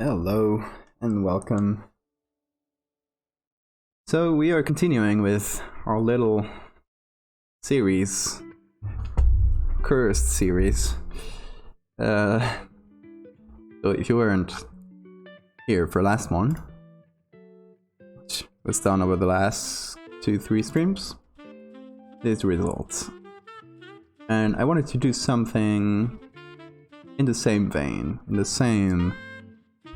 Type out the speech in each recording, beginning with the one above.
Hello and welcome. So we are continuing with our little series, cursed series. So if you weren't here for last one, which was done over the last 2-3 streams, these results. And I wanted to do something in the same vein, in the same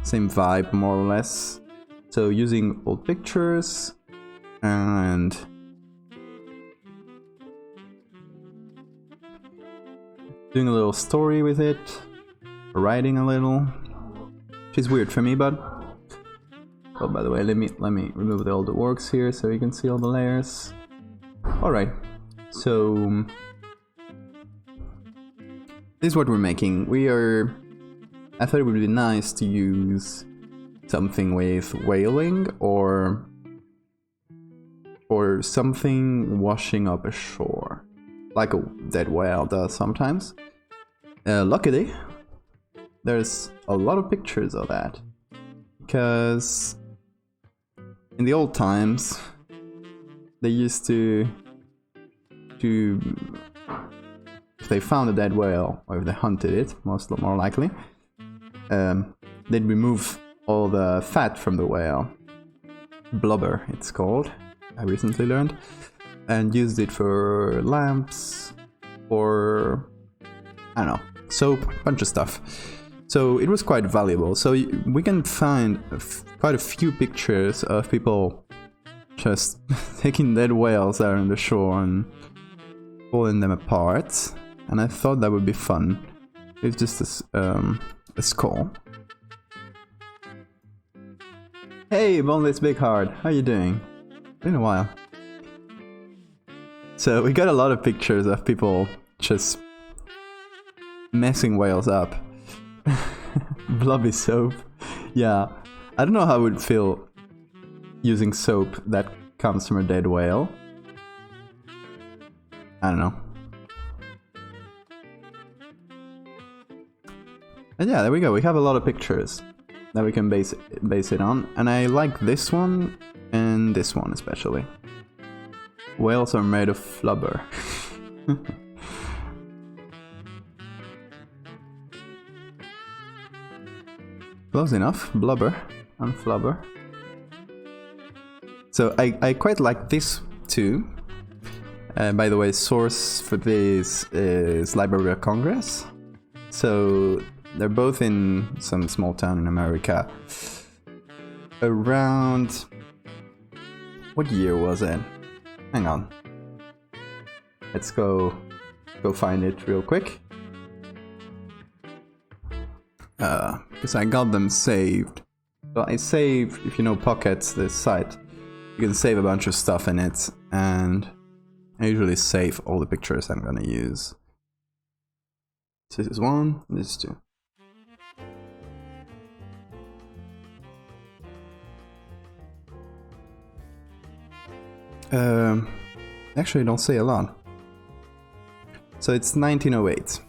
vibe more or less. So using old pictures and doing a little story with it, writing a little, which is weird for me, but oh, by the way, let me remove all the works here so you can see all the layers. All right, so this is what we're making. I thought it would be nice to use something with whaling or something washing up ashore, like a dead whale does sometimes. Luckily, there's a lot of pictures of that, because in the old times they used to if they found a dead whale, or if they hunted it, more likely, they'd remove all the fat from the whale, blubber it's called, I recently learned, and used it for lamps, or I don't know, soap, bunch of stuff. So it was quite valuable. So we can find quite a few pictures of people just taking dead whales out on the shore and pulling them apart, and I thought that would be fun. It's just a skull. Hey, Boneless Big Heart, how you doing? Been a while. So we got a lot of pictures of people just messing whales up. Blobby soap. Yeah, I don't know how I would feel using soap that comes from a dead whale. I don't know. And yeah, there we go. We have a lot of pictures that we can base it on, and I like this one and this one especially. Whales are made of flubber. Close enough. Blubber and flubber. So I quite like this too. By the way, source for this is Library of Congress. So they're both in some small town in America. Around... what year was it? Hang on. Let's go find it real quick. Because I got them saved. Well, I saved, if you know Pockets, this site, you can save a bunch of stuff in it, and I usually save all the pictures I'm gonna use. This is one, this is two. Actually, don't say a lot. So it's 1908.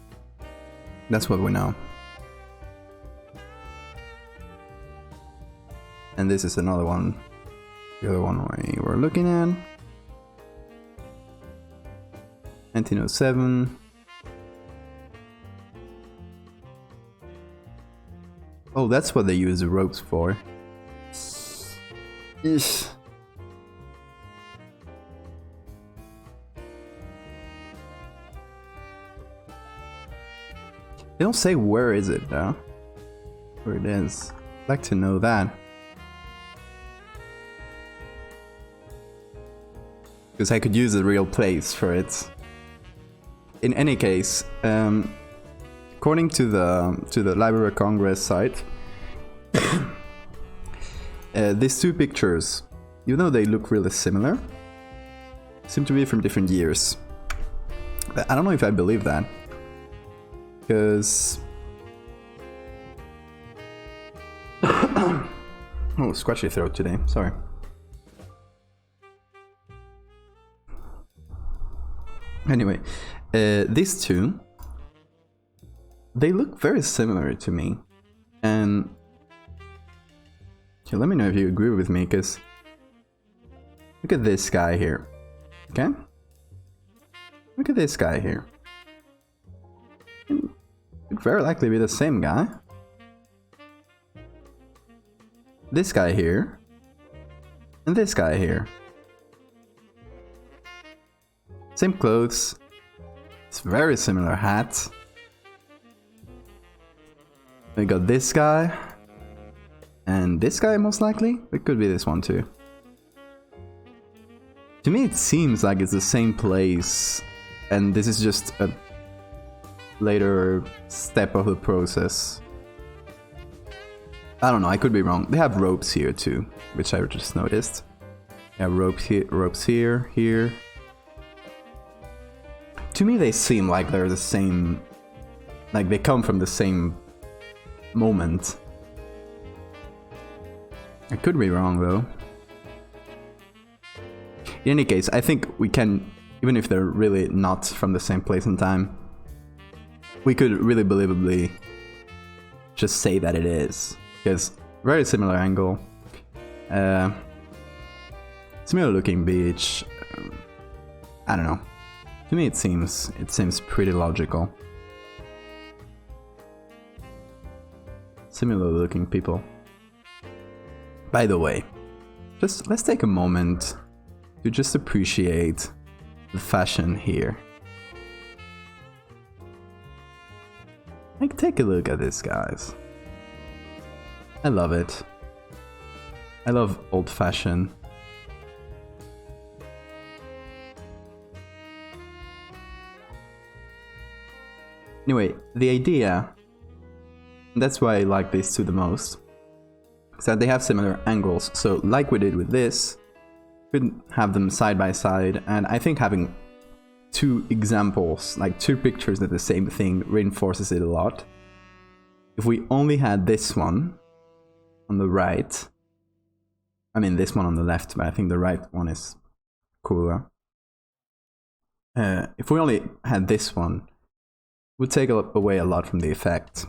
That's what we know. And this is another one. The other one we were looking at. 1907. Oh, that's what they use the ropes for. Eesh. They don't say where is it though. Where it is. I'd like to know that. Because I could use a real place for it. In any case, according to the Library of Congress site, these two pictures, even though they look really similar, seem to be from different years. But I don't know if I believe that. Because... oh, scratchy throat today, sorry. Anyway, these two, they look very similar to me, and Okay, let me know if you agree with me, because look at this guy here. Okay? Look at this guy here. It could very likely be the same guy. This guy here. And this guy here. Same clothes. It's very similar hat. We got this guy. And this guy, most likely. It could be this one too. To me, it seems like it's the same place. And this is just a later step of the process. I don't know, I could be wrong. They have ropes here too, which I just noticed. Yeah, ropes here, here. To me, they seem like they're the same. Like they come from the same moment. I could be wrong though. In any case, I think we can, even if they're really not from the same place and time, we could really believably just say that it is. Because very similar angle, similar looking beach. I don't know. To me, it seems pretty logical. Similar looking people. By the way, just let's take a moment to just appreciate the fashion here. Like, take a look at this, guys. I love it. I love old fashion. Anyway, the idea, that's why I like these two the most, is that they have similar angles. So like we did with this, we could have them side by side, and I think having two examples, like two pictures of the same thing, reinforces it a lot. If we only had this one on the right, I mean this one on the left, but I think the right one is cooler. If we only had this one, it would take away a lot from the effect.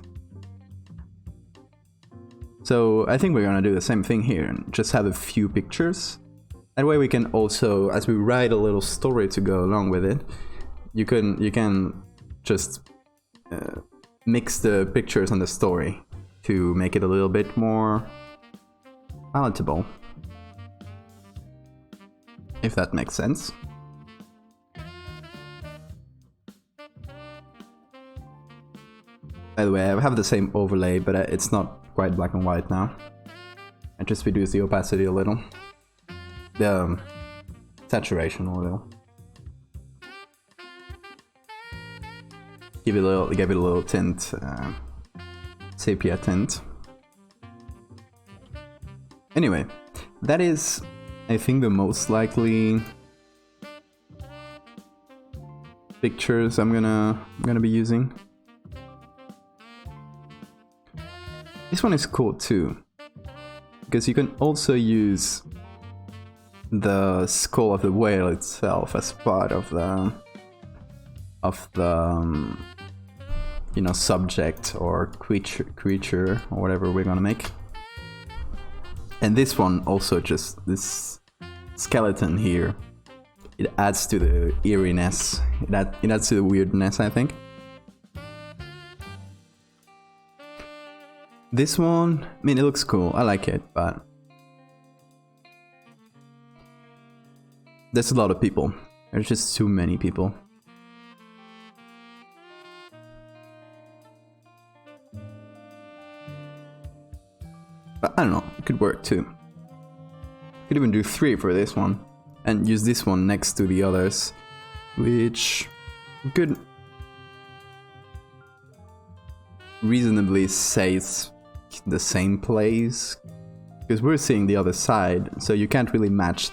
So I think we're gonna do the same thing here and just have a few pictures. That way we can also, as we write a little story to go along with it, you can just mix the pictures and the story to make it a little bit more palatable, if that makes sense. By the way, I have the same overlay, but it's not quite black and white now. I just reduced the opacity a little. The saturation a little. Give it a little tint, sepia tint. Anyway, that is, I think, the most likely pictures I'm gonna be using. This one is cool too, because you can also use the skull of the whale itself as part of the you know, subject or creature or whatever we're gonna make. And this one also, just this skeleton here, it adds to the eeriness, it adds to the weirdness, I think. This one, I mean, it looks cool, I like it, but there's a lot of people. There's just too many people. But I don't know, it could work too. Could even do 3 for this one and use this one next to the others, which could reasonably say it's the same place, because we're seeing the other side, so you can't really match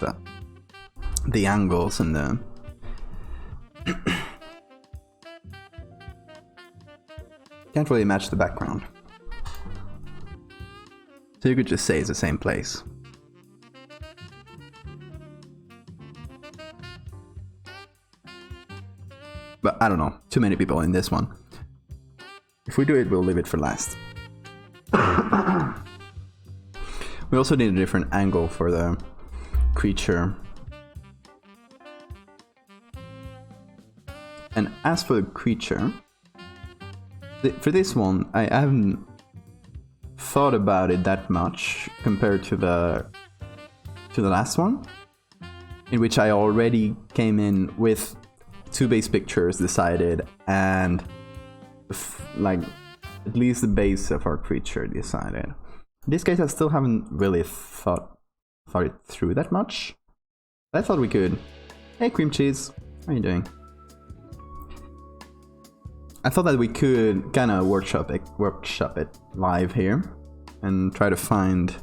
the angles and the can't really match the background. So you could just say it's the same place. But I don't know, too many people in this one. If we do it, we'll leave it for last. We also need a different angle for the creature. And as for the creature, for this one, I haven't thought about it that much compared to the last one, in which I already came in with 2 base pictures decided and like at least the base of our creature decided. In this case, I still haven't really thought it through that much. I thought we could. Hey, cream cheese, how are you doing? I thought that we could kind of workshop it live here and try to find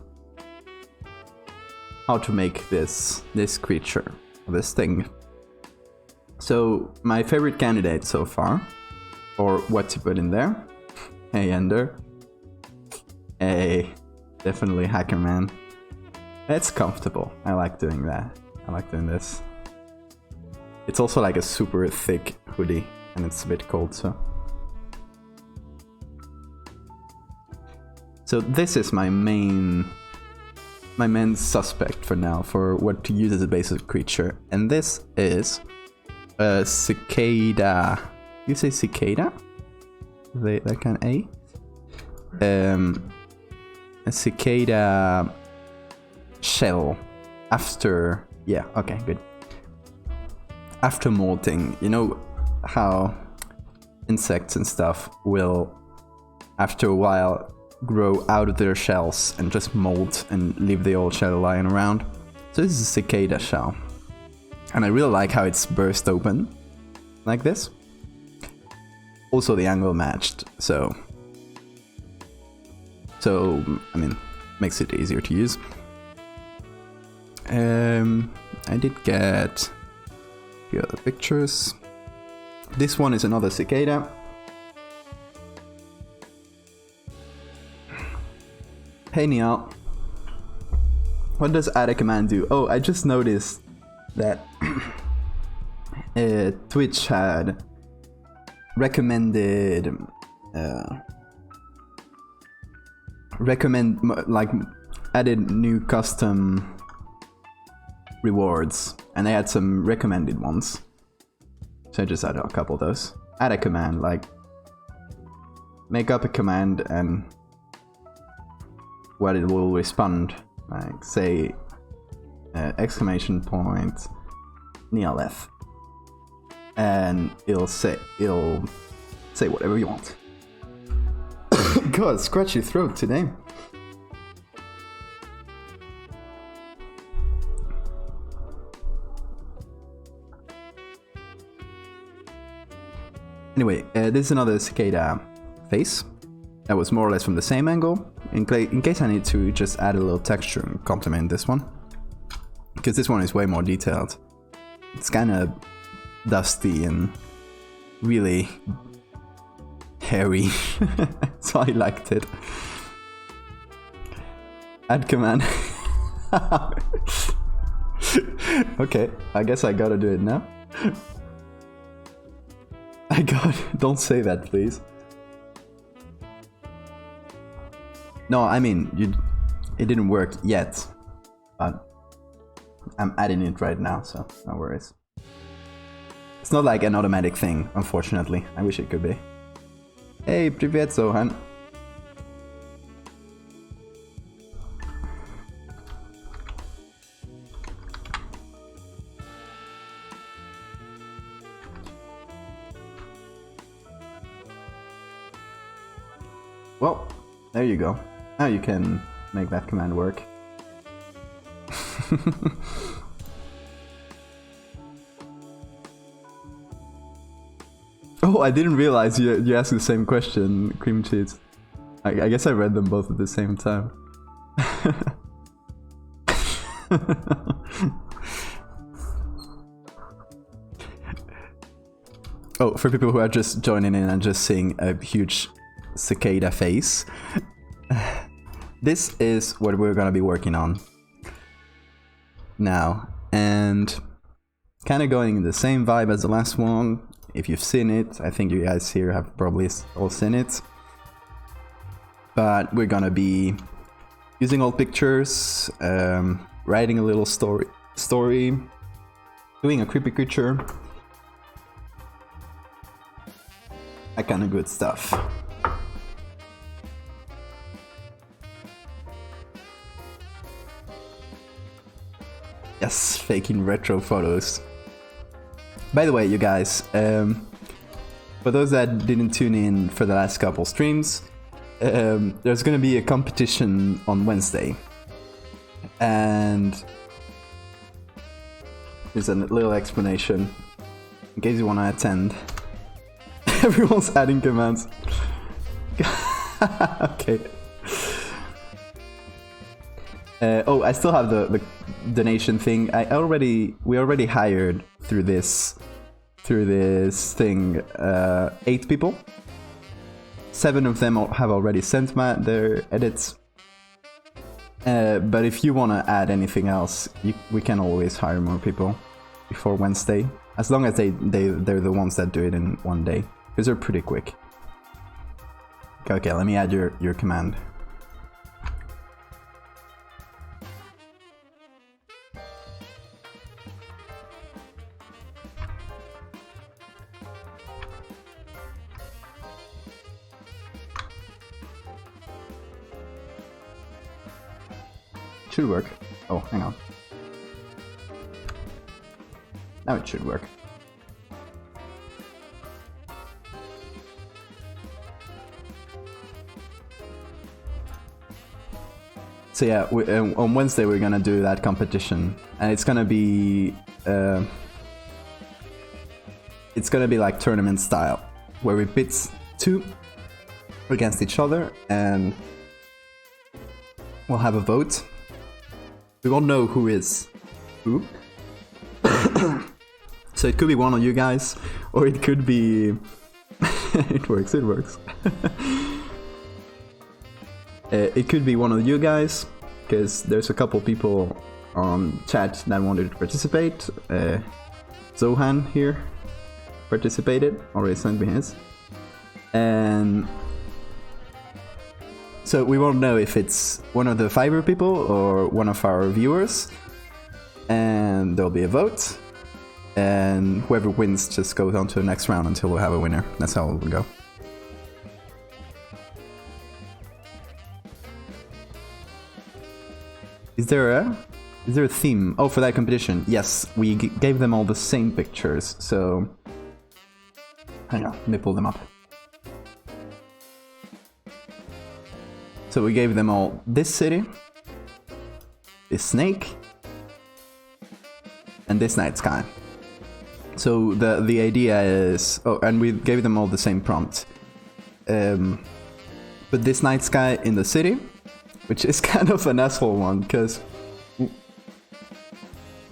how to make this creature, this thing. So my favorite candidate so far, or what to put in there. Hey Ender. Hey, definitely Hacker Man. It's comfortable. I like doing that. I like doing this. It's also like a super thick hoodie and it's a bit cold, so. So this is my main suspect for now for what to use as a base of creature, and this is a cicada. You say cicada? That kind of a cicada shell after, yeah, okay, good. After molting, you know how insects and stuff will, after a while, grow out of their shells and just molt and leave the old shell lying around. So this is a cicada shell. And I really like how it's burst open, like this. Also the angle matched, so I mean, makes it easier to use. I did get a few other pictures. This one is another cicada. Hey Neil, what does add a command do? Oh, I just noticed that Twitch had recommended added new custom rewards, and they had some recommended ones, so I just added a couple of those. Add a command, like make up a command and what it will respond, like say exclamation point Neoleth, and it'll say whatever you want. God, scratchy throat today. Anyway, this is another cicada face that was more or less from the same angle, in case I need to just add a little texture and complement this one, because this one is way more detailed. It's kind of dusty and really hairy, so I liked it. Add command. Okay, I guess I gotta do it now. Don't say that, please. No, I mean, it didn't work yet, but I'm adding it right now, so no worries. It's not like an automatic thing, unfortunately. I wish it could be. Hey, привет, Zohan. Well, there you go. Now you can make that command work. Oh, I didn't realize you asked the same question, cream cheese. I guess I read them both at the same time. Oh, for people who are just joining in and just seeing a huge cicada face, this is what we're gonna be working on now, and kind of going in the same vibe as the last one. If you've seen it, I think you guys here have probably all seen it, but we're gonna be using old pictures, writing a little story, doing a creepy creature, that kind of good stuff. Yes, faking retro photos. By the way, you guys, for those that didn't tune in for the last couple streams, there's gonna be a competition on Wednesday. And here's a little explanation, in case you wanna attend. Everyone's adding commands. Okay. Oh, I still have the donation thing. We already hired through this thing 8 people. 7 of them have already sent their edits. But if you want to add anything else, we can always hire more people before Wednesday, as long as they're the ones that do it in one day, because they're pretty quick. Okay, let me add your command. Should work. Oh, hang on. Now it should work. So yeah, on Wednesday we're gonna do that competition, and it's gonna be like tournament style, where we pit 2 against each other, and we'll have a vote. We won't know who is who. So it could be one of you guys, or it could be... it works. It could be one of you guys, because there's a couple people on chat that wanted to participate. Zohan here participated, already sent me his. And so we won't know if it's one of the Fiverr people or one of our viewers. And there'll be a vote. And whoever wins just goes on to the next round until we have a winner. That's how it will go. Is there a theme? Oh, for that competition. Yes, we gave them all the same pictures. So hang on, let me pull them up. So we gave them all this city, this snake, and this night sky. So the idea is... Oh, and we gave them all the same prompt. Put this night sky in the city, which is kind of an asshole one, because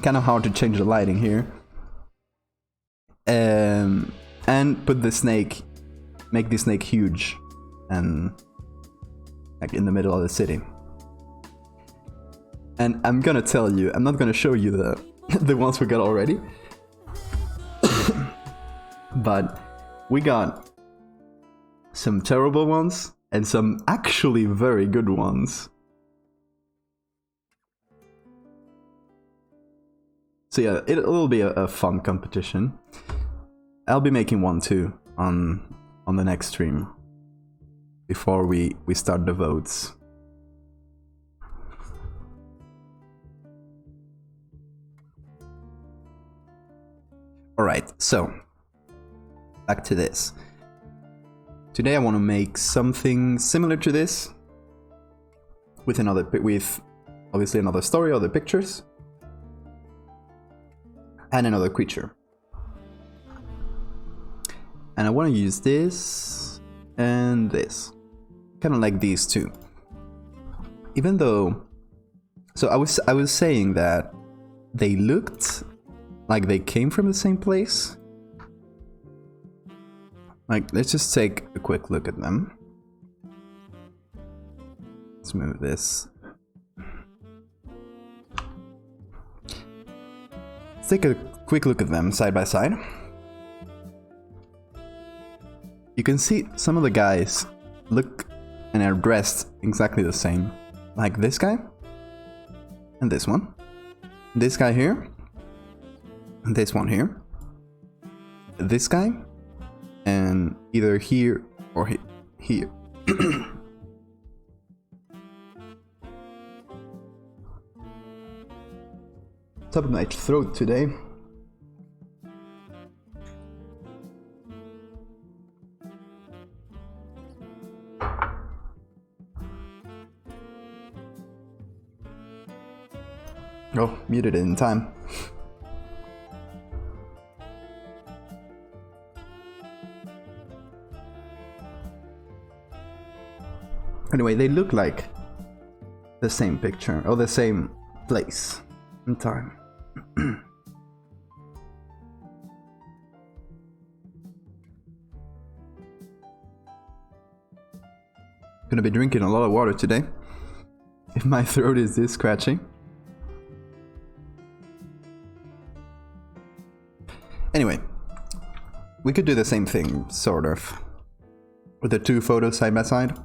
kind of hard to change the lighting here. And put the snake, make the snake huge, and like in the middle of the city. And I'm gonna tell you, I'm not gonna show you the ones we got already. But we got some terrible ones and some actually very good ones. So yeah, it'll be a fun competition. I'll be making one too on the next stream before we start the votes. Alright, so back to this. Today I want to make something similar to this with obviously another story, other pictures, and another creature. And I want to use this and this, kind of like these two. Even though, so I was saying that they looked like they came from the same place. Like, let's just take a quick look at them. Let's move this. Let's take a quick look at them side by side. You can see some of the guys look and are dressed exactly the same. like this guy, and this one. This guy here, and this one here. This guy, and either here or here. Top of my throat today. Oh, muted it in time. Anyway, they look like the same picture, or the same place in time. Gonna be drinking a lot of water today, if my throat is this scratchy. Anyway, we could do the same thing, sort of, with the two photos side by side.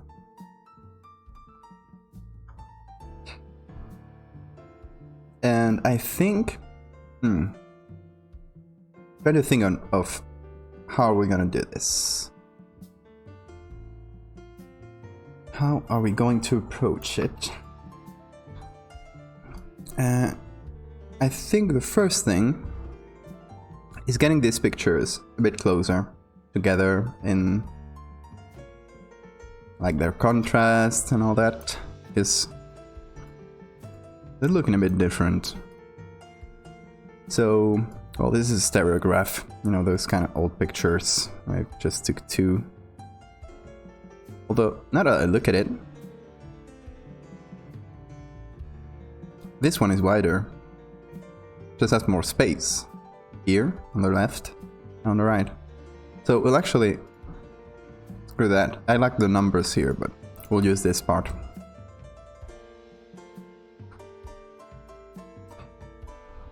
And I think, try to think of how are we gonna do this. How are we going to approach it? I think the first thing is getting these pictures a bit closer together in like their contrast and all that, because they're looking a bit different. So, well, this is a stereograph, you know, those kind of old pictures. I just took two. Although, now that I look at it, this one is wider. Just has more space. Here, on the left, on the right. So we'll actually, screw that. I like the numbers here, but we'll use this part.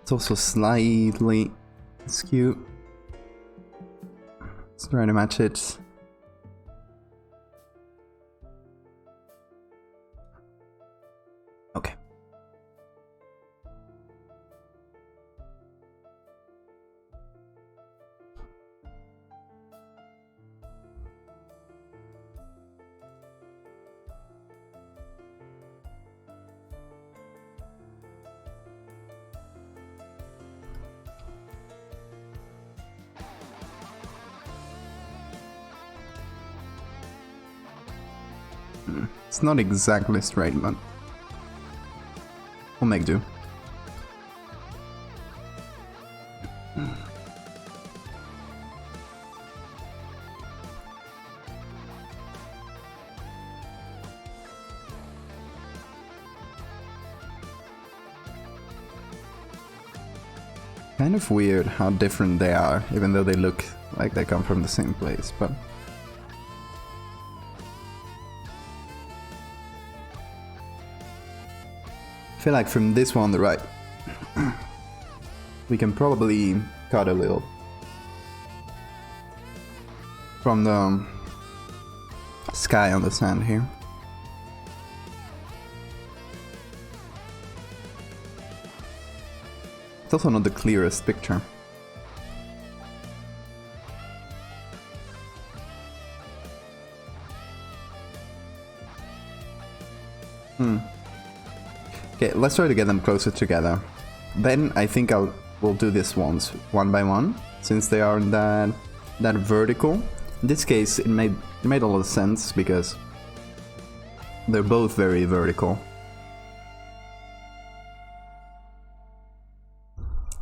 It's also slightly askew. Let's try to match it. Okay. It's not exactly straight, but we'll make do. Kind of weird how different they are, even though they look like they come from the same place, but I feel like from this one on the right, we can probably cut a little from the sky on the sand here. It's also not the clearest picture. Okay, let's try to get them closer together. Then I think we'll do this once, one by one, since they are that vertical. In this case, it made a lot of sense because they're both very vertical.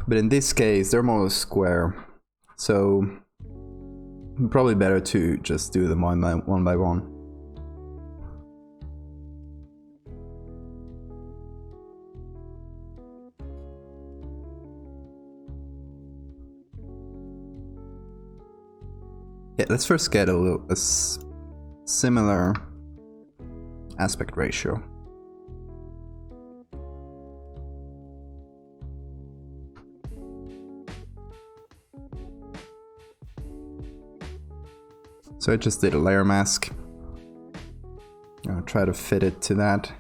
But in this case, they're more square, so probably better to just do them one by one. Yeah, let's first get a similar aspect ratio. So I just did a layer mask. I'll try to fit it to that.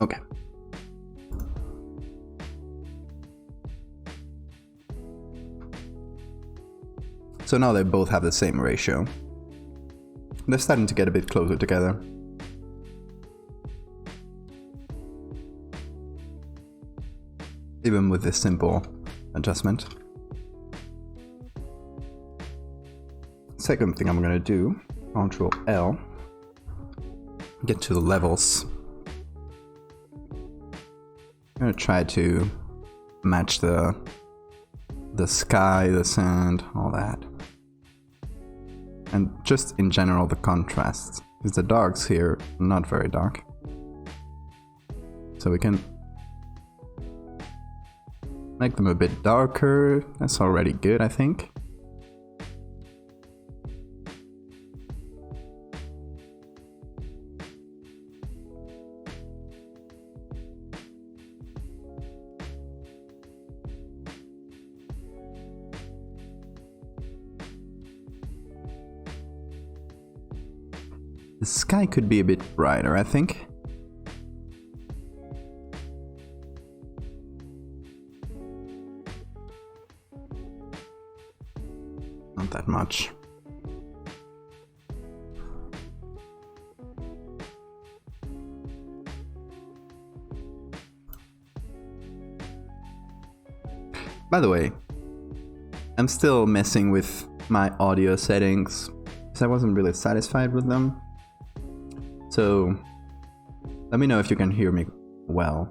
Okay. So now they both have the same ratio. They're starting to get a bit closer together. Even with this simple adjustment. Second thing I'm gonna do, Ctrl L, get to the levels. I'm gonna try to match the sky, the sand, all that. And just in general the contrasts, because the darks here are not very dark. So we can make them a bit darker. That's already good, I think. The sky could be a bit brighter, I think. Not that much. By the way, I'm still messing with my audio settings because I wasn't really satisfied with them. So let me know if you can hear me well.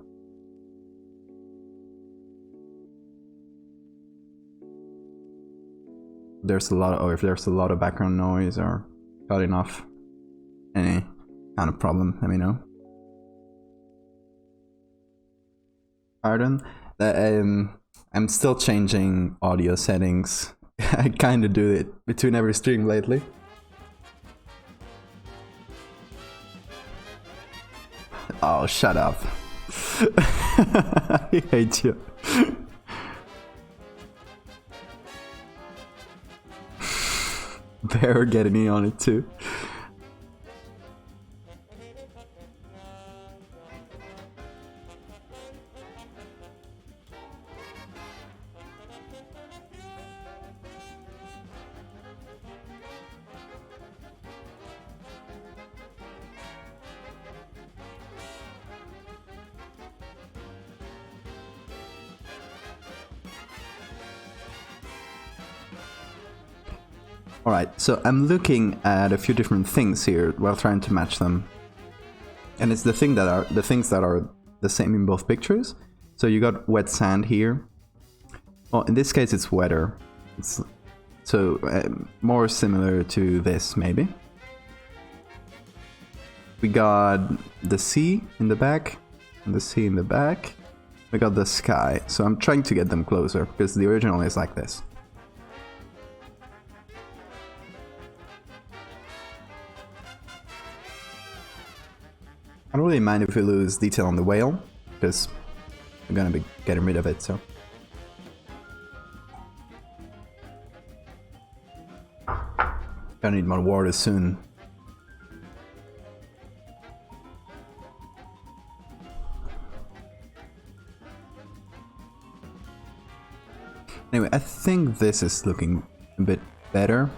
There's a lot of, or if there's a lot of background noise or not enough, any kind of problem, let me know. Pardon? I'm still changing audio settings. I kind of do it between every stream lately. Oh, shut up. I hate you. They're getting me on it too. Alright, so I'm looking at a few different things here while trying to match them. And it's the things that are the same in both pictures. So you got wet sand here. Well, in this case it's wetter. It's more similar to this, maybe. We got the sea in the back, and the sea in the back. We got the sky. So I'm trying to get them closer, because the original is like this. I don't really mind if we lose detail on the whale, because I'm gonna be getting rid of it, so. Gonna need more water soon. Anyway, I think this is looking a bit better.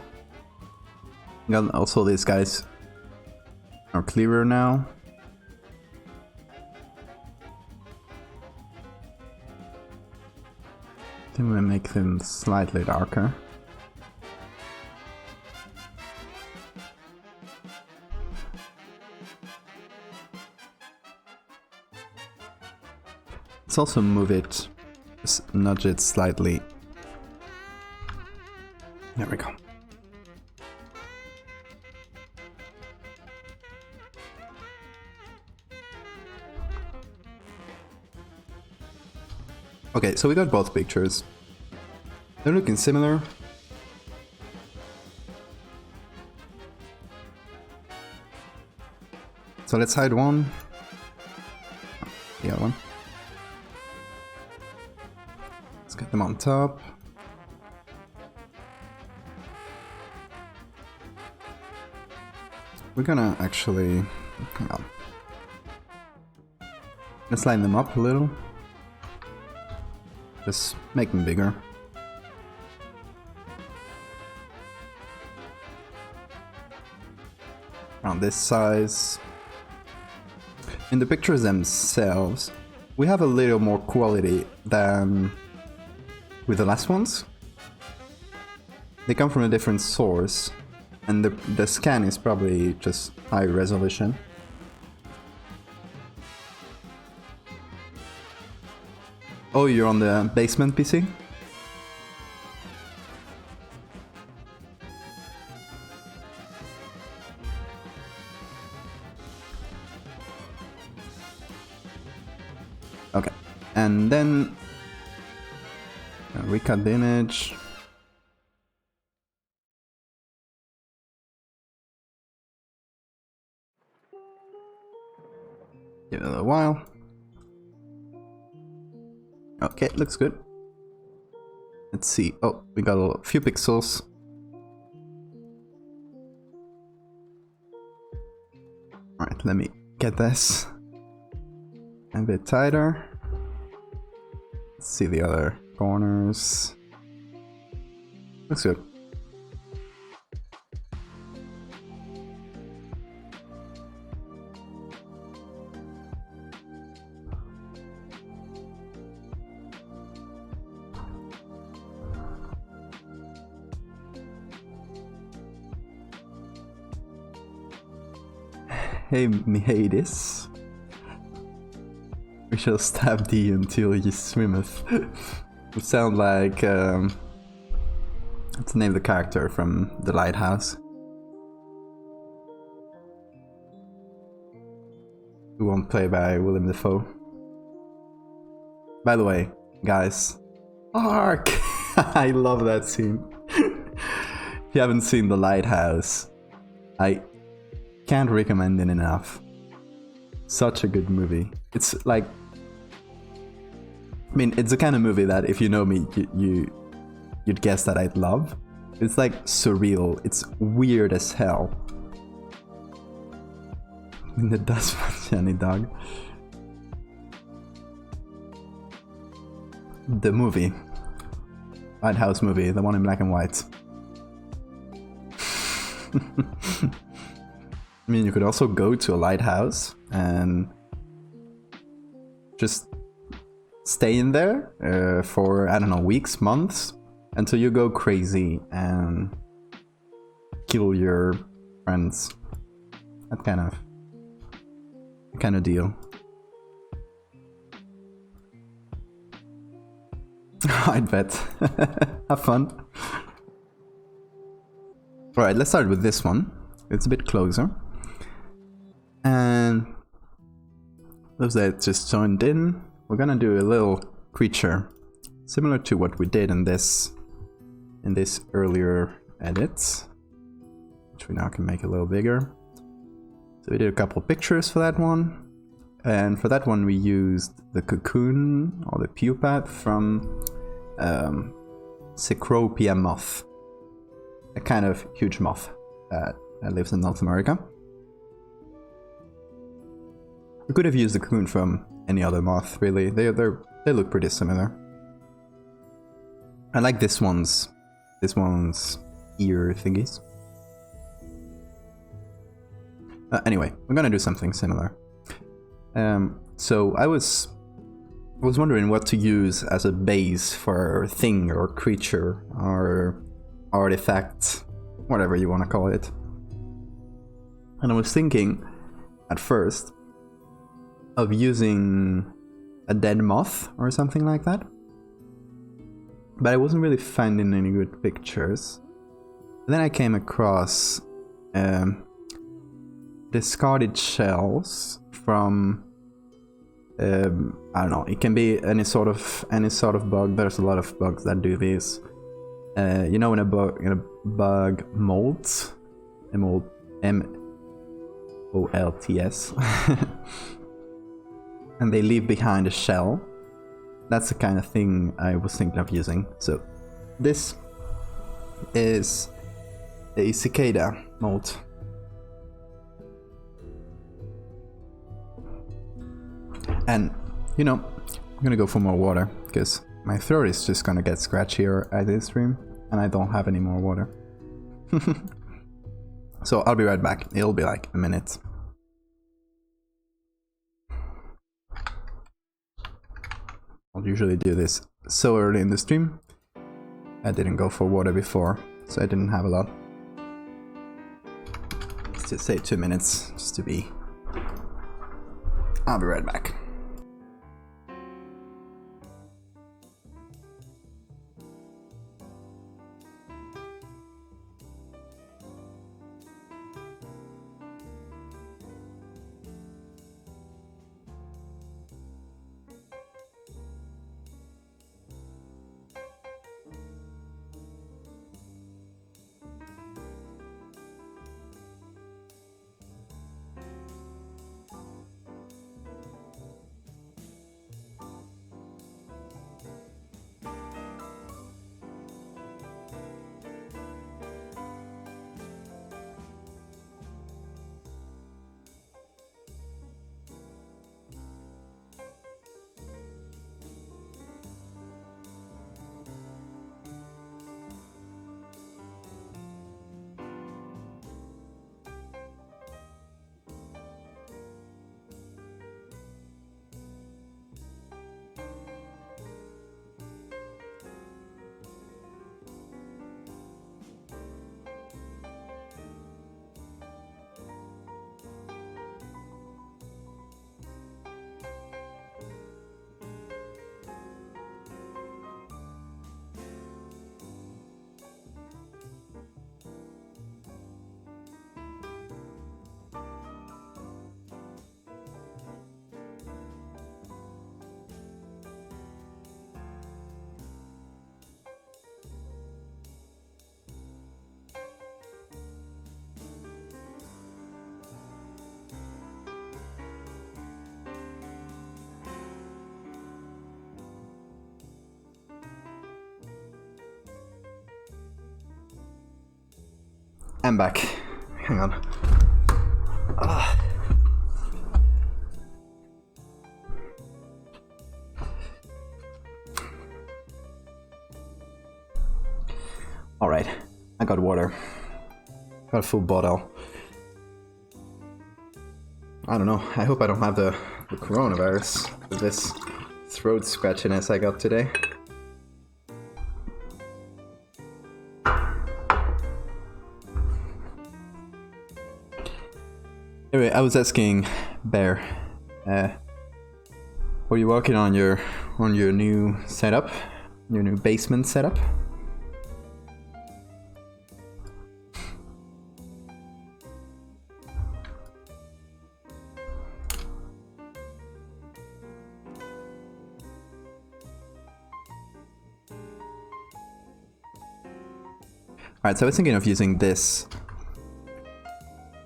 Also, these guys are clearer now. I think we make them slightly darker. Let's also move it, nudge it slightly. There we go. Okay, so we got both pictures. They're looking similar. So let's hide one. Oh, the other one. Let's get them on top. We're gonna actually... hang on. Let's line them up a little. Just make them bigger. Around this size. In the pictures themselves, we have a little more quality than with the last ones. They come from a different source, and the scan is probably just high resolution. Oh, you're on the basement PC? Okay, and then recut the image. Give it a little while. Okay, looks good. Let's see. Oh, we got a few pixels. Alright, let me get this a bit tighter. Let's see the other corners. Looks good. Hey, Mihadis. We shall stab thee until he swimmeth. Would sound like let's name the character from The Lighthouse. Who won't play by Willem Dafoe. By the way, guys, Ark! I love that scene. If you haven't seen The Lighthouse, I can't recommend it enough. Such a good movie. It's like, I mean, it's the kind of movie that if you know me, you'd guess that I'd love. It's like surreal. It's weird as hell. In the dust Jenny dog. The movie. Lighthouse movie, the one in black and white. I mean, you could also go to a lighthouse and just stay in there for, I don't know, weeks, months, until you go crazy and kill your friends. That kind of deal. I'd bet. Have fun. Alright, let's start with this one. It's a bit closer. And those that just joined in, we're gonna do a little creature similar to what we did in this earlier edit, which we now can make a little bigger. So we did a couple pictures for that one, and for that one we used the cocoon or the pupa from Cecropia moth, a kind of huge moth that lives in North America. We could have used the cocoon from any other moth, really. They look pretty similar. I like this one's ear thingies. Anyway, we're gonna do something similar. So I was wondering what to use as a base for thing or creature or artifact, whatever you want to call it. And I was thinking at first of using a dead moth or something like that, but I wasn't really finding any good pictures. Then I came across discarded shells from I don't know, it can be any sort of bug. There's a lot of bugs that do this. You know, when a bug molts, M-O-L-T-S, and they leave behind a shell. That's the kind of thing I was thinking of using. So this is a cicada molt. And, you know, I'm gonna go for more water, because my throat is just gonna get scratchier at this stream, and I don't have any more water. So I'll be right back. It'll be like a minute. I'll usually do this so early in the stream. I didn't go for water before, so I didn't have a lot. Let's just say 2 minutes, just to be... I'll be right back. I'm back. Hang on. Alright, I got water. Got a full bottle. I don't know, I hope I don't have the coronavirus with this throat scratchiness I got today. Anyway, I was asking Bear, were you working on your new setup, your new basement setup? Alright, so I was thinking of using this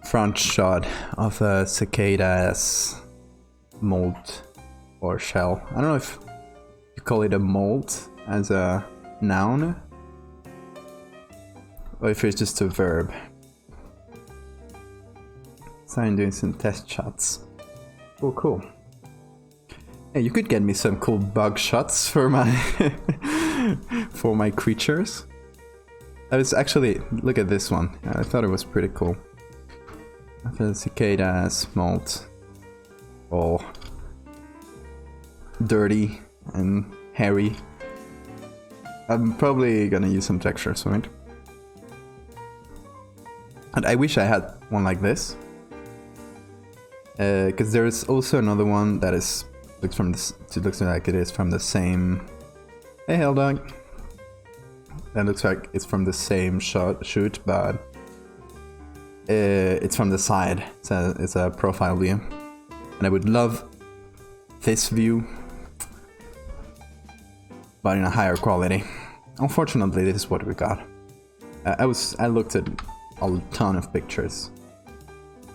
front shot of a cicada's mold or shell. I don't know if you call it a mold as a noun or if it's just a verb. So I'm doing some test shots. Oh, cool. Hey, you could get me some cool bug shots for my for my creatures. I was actually, look at this one. I thought it was pretty cool. The cicada's mold, all dirty and hairy. I'm probably gonna use some textures for it. And I wish I had one like this, because there is also another one that is looks like it is from the same. Hey, hell dog. That looks like it's from the same shoot, but it's from the side. It's a profile view, and I would love this view, but in a higher quality. Unfortunately, this is what we got. I looked at a ton of pictures.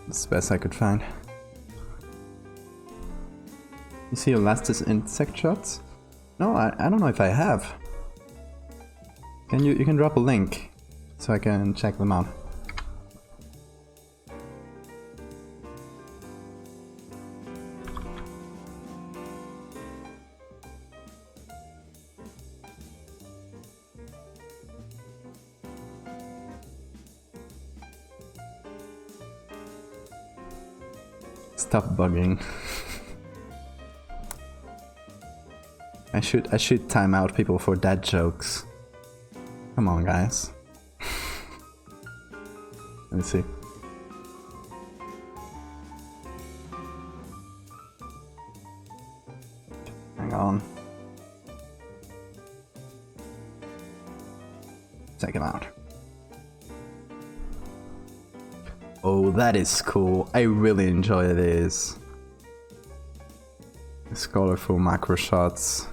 That's the best I could find. You see Elastis insect shots? No, I don't know if I have. You can drop a link so I can check them out. Stop bugging. I should time out people for dad jokes. Come on, guys. Let me see. Hang on. Check him out. Oh, that is cool. I really enjoy this. These colorful macro shots.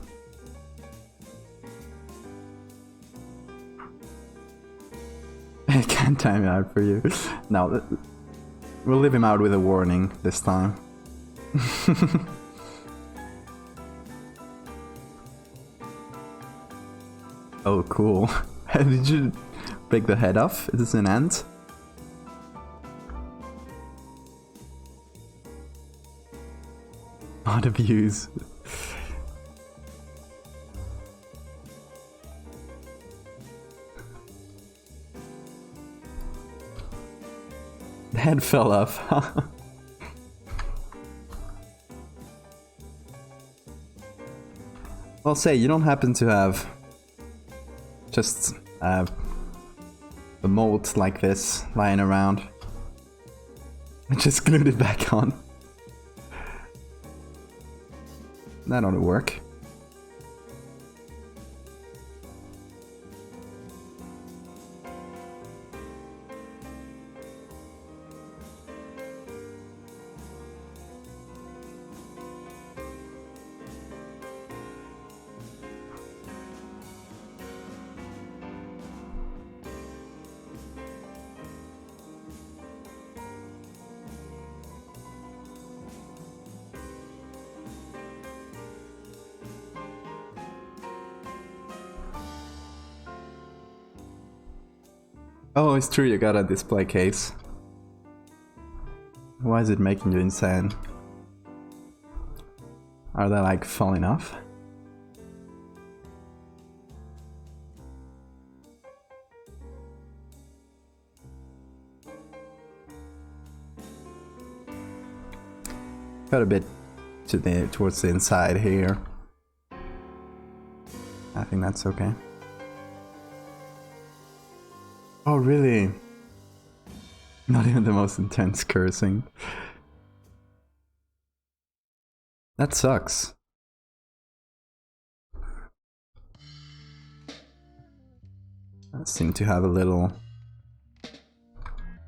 I can't time it out for you. No, we'll leave him out with a warning this time. Oh, cool. Did you break the head off? Is this an ant? Oh, the views. The head fell off. I'll say, you don't happen to have just a mold like this lying around. I just glued it back on. That ought to work. Oh, it's true, you got a display case. Why is it making you insane? Are they like falling off? Got a bit towards the inside here. I think that's okay. Oh, really? Not even the most intense cursing. That sucks. I seem to have a little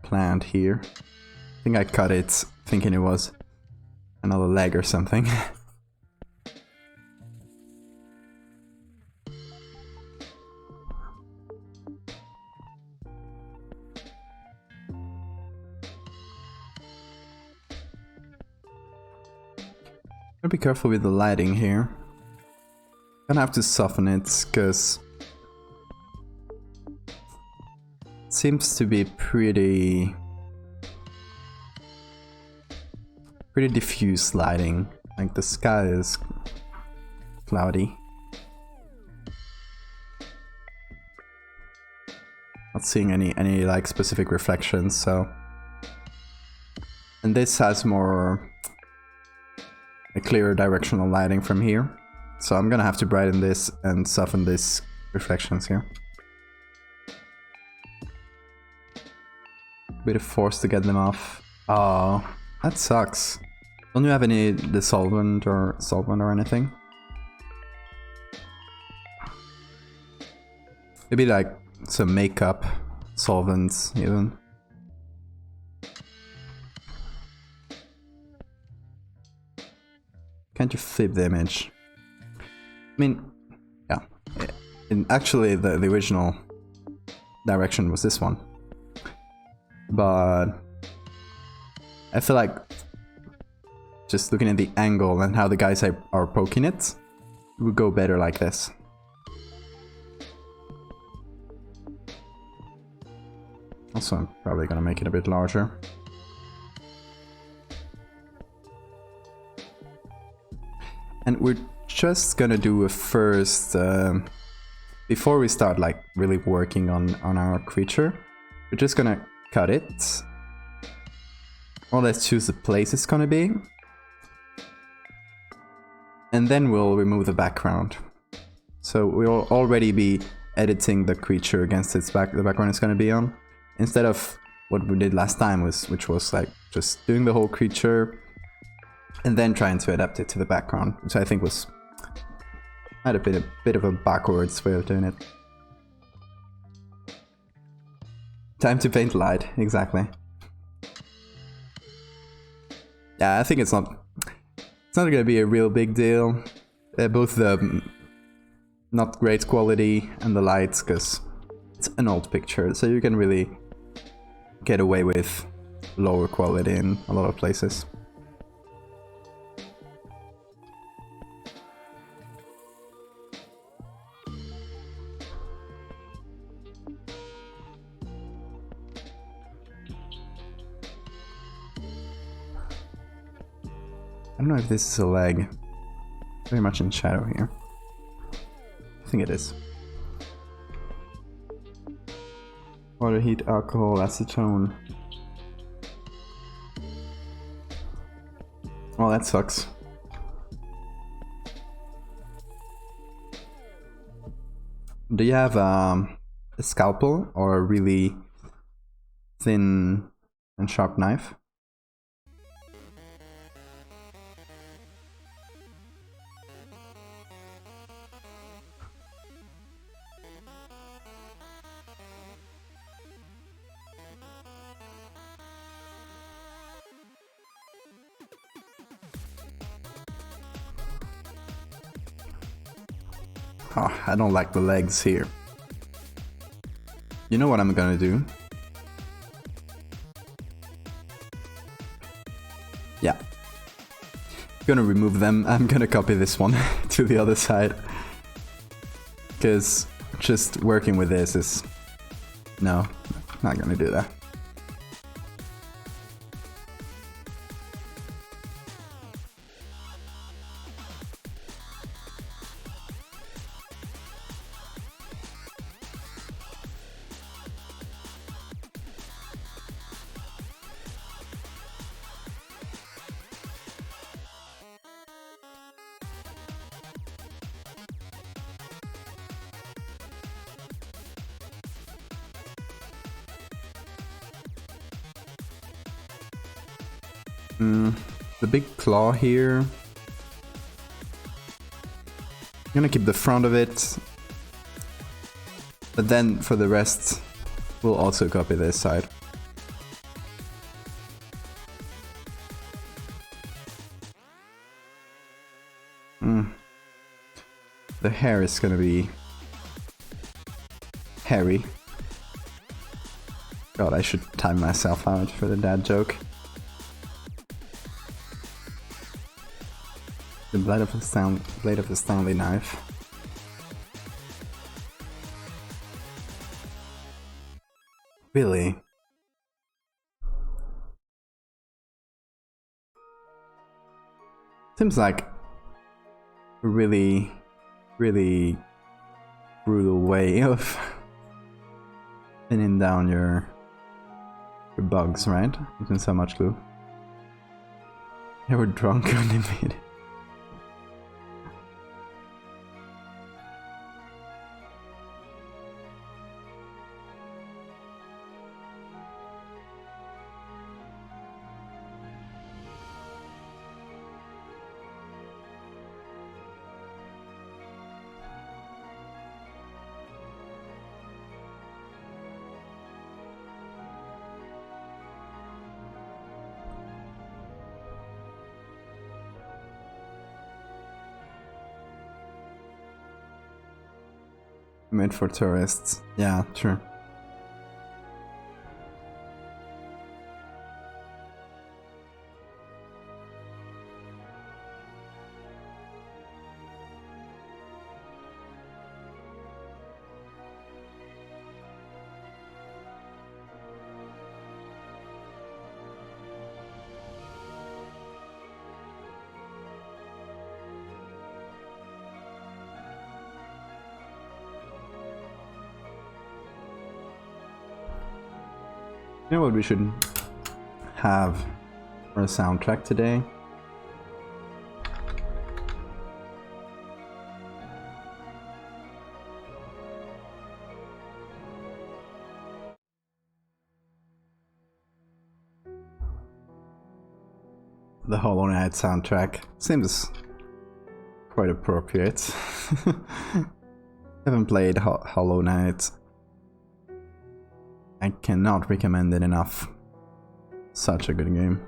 plant here. I think I cut it thinking it was another leg or something. Gotta be careful with the lighting here. Gonna have to soften it, because it seems to be pretty diffuse lighting. Like the sky is cloudy. Not seeing any like specific reflections, so. And this has more a clearer directional lighting from here. So I'm gonna have to brighten this and soften these reflections here. Bit of force to get them off. Oh, that sucks. Don't you have any dissolvent or solvent or anything? Maybe like some makeup solvents even. Can't you flip the image? I mean, yeah. Actually, the original direction was this one. But I feel like just looking at the angle and how the guys are poking it, it would go better like this. Also, I'm probably gonna make it a bit larger. And we're just gonna do a first, before we start like really working on our creature, we're just gonna cut it. Or let's choose the place it's gonna be. And then we'll remove the background. So we'll already be editing the creature against its the background it's gonna be on. Instead of what we did last time, which was like just doing the whole creature and then trying to adapt it to the background, which I think had a bit of a backwards way of doing it. Time to paint light, exactly. Yeah, I think it's not gonna be a real big deal. Both the not great quality and the lights, because it's an old picture, so you can really get away with lower quality in a lot of places. I don't know if this is a leg. Very much in shadow here. I think it is. Water, heat, alcohol, acetone. Well, that sucks. Do you have a scalpel or a really thin and sharp knife? Oh, I don't like the legs here. You know what I'm gonna do? Yeah. I'm gonna remove them. I'm gonna copy this one to the other side. Because just working with this is... No, not gonna do that. The big claw here. I'm gonna keep the front of it. But then for the rest, we'll also copy this side. The hair is gonna be hairy. God, I should time myself out for the dad joke. The blade of the Stanley knife. Really? Seems like a really brutal way of pinning down your bugs, right? Using so much glue. They were drunk when they made it. Made for tourists. Yeah, sure. You know what we should have for a soundtrack today. The Hollow Knight soundtrack seems quite appropriate. Haven't played Hollow Knight. I cannot recommend it enough. Such a good game.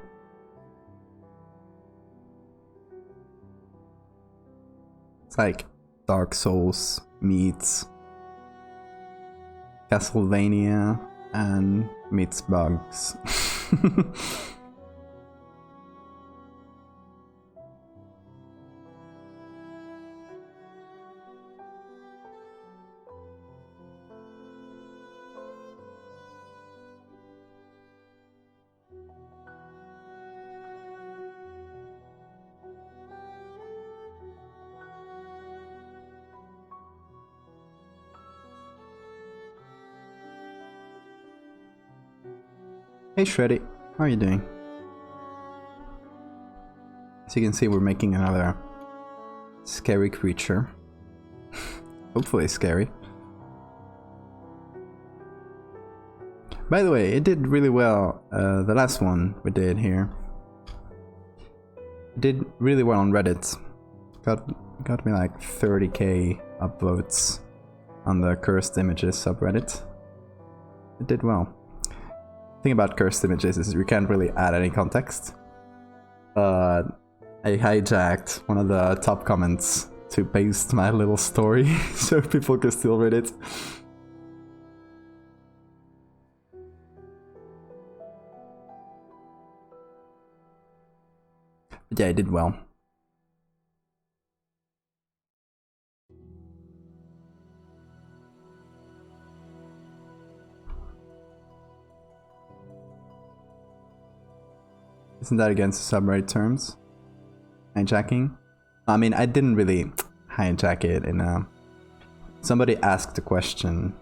It's like Dark Souls meets Castlevania and meets bugs. Hey Shreddy, how are you doing? As you can see, we're making another scary creature. Hopefully scary. By the way, it did really well, the last one we did here. It did really well on Reddit. Got me like 30k upvotes on the cursed images subreddit. It did well. The thing about cursed images is you can't really add any context. I hijacked one of the top comments to paste my little story so people could still read it. But yeah, I did well. Isn't that against the subreddit terms? Hijacking? I mean, I didn't really hijack it in somebody asked the question,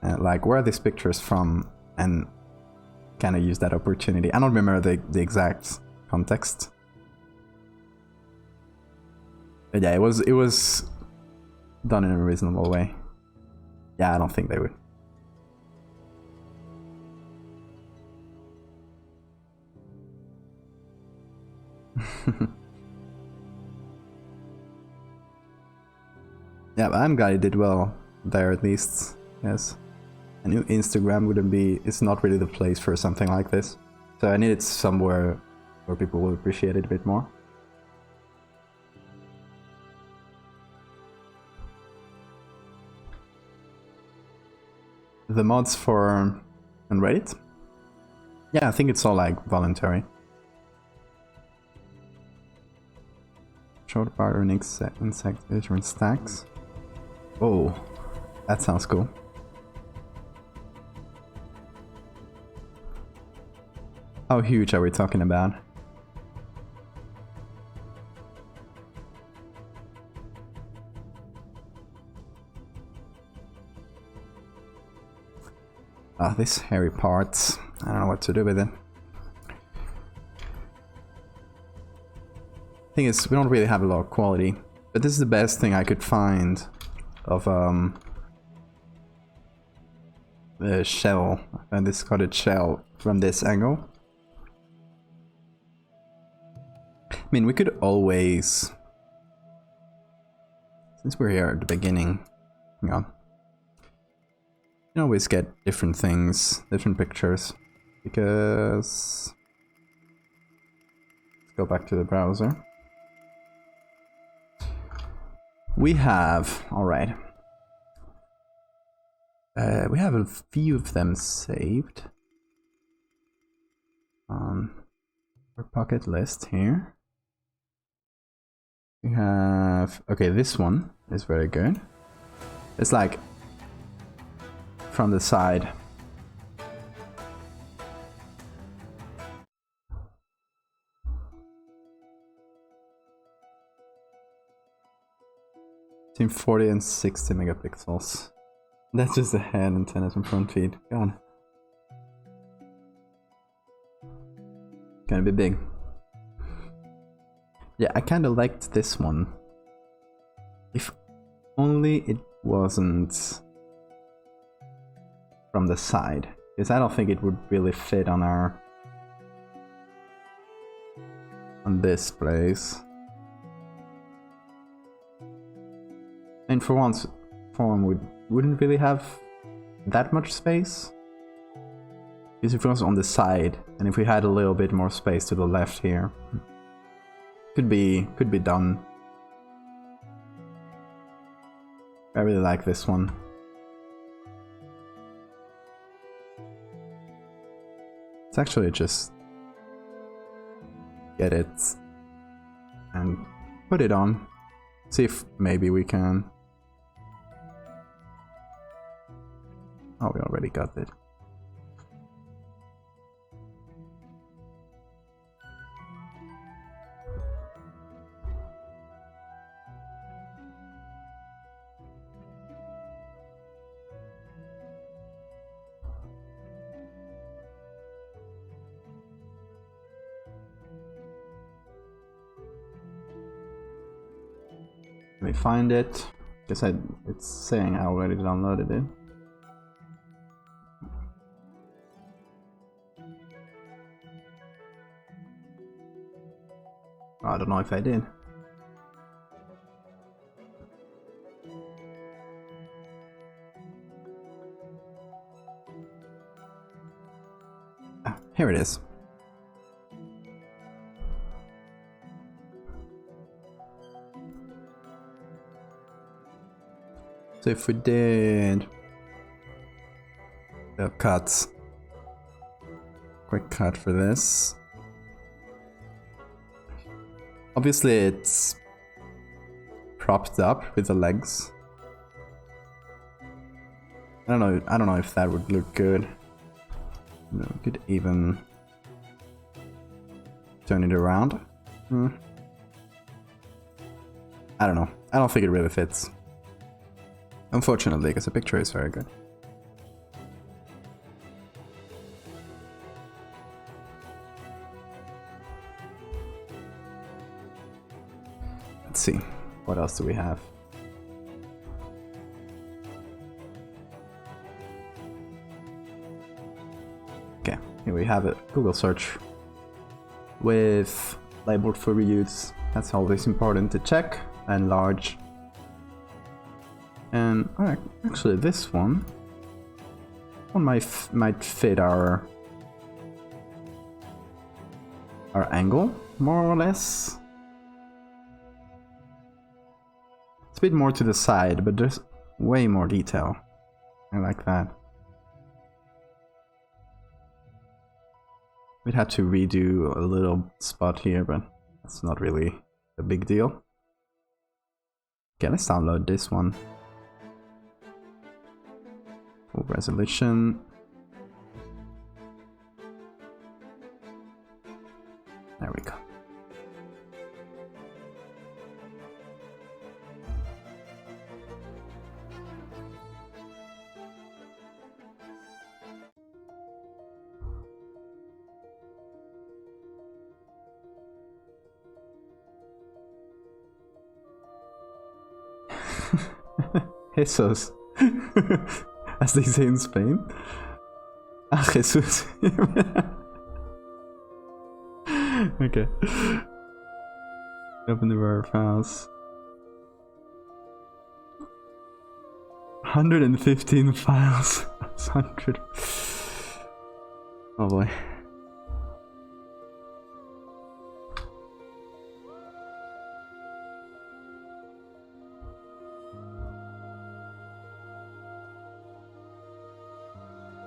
like, where are these pictures from? And kind of used that opportunity. I don't remember the exact context. But yeah, it was done in a reasonable way. Yeah, I don't think they would. Yeah, but I'm glad it did well there at least. Yes, I knew Instagram wouldn't be. It's not really the place for something like this, so I needed somewhere where people will appreciate it a bit more. The mods for on Reddit? Yeah, I think it's all like voluntary. Short bar and insect different stacks. Oh, that sounds cool. How huge are we talking about? Ah, this hairy parts. I don't know what to do with it. Thing is, we don't really have a lot of quality, but this is the best thing I could find of the shell, and this discarded shell from this angle. I mean, we could always, since we're here at the beginning, hang on. You can always get different things, different pictures, because let's go back to the browser. We have, alright, we have a few of them saved on our pocket list here. We have, okay, this one is very good. It's like from the side. Between 40 and 60 megapixels. That's just the head, antennas and front feet. God. gonna be big. Yeah, I kinda liked this one. If only it wasn't from the side, because I don't think it would really fit on our... on this place. And for once, we wouldn't really have that much space. Because if it was on the side, and if we had a little bit more space to the left here, could be done. I really like this one. Let's actually just get it and put it on. See if maybe we can. Oh, we already got it. Let me find it. Guess it's saying I already downloaded it. I don't know if I did. Ah, here it is. So if we did the cuts, quick cut for this. Obviously it's propped up with the legs. I don't know if that would look good. No, we could even turn it around. I don't know. I don't think it really fits. Unfortunately, because the picture is very good. Let's see. What else do we have? Okay, here we have it. Google search with labeled for reuse. That's always important to check. And large. And alright, actually this one might fit our angle, more or less. It's a bit more to the side, but there's way more detail. I like that. We'd have to redo a little spot here, but that's not really a big deal. Okay, let's download this one. Full resolution. There we go. Jesus. As they say in Spain. Ah, Jesus. Okay. Open the warehouse. 115 files. That's 100. Oh boy.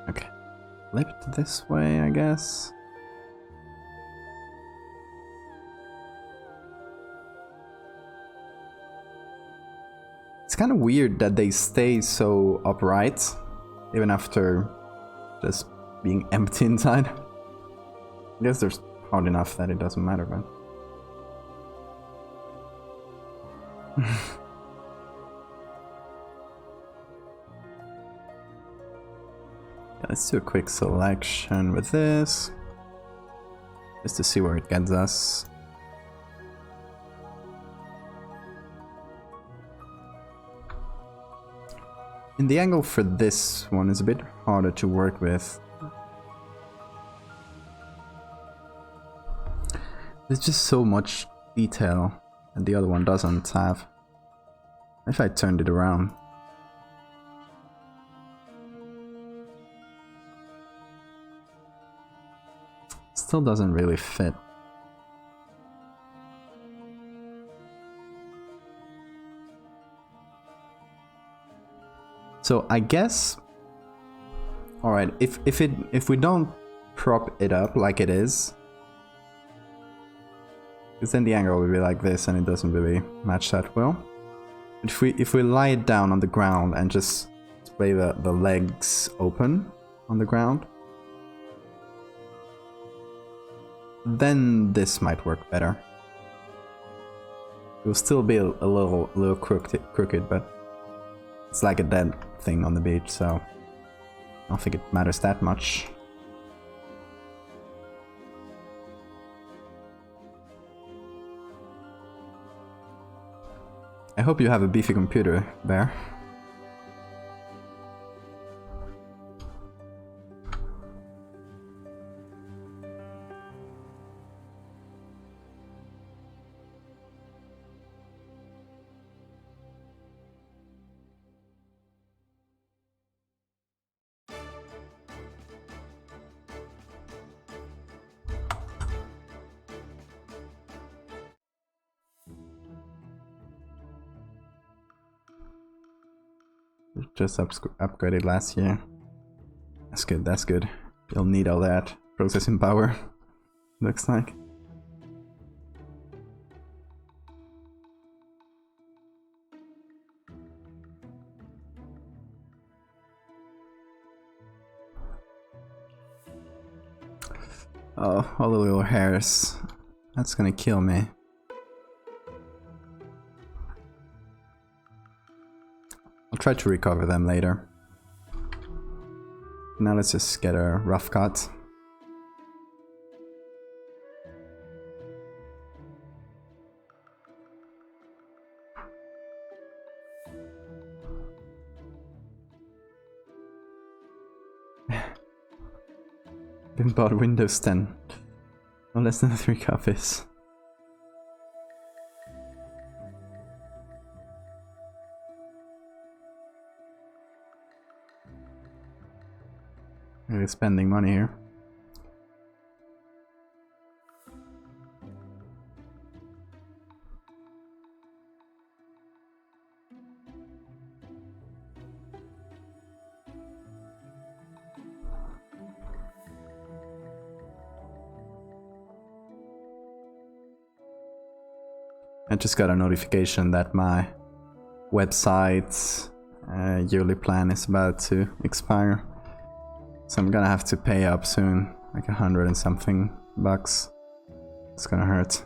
Okay. Flip it this way, I guess. It's kind of weird that they stay so upright, even after just being empty inside. I guess there's hard enough that it doesn't matter, but... Let's do a quick selection with this. just to see where it gets us. And the angle for this one is a bit harder to work with. There's just so much detail that the other one doesn't have. If I turned it around. Still doesn't really fit. So I guess, all right, if we don't prop it up like it is, because then the angle will be like this and it doesn't really match that well. But if we lie it down on the ground and just display the legs open on the ground, then this might work better. It will still be a little crooked, but it's like a dead thing on the beach, so I don't think it matters that much. I hope you have a beefy computer, Bear. Just upgraded last year. That's good, that's good. You'll need all that processing power, looks like. Oh, all the little hairs. That's gonna kill me. I'll try to recover them later. Now let's just get a rough cut. Been bought Windows 10. No less than 3 copies. Really spending money here. I just got a notification that my website's yearly plan is about to expire. So I'm gonna have to pay up soon, like 100 and something bucks. It's gonna hurt.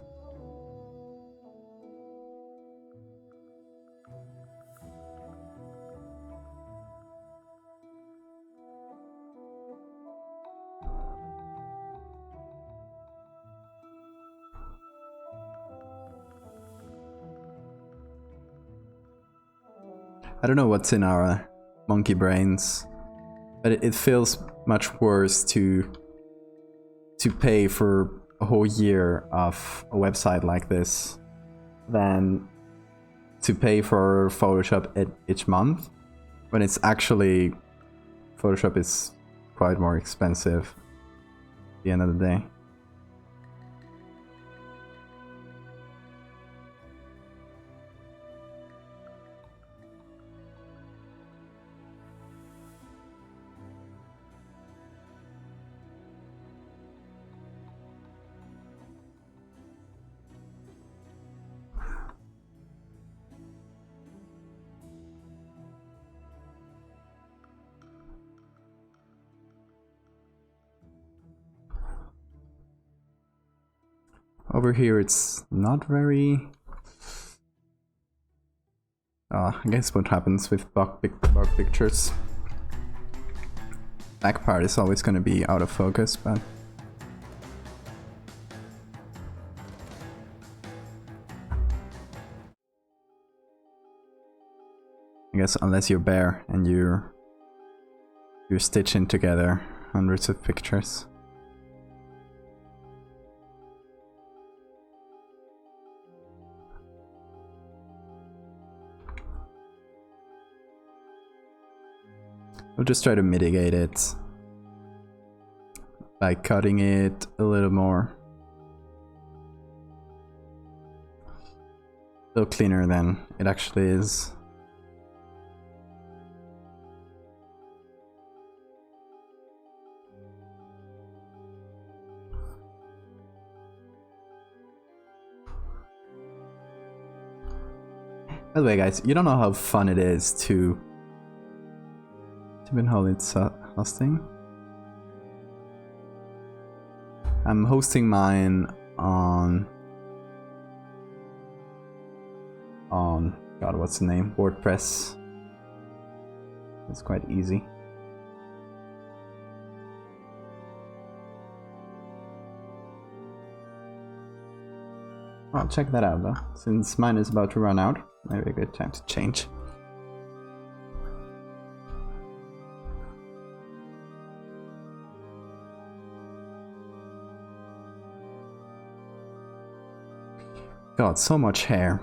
I don't know what's in our monkey brains, but it feels much worse to pay for a whole year of a website like this than to pay for Photoshop each month, when it's actually Photoshop is quite more expensive at the end of the day. Over here it's not very... I guess what happens with bug pictures. Back part is always going to be out of focus, but... I guess unless you're bare and you're stitching together hundreds of pictures. We'll just try to mitigate it by cutting it a little more. A little cleaner than it actually is. By the way, guys, you don't know how fun it is to pinhole it's hosting. I'm hosting mine on God, what's the name? WordPress. It's quite easy. I'll check that out though. Since mine is about to run out, maybe a good time to change. God, so much hair.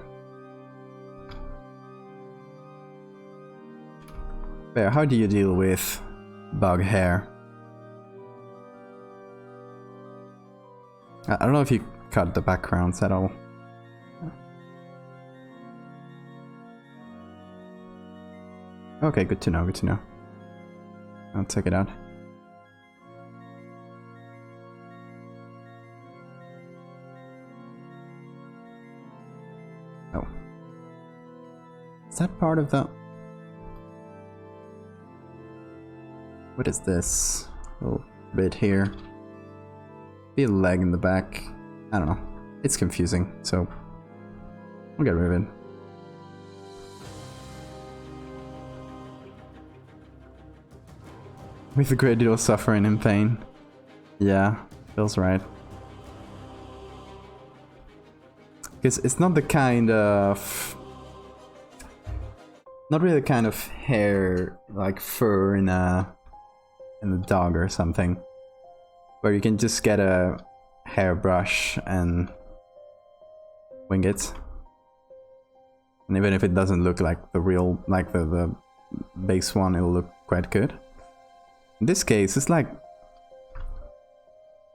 Bear, how do you deal with bug hair? I don't know if you cut the backgrounds at all. Okay, good to know, good to know. I'll check it out. Oh. Is that part of the... What is this? A little bit here. Be a leg in the back. I don't know. It's confusing, so we'll get rid of it. With a great deal of suffering and pain. Yeah, feels right. Because it's not the kind of... Not really the kind of hair, like fur in a dog or something. Where you can just get a hairbrush and wing it. And even if it doesn't look like the real, like the base one, it'll look quite good. In this case, it's like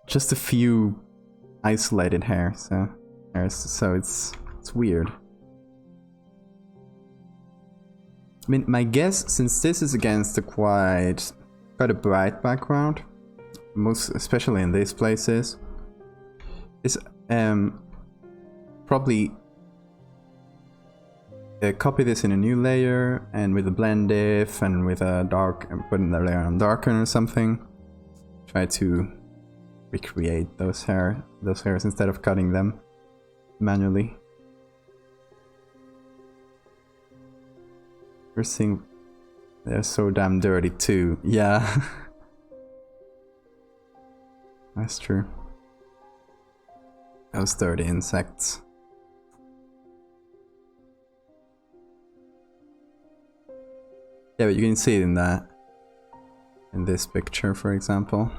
just a few isolated hairs, so it's weird. I mean, my guess, since this is against a quite a bright background, especially in these places, is probably copy this in a new layer and with a blend diff and with a dark and putting the layer on darken or something. Try to recreate those hairs instead of cutting them manually. You're seeing they're so damn dirty too. Yeah. That's true. Those dirty insects. Yeah, but you can see it in this picture, for example.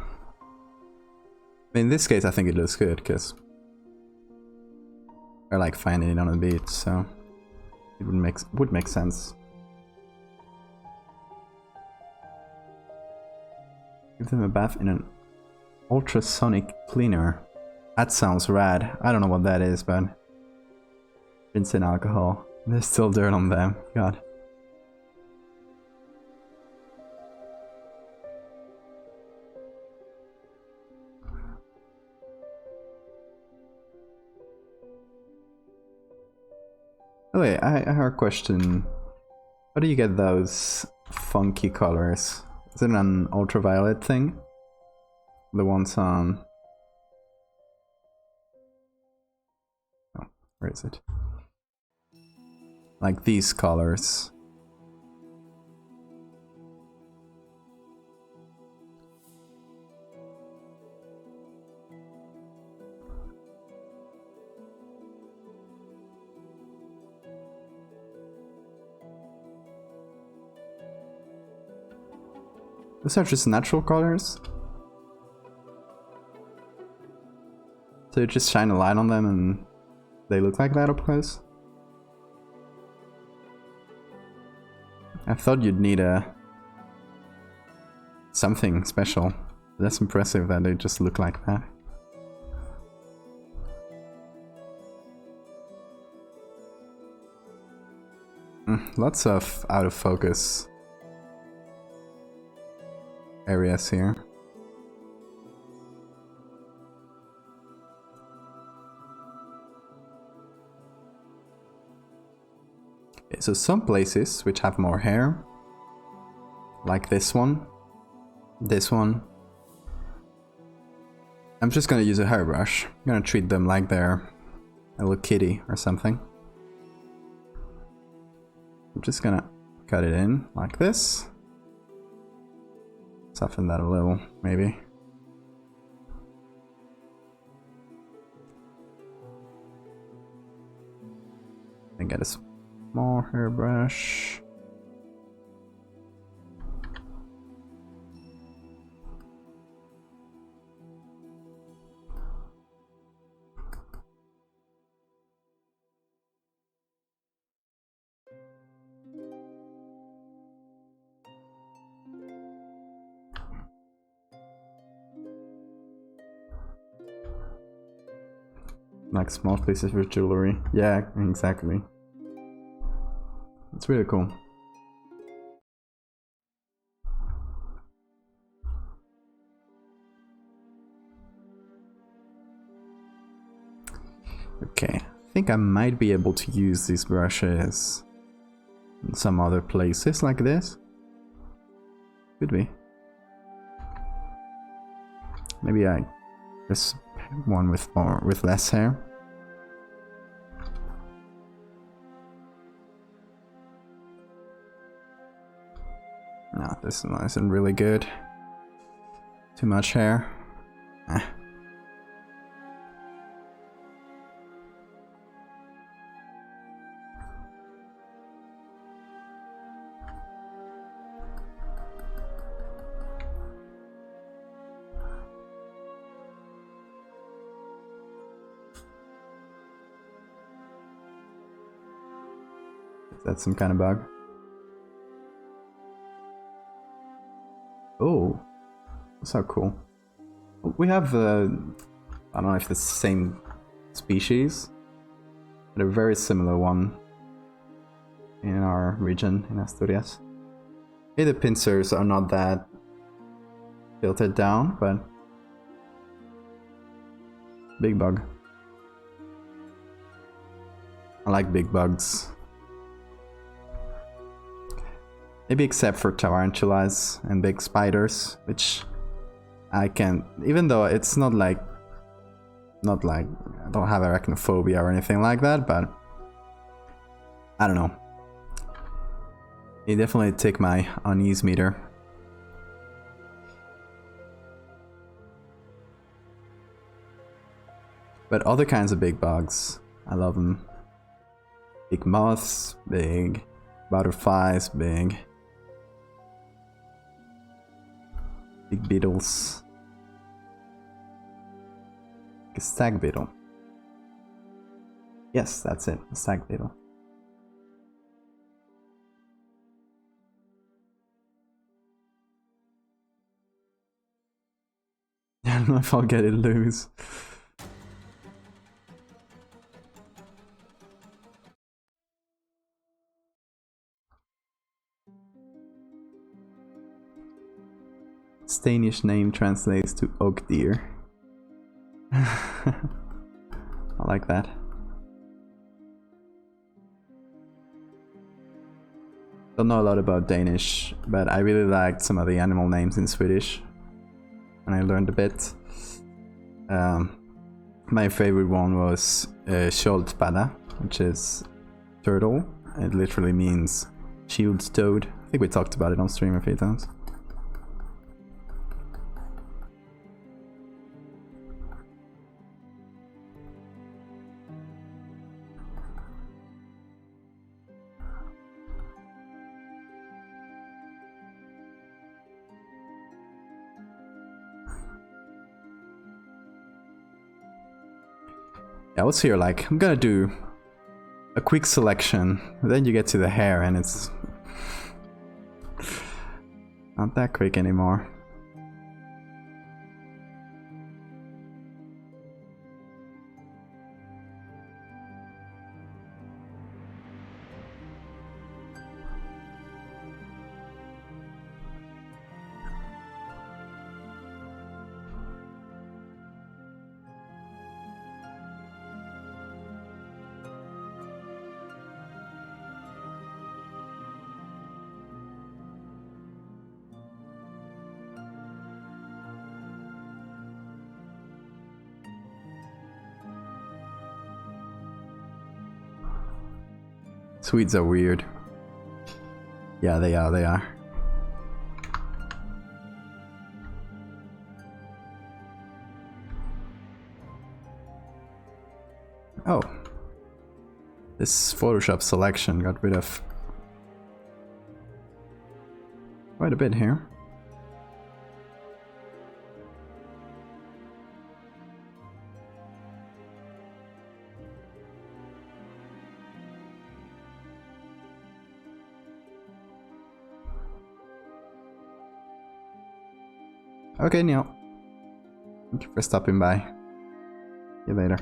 In this case, I think it looks good because I like finding it on a beach, so it would make sense. Give them a bath in an ultrasonic cleaner. That sounds rad. I don't know what that is, but rinse in alcohol. There's still dirt on them. God. Oh wait, I heard a question. How do you get those funky colors? Is it an ultraviolet thing? The ones on... Oh, where is it? Like these colors. Those are just natural colors. So you just shine a light on them and they look like that up close. I thought you'd need something special. That's impressive that they just look like that. Lots of out of focus areas here. Okay, so some places which have more hair, like this one, I'm just gonna use a hairbrush. I'm gonna treat them like they're a little kitty or something. I'm just gonna cut it in like this. Soften that a little, maybe. And get a small hairbrush. Like small pieces of jewelry. Yeah, exactly. It's really cool. Okay, I think I might be able to use these brushes in some other places like this. Could be. Maybe I just one with less hair. No, this one isn't really good. Too much hair. Is that some kind of bug? Oh, that's so cool. We have I don't know if it's the same species, but a very similar one in our region in Asturias. Okay, the pincers are not that tilted down, but big bug. I like big bugs. Maybe except for tarantulas and big spiders, which I can't, even though it's not like I don't have arachnophobia or anything like that, but I don't know. It definitely take my unease meter. But other kinds of big bugs, I love them. Big moths, big butterflies, big beetles. A stag beetle. Yes, that's it, a stag beetle. I don't know if I'll get it loose. Danish name translates to oak deer. I like that. Don't know a lot about Danish, but I really liked some of the animal names in Swedish when I learned a bit. My favorite one was Skjoldpadda, which is turtle. It literally means shield toad. I think we talked about it on stream a few times. I was here like, I'm gonna do a quick selection. Then you get to the hair and it's not that quick anymore. Swedes are weird. Yeah, they are. Oh. This Photoshop selection got rid of quite a bit here. Okay, Neil. Thank you for stopping by. See you later.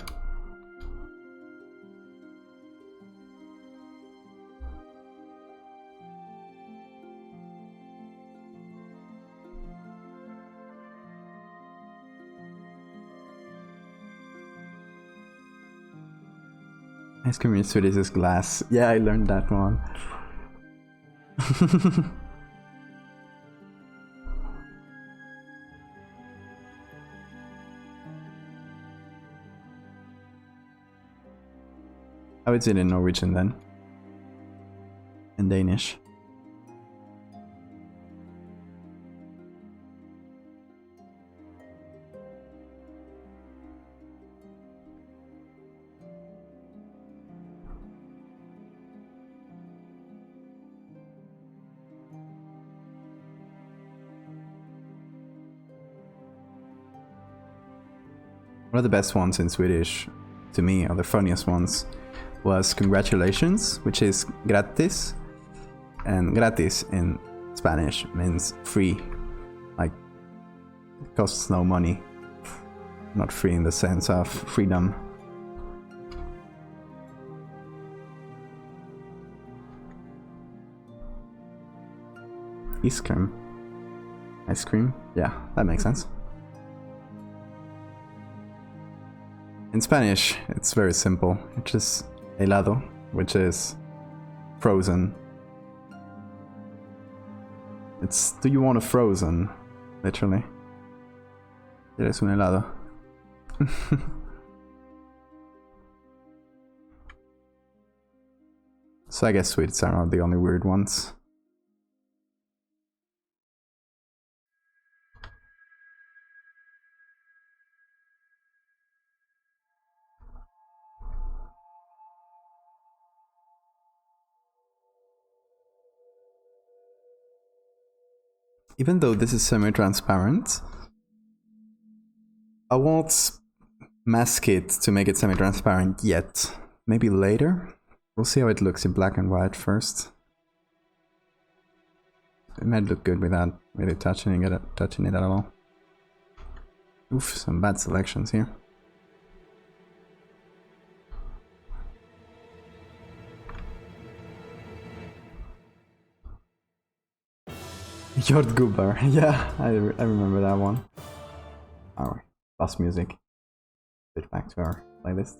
Ice cream in Swedish is glass. Yeah, I learned that one. How is it in Norwegian then? In Danish? One of the best ones in Swedish, to me, or the funniest ones, was congratulations, which is gratis, and gratis in Spanish means free, like it costs no money, not free in the sense of freedom. Ice cream, yeah, that makes sense. In Spanish, it's very simple. It's just helado, which is frozen. It's, do you want a frozen? Literally. ¿Quieres un helado? So I guess Swedes are not the only weird ones. Even though this is semi-transparent, I won't mask it to make it semi-transparent yet. Maybe later? We'll see how it looks in black and white first. It might look good without really touching it at all. Oof, some bad selections here. Jordgubbar, yeah, I remember that one. Alright, bus music. Switch back to our playlist.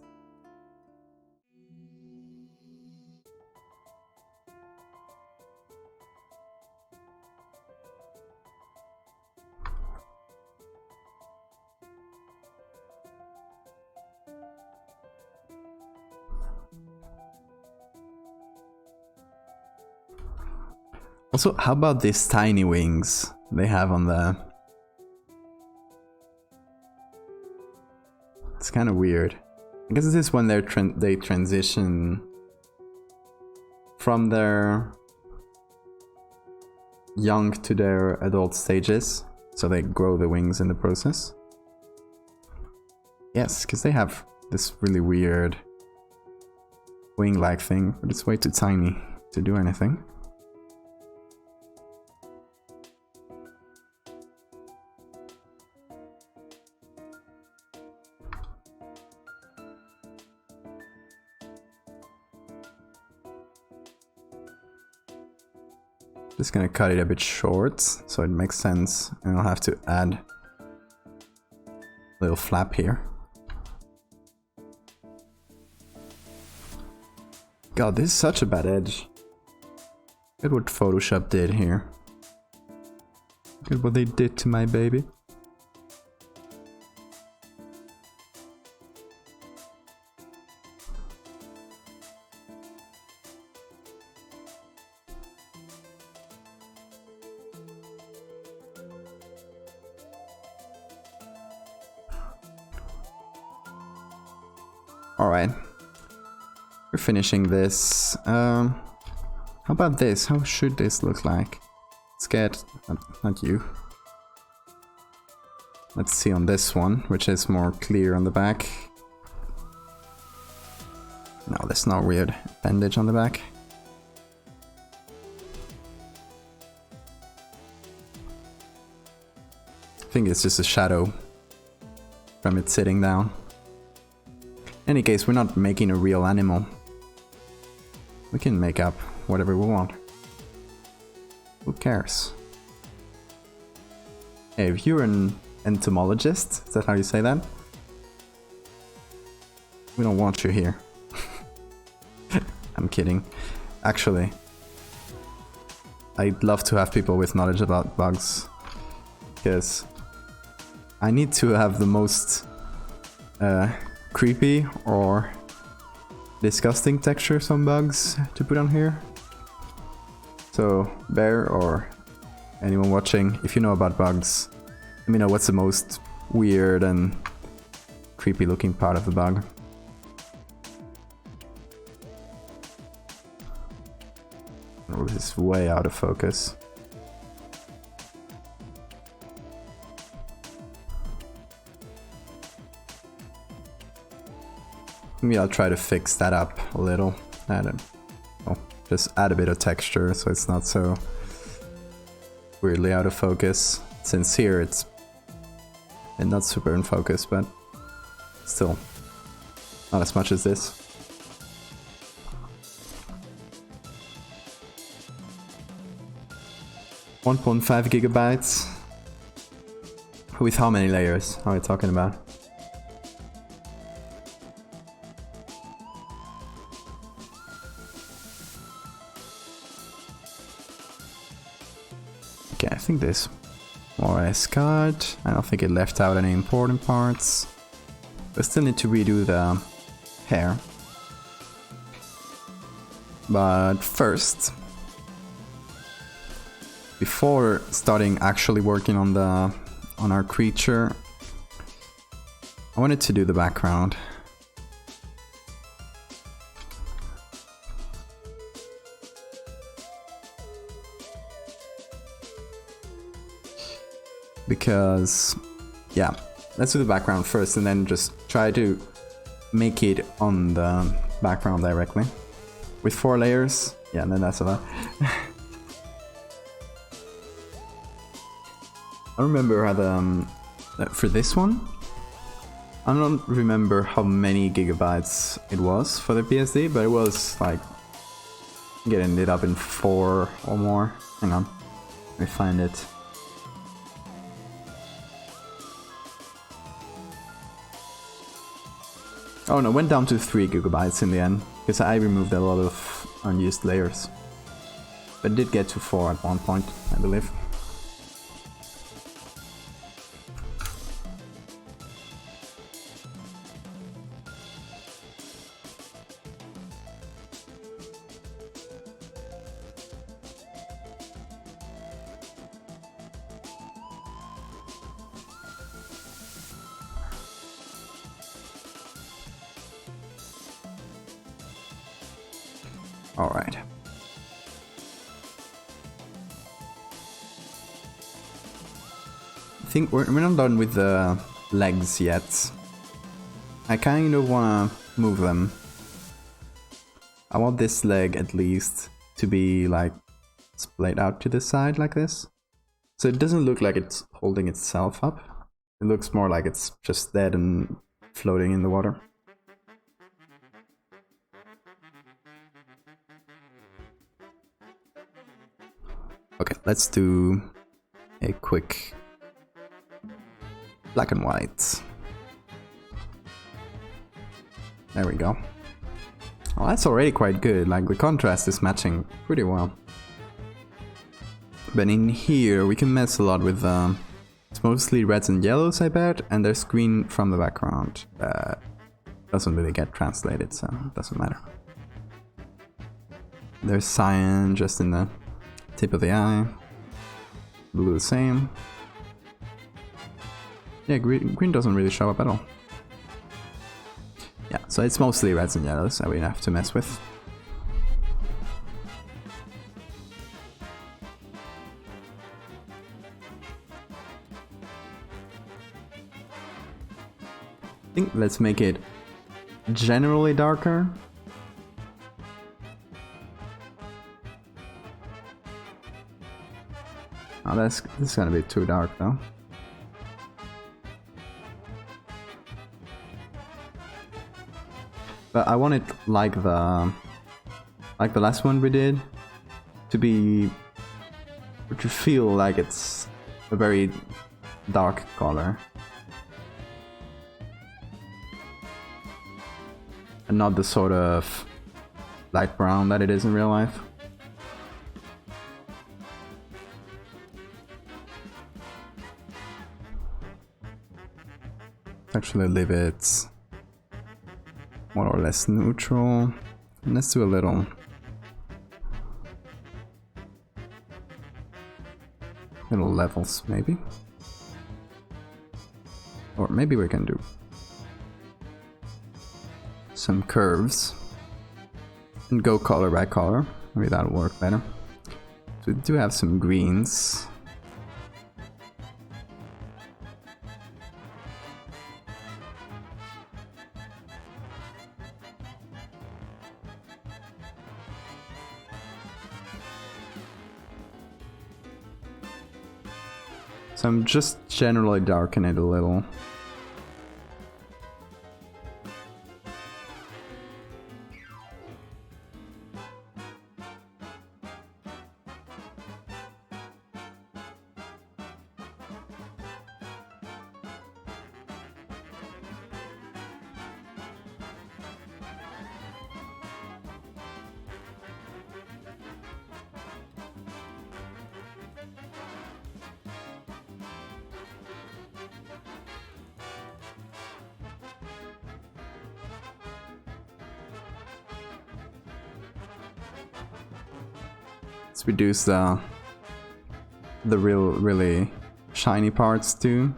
Also, how about these tiny wings they have on the... It's kind of weird. I guess this is when they transition from their young to their adult stages, so they grow the wings in the process. Yes, because they have this really weird wing-like thing, but it's way too tiny to do anything. Just gonna cut it a bit short so it makes sense, and I'll have to add a little flap here. God, this is such a bad edge. Look at what Photoshop did here. Look at what they did to my baby. Alright, we're finishing this. How about this? How should this look like? Let's get... not you. Let's see on this one, which is more clear on the back. No, there's no weird appendage on the back. I think it's just a shadow from it sitting down. In any case, we're not making a real animal. We can make up whatever we want. Who cares? Hey, if you're an entomologist, is that how you say that? We don't want you here. I'm kidding. Actually, I'd love to have people with knowledge about bugs, because I need to have the most creepy or disgusting textures on bugs to put on here. So Bear or anyone watching, if you know about bugs, let me know what's the most weird and creepy looking part of the bug. Oh, this is way out of focus. Maybe I'll try to fix that up a little. Just add a bit of texture so it's not so weirdly out of focus. Since here it's not super in focus, but still not as much as this. $1.5 gigabytes. With how many layers are we talking about? Okay, I think this more or less cut. I don't think it left out any important parts. We still need to redo the hair. But first, before starting actually working on our creature, I wanted to do the background. Because, yeah, let's do the background first and then just try to make it on the background directly. With 4 layers, yeah, and then that's a lot. I remember how for this one, I don't remember how many gigabytes it was for the PSD, but it was like getting it up in 4 or more. Hang on, let me find it. Oh no, it went down to 3 gigabytes in the end, because I removed a lot of unused layers. But it did get to 4 at one point, I believe. All right. I think we're not done with the legs yet. I kind of want to move them. I want this leg at least to be like splayed out to the side like this. So it doesn't look like it's holding itself up. It looks more like it's just dead and floating in the water. Okay, let's do a quick black and white. There we go. Well, that's already quite good, like the contrast is matching pretty well. But in here we can mess a lot with it's mostly reds and yellows, I bet, and there's green from the background. Doesn't really get translated, so it doesn't matter. There's cyan just in the tip of the eye. Blue the same. Yeah, green doesn't really show up at all. Yeah, so it's mostly reds and yellows that we have to mess with. I think let's make it generally darker. Oh, this is gonna be too dark though. But I want it like the last one we did, to feel like it's a very dark color. And not the sort of light brown that it is in real life. Actually leave it more or less neutral. And let's do a little levels maybe. Or maybe we can do some curves and go color by color. Maybe that'll work better. So we do have some greens. So I'm just generally darkening it a little. Let's reduce the really shiny parts too.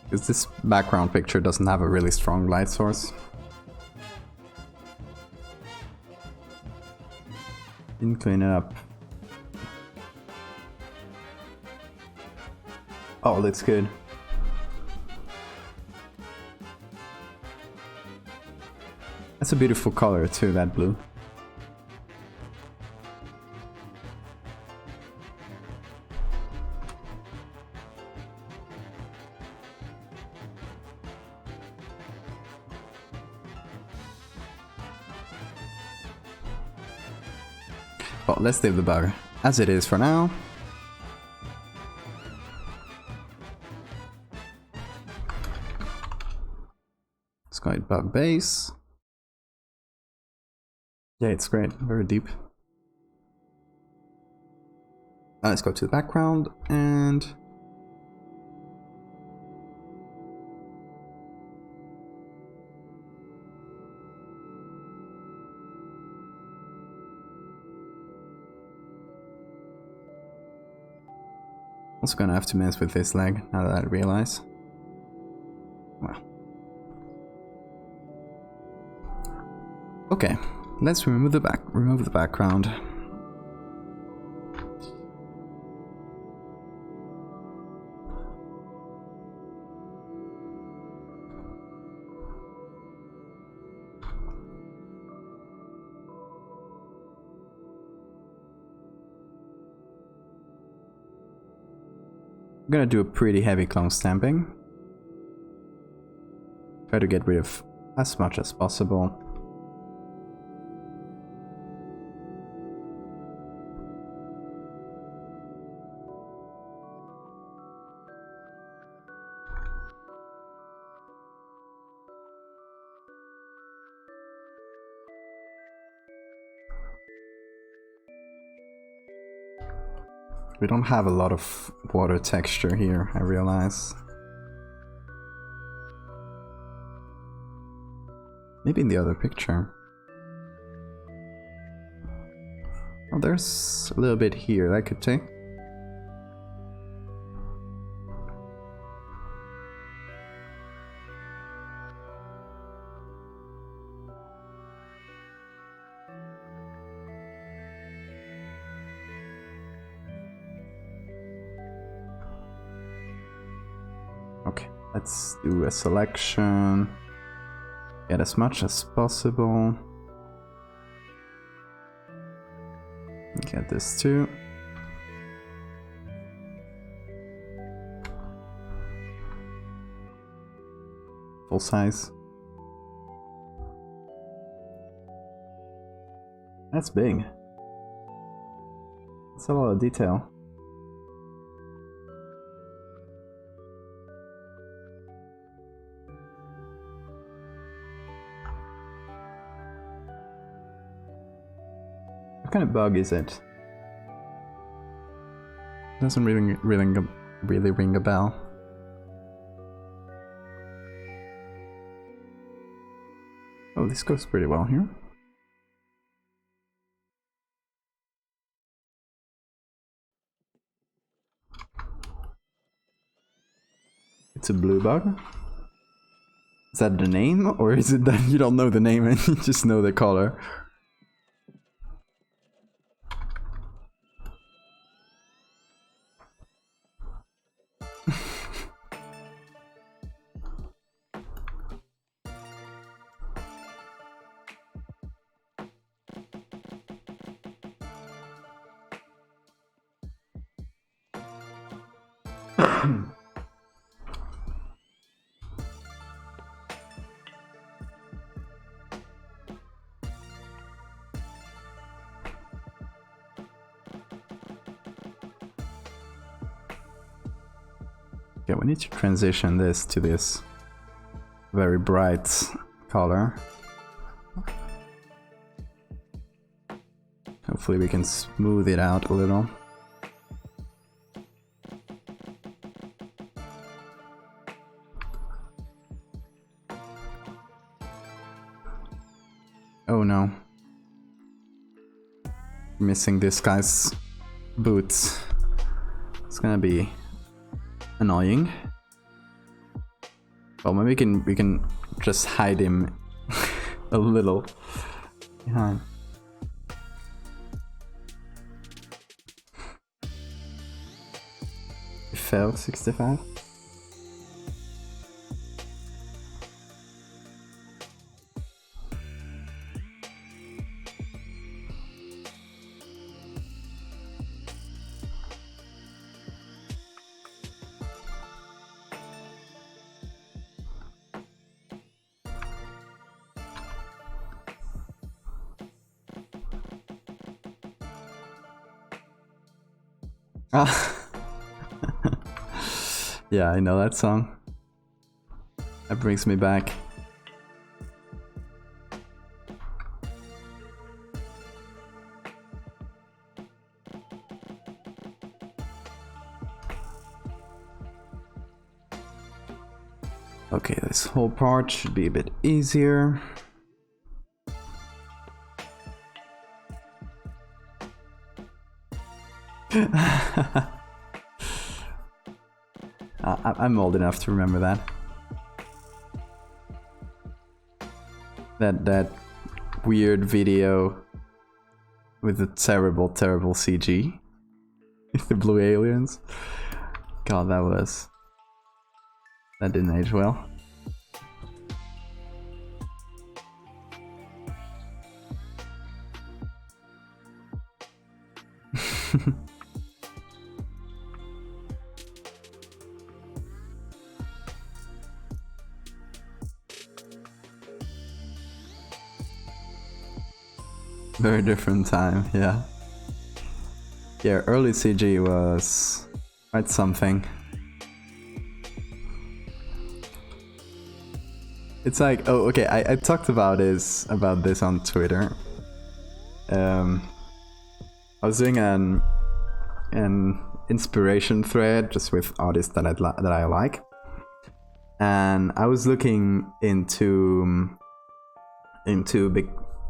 Because this background picture doesn't have a really strong light source. Didn't clean it up. Oh, looks good. That's a beautiful color too, that blue. Well, let's leave the bug as it is for now. Let's go with bug base. Yeah, it's great, very deep. Let's go to the background and also gonna have to mess with this leg now that I realize. Well. Okay. Let's remove the background. gonna do a pretty heavy clone stamping. Try to get rid of as much as possible. We don't have a lot of water texture here, I realize. Maybe in the other picture. Oh, there's a little bit here that I could take. Okay, let's do a selection. Get as much as possible. Get this too. Full size. That's big. That's a lot of detail. What kind of bug is it? Doesn't really ring a bell. Oh, this goes pretty well here. It's a blue bug. Is that the name, or is it that you don't know the name and you just know the color? Okay, we need to transition this to this very bright color. Hopefully we can smooth it out a little. Oh no. Missing this guy's boots. It's gonna be annoying. Well, maybe we can just hide him a little behind. He fell 65. Yeah, I know that song. That brings me back. Okay, this whole part should be a bit easier. I'm old enough to remember that. That weird video with the terrible CG. With the blue aliens. God, that didn't age well. Very different time, yeah. Yeah, early CG was quite something. It's like, oh, okay, I talked about this on Twitter. I was doing an inspiration thread just with artists that I like, and I was looking into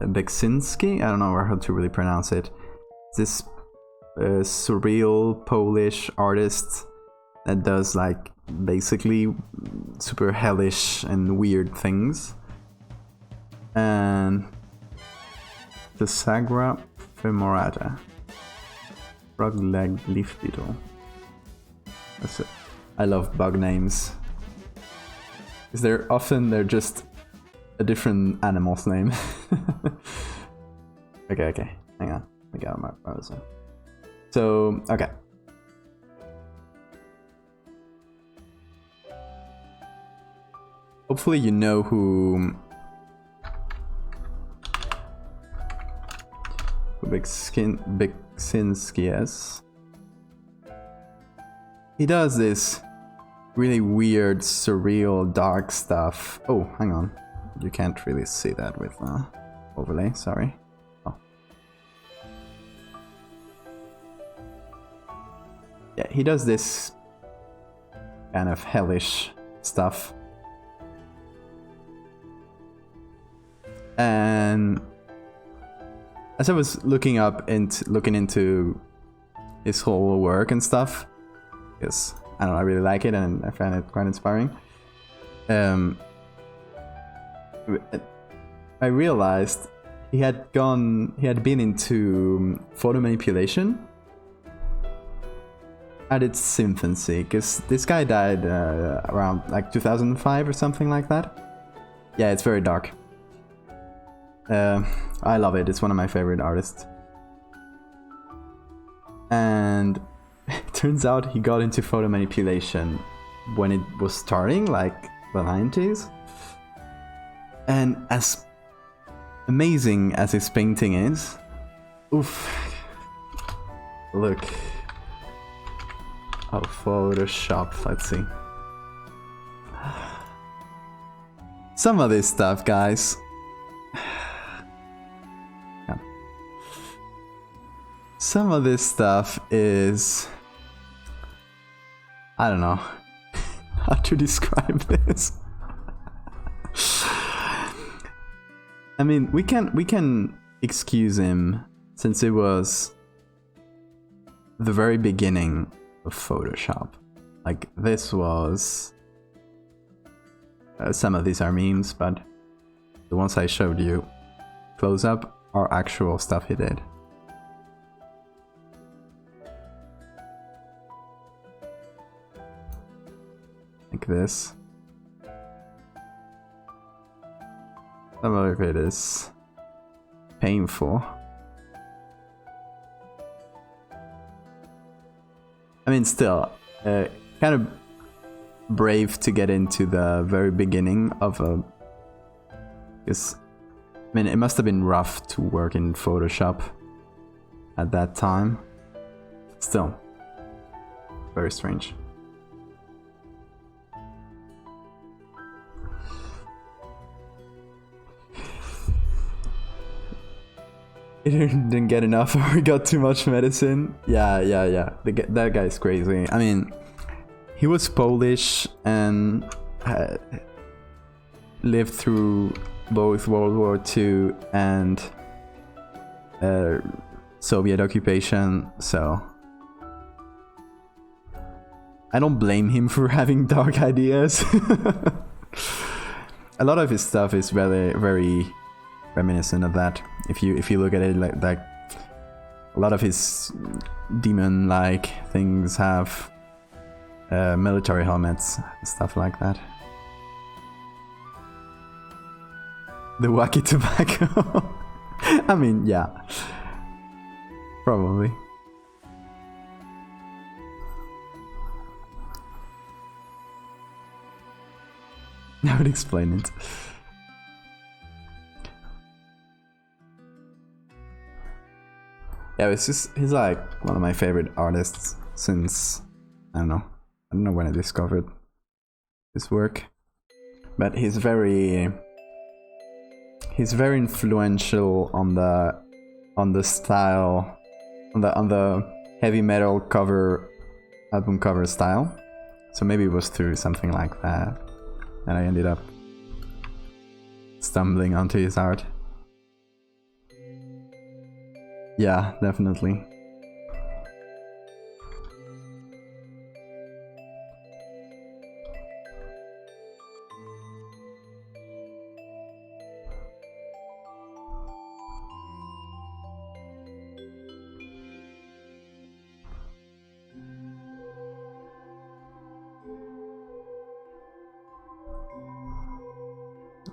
Beksinski. I don't know how to really pronounce it. This surreal Polish artist that does like basically super hellish and weird things. And the Sagra femorata, frog-legged leaf beetle. That's it. I love bug names. Is they're just a different animal's name. Okay, hang on. I got my browser. So, okay. Hopefully you know who Beksinski is. He does this really weird, surreal, dark stuff. Oh, hang on. You can't really see that with overlay, sorry. Oh. Yeah, he does this kind of hellish stuff. And as I was looking into his whole work and stuff, because I don't know, I really like it and I find it quite inspiring. I realized he had been into photo manipulation at its infancy, because this guy died around like 2005 or something like that. Yeah, it's very dark. I love it. It's one of my favorite artists. And it turns out he got into photo manipulation when it was starting, like the 90s. And as amazing as his painting is, oof, look. Oh, Photoshop, let's see. Some of this stuff, guys. Some of this stuff is... I don't know how to describe this. I mean, we can excuse him since it was the very beginning of Photoshop. Like, this was... some of these are memes, but the ones I showed you close up are actual stuff he did. Like this. Some of it is painful. I mean, still, kind of brave to get into the very beginning of a... Because, I mean, it must have been rough to work in Photoshop at that time. Still, very strange. He didn't get enough or got too much medicine. Yeah. That guy's crazy. I mean, he was Polish and lived through both World War II and Soviet occupation, so I don't blame him for having dark ideas. A lot of his stuff is very, very reminiscent of that. If you look at it like a lot of his demon-like things have military helmets, stuff like that. The wacky tobacco. I mean, yeah, probably. I would explain it. Yeah, he's like one of my favorite artists since, I don't know when I discovered his work, but he's very influential on the style, on the heavy metal album cover style. So maybe it was through something like that and I ended up stumbling onto his art. Yeah, definitely.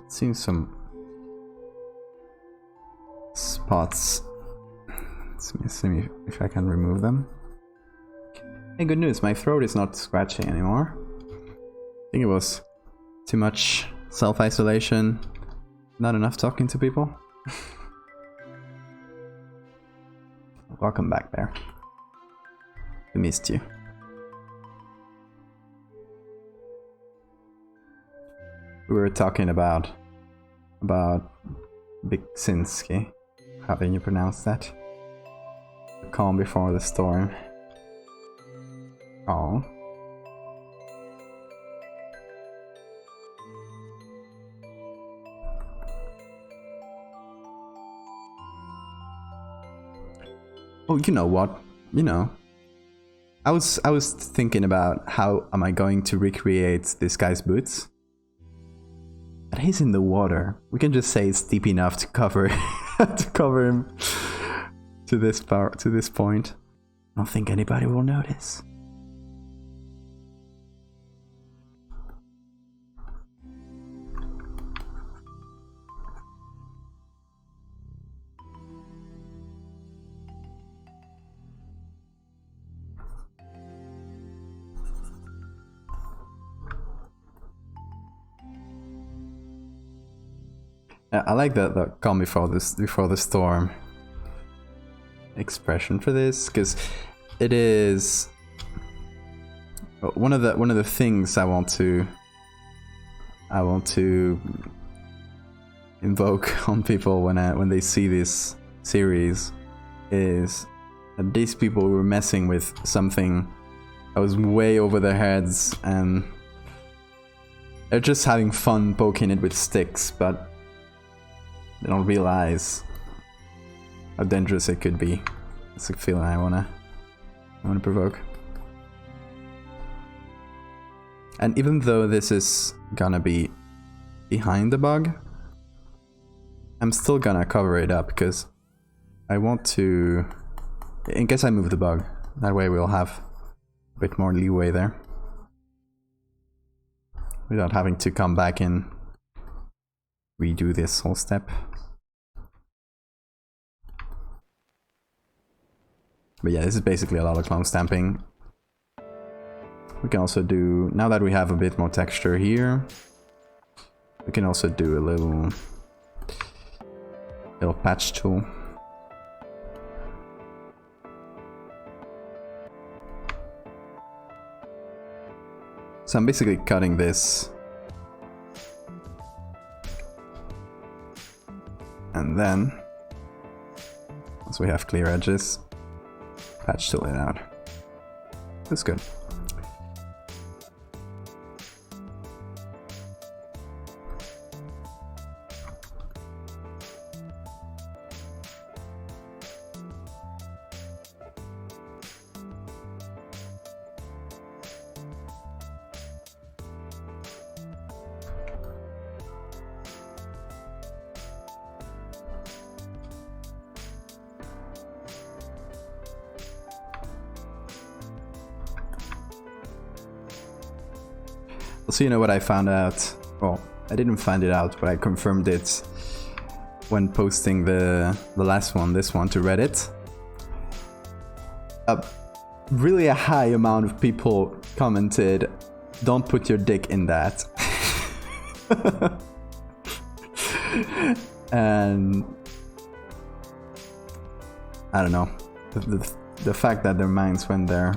Seeing some spots. Let's see if I can remove them. Hey, good news, my throat is not scratching anymore. I think it was too much self-isolation, not enough talking to people. Welcome back there. We missed you. We were talking about Biksinski. How do you pronounce that? The calm before the storm. Oh. Oh, you know what? You know, I was thinking about how am I going to recreate this guy's boots. But he's in the water. We can just say it's deep enough to cover him to this point. I don't think anybody will notice. I like the calm before the storm expression for this, because it is one of the things I want to invoke on people when they see this series, is that these people were messing with something that was way over their heads and they're just having fun poking it with sticks, but they don't realize how dangerous it could be. It's a feeling I wanna provoke. And even though this is gonna be behind the bug, I'm still gonna cover it up because I want to, in case I move the bug, that way we'll have a bit more leeway there without having to come back and redo this whole step. But yeah, this is basically a lot of clone stamping. We can also do, now that we have a bit more texture here, we can also do a little patch tool. So I'm basically cutting this. And then, once we have clear edges, patch tool it out. That's good. So you know what I found out? Well, I didn't find it out, but I confirmed it when posting the last one, this one, to Reddit. Really a high amount of people commented, "Don't put your dick in that." And I don't know. the fact that their minds went there.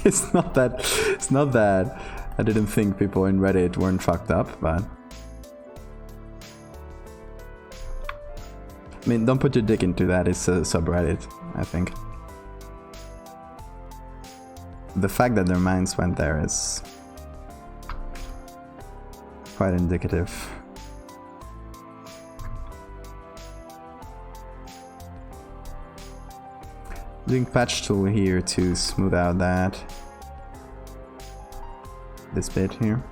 It's not that I didn't think people in Reddit weren't fucked up, but I mean, don't put your dick into that. It's a subreddit, I think. The fact that their minds went there is quite indicative. Doing patch tool here to smooth out this bit here.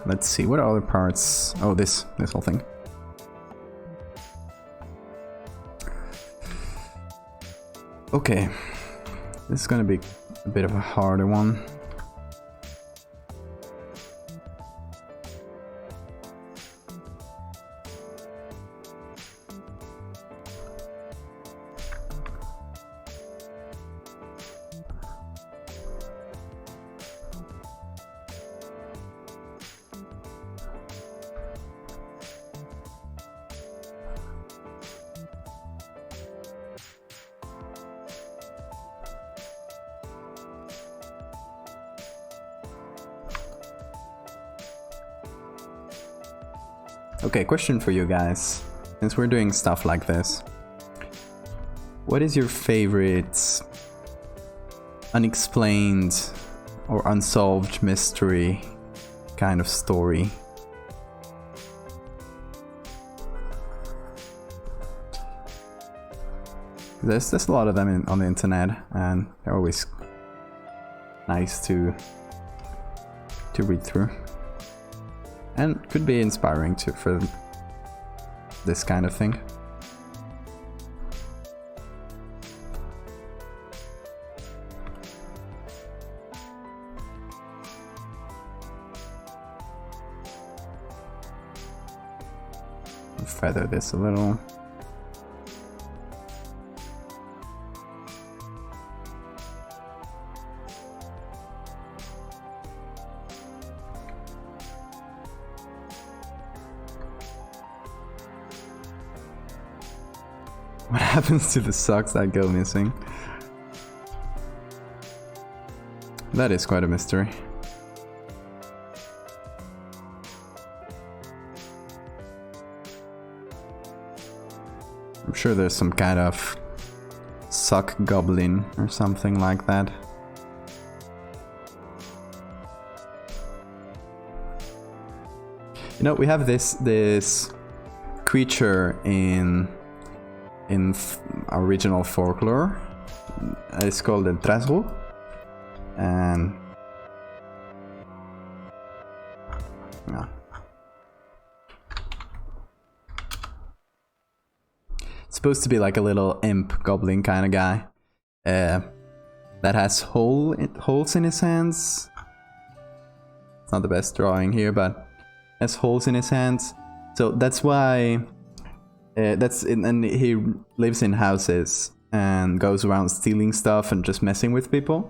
Let's see, what other parts? Oh, this whole thing. Okay, this is gonna be a bit of a harder one. Okay, question for you guys, since we're doing stuff like this. What is your favorite unexplained or unsolved mystery kind of story? There's a lot of them on the internet, and they're always nice to read through. And could be inspiring too for this kind of thing. Feather this a little. What happens to the socks that go missing? That is quite a mystery. I'm sure there's some kind of sock goblin or something like that. You know, we have this creature in our original folklore. It's called the trasgo, and yeah. It's supposed to be like a little imp goblin kind of guy that has holes in his hands. It's not the best drawing here, but has holes in his hands, so that's why. And he lives in houses and goes around stealing stuff and just messing with people.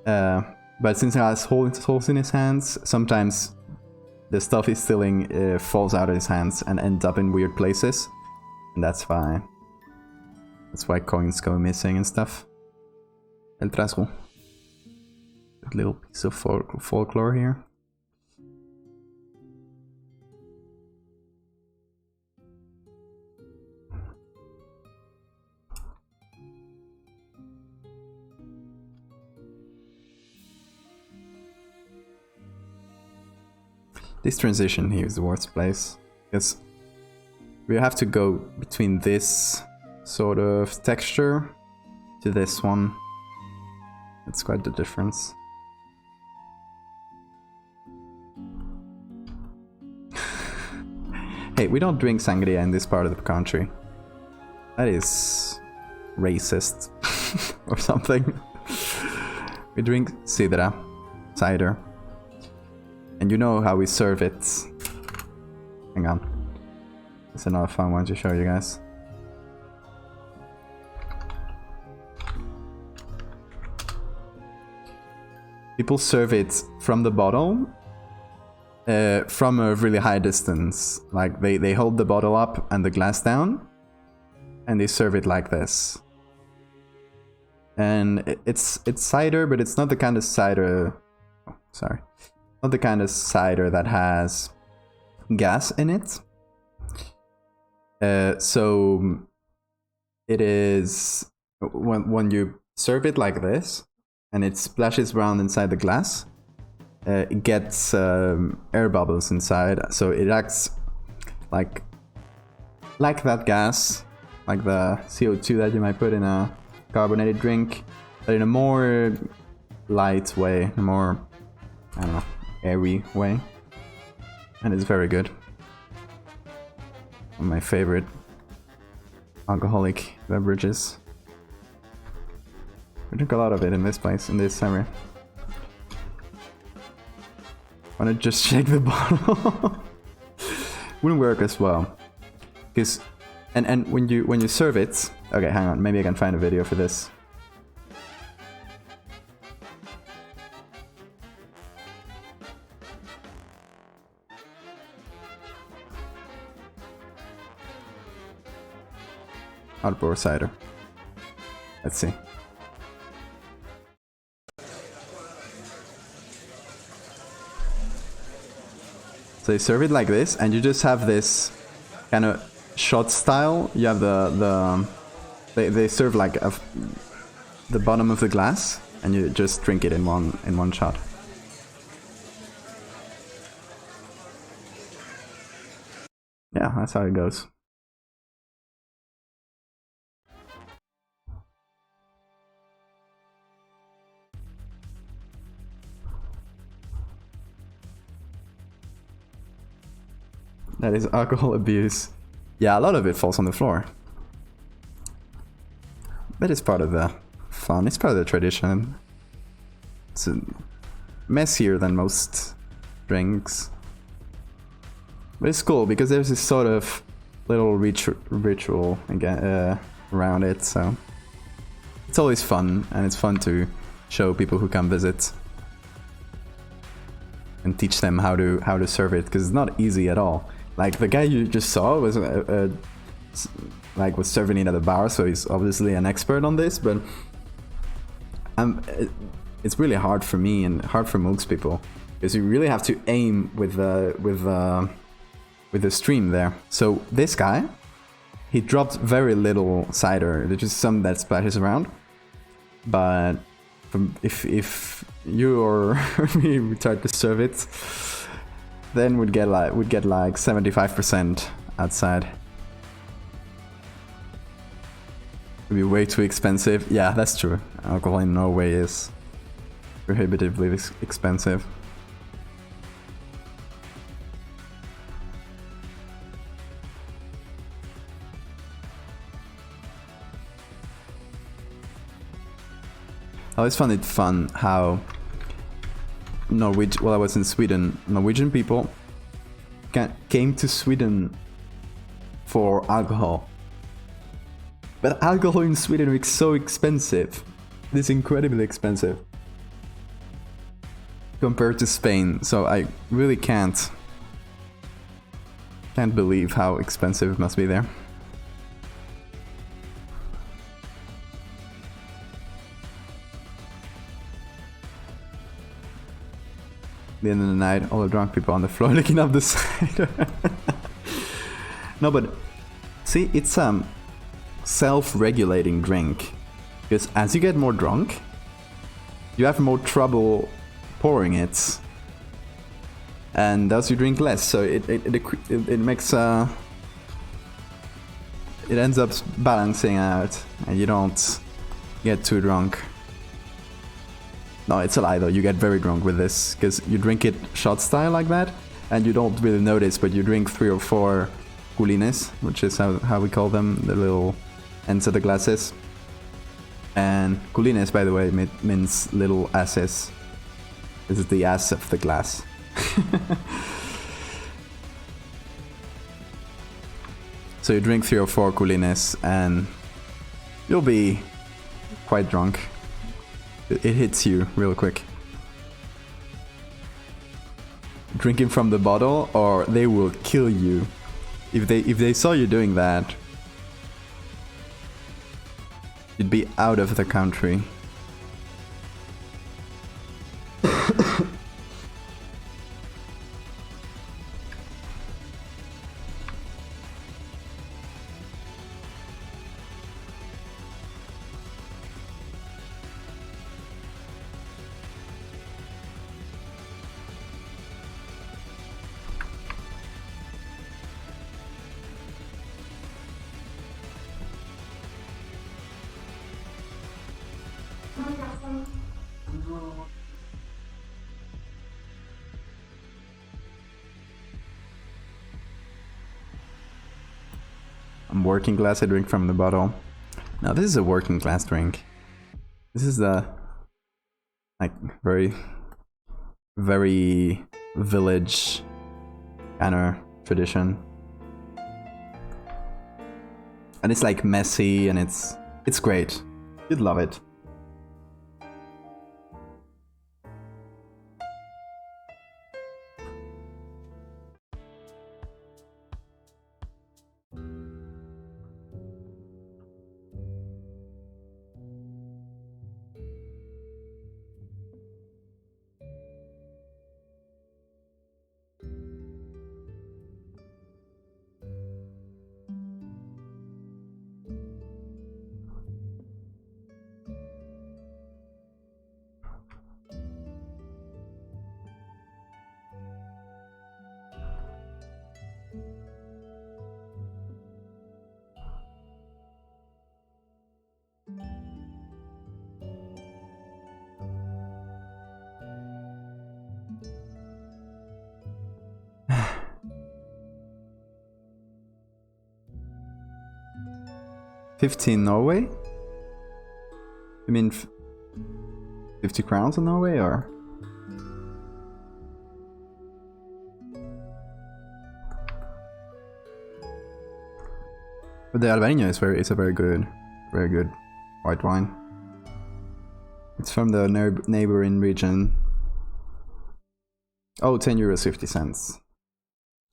But since he has holes in his hands, sometimes the stuff he's stealing falls out of his hands and ends up in weird places, and that's why coins go missing and stuff. El trasgo, a little piece of folklore here. This transition here is the worst place, because we have to go between this sort of texture to this one. That's quite the difference. Hey, we don't drink sangria in this part of the country. That is racist or something. We drink sidra, cider. And you know how we serve it. Hang on. It's another fun one to show you guys. People serve it from the bottle, from a really high distance. Like they hold the bottle up and the glass down, and they serve it like this. And it's cider, but it's not the kind of cider. Oh, sorry, not the kind of cider that has gas in it. So it is when you serve it like this, and it splashes around inside the glass. It gets air bubbles inside, so it acts like that gas, like the CO2 that you might put in a carbonated drink, but in a more light way, a more, I don't know, airy way, and it's very good. One of my favorite alcoholic beverages. We drink a lot of it in this place, in this area. Wanna just shake the bottle? Wouldn't work as well, because and when you serve it. Okay, hang on. Maybe I can find a video for this. Outdoor cider. Let's see. So they serve it like this, and you just have this kind of shot style. You have they serve like the bottom of the glass, and you just drink it in one shot. Yeah, that's how it goes. That is alcohol abuse. Yeah, a lot of it falls on the floor. But it's part of the fun, it's part of the tradition. It's messier than most drinks. But it's cool because there's this sort of little ritual again, around it, so it's always fun, and it's fun to show people who come visit and teach them how to serve it, because it's not easy at all. Like the guy you just saw was was serving it at a bar, so he's obviously an expert on this. But it's really hard for me and hard for most people, because you really have to aim with the stream there. So this guy, he dropped very little cider. There's just some that splashes around. But if you or me tried to serve it, then we'd get like 75% outside. It'd be way too expensive. Yeah, that's true. Alcohol in Norway is prohibitively expensive. I always found it fun how while I was in Sweden, Norwegian people came to Sweden for alcohol. But alcohol in Sweden is so expensive. It's incredibly expensive compared to Spain. So I really can't believe how expensive it must be there. The end of the night, all the drunk people on the floor looking up the cider. No, but see, it's self-regulating drink, because as you get more drunk, you have more trouble pouring it, and thus you drink less. So it makes it ends up balancing out, and you don't get too drunk. No, it's a lie though. You get very drunk with this, because you drink it shot style like that, and you don't really notice, but you drink 3 or 4 culines, which is how we call them, the little ends of the glasses. And culines, by the way, means little asses. This is the ass of the glass. So you drink 3 or 4 culines and you'll be quite drunk. It hits you real quick. Drinking from the bottle, or they will kill you. If they saw you doing that, you'd be out of the country. I'm working class, I drink from the bottle. Now this is a working class drink. This is the like very village kind of tradition. And it's like messy and it's great. You'd love it. $15 Norway? You mean 50 crowns in Norway, or? But the Albania is it's a very good white wine. It's from the neighboring region. Oh, €10.50.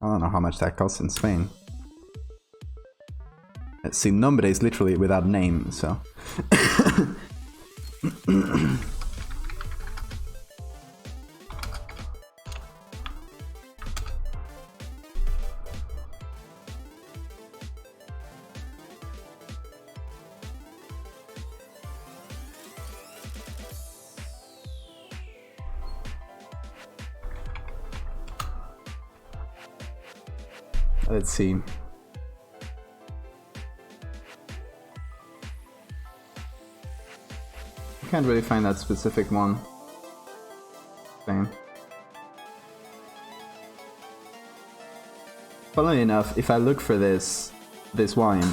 I don't know how much that costs in Spain. Sin nombre is literally without name, so. Let's see. I can't really find that specific one. Same. Funnily enough, if I look for this wine,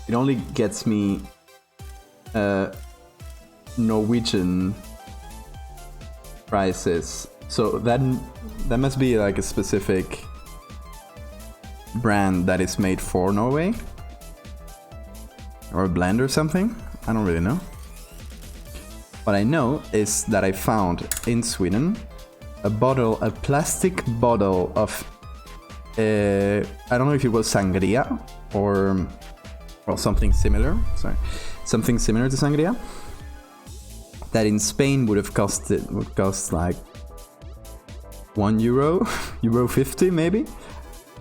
it only gets me Norwegian prices. So that must be like a specific brand that is made for Norway, or a blend or something. I don't really know. What I know is that I found in Sweden a plastic bottle of I don't know if it was sangria or something similar. Sorry, something similar to sangria. That in Spain would cost like €1, €1.50 maybe,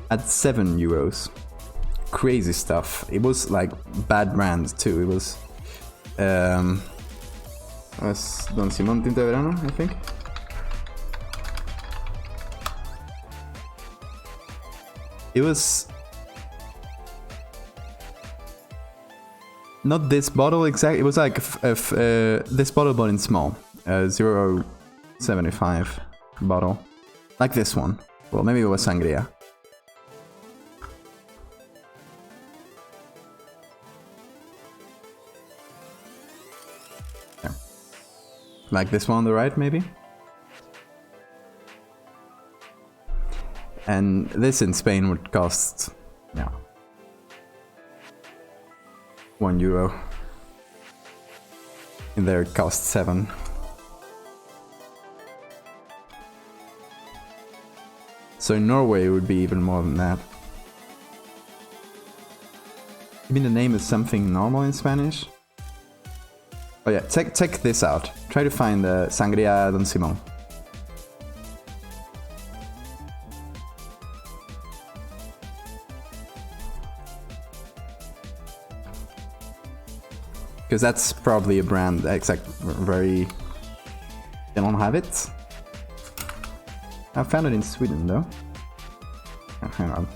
at €7. Crazy stuff. It was like bad brand too. It was Don Simón Tinta de Verano, I think. It was not this bottle exactly. It was like this bottle, but in small, 0.75 bottle, like this one. Well, maybe it was sangria. Yeah. Like this one on the right, maybe. And this in Spain would cost, yeah, €1. In there it costs 7. So in Norway it would be even more than that. You mean the name is something normal in Spanish? Oh yeah, check this out. Try to find Sangria Don Simón. Because that's probably a brand very... They don't have it. I found it in Sweden though. Oh, hang on.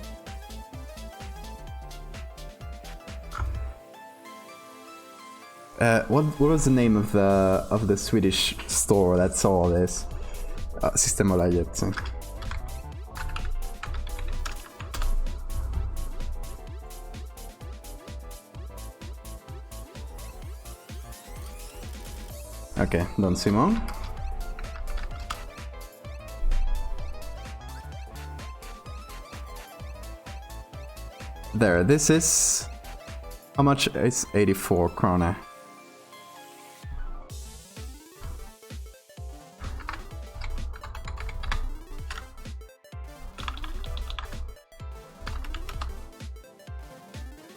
What was the name of the Swedish store that saw this? Systembolaget. Okay, Don Simón. There, this is... How much? It's 84 krona.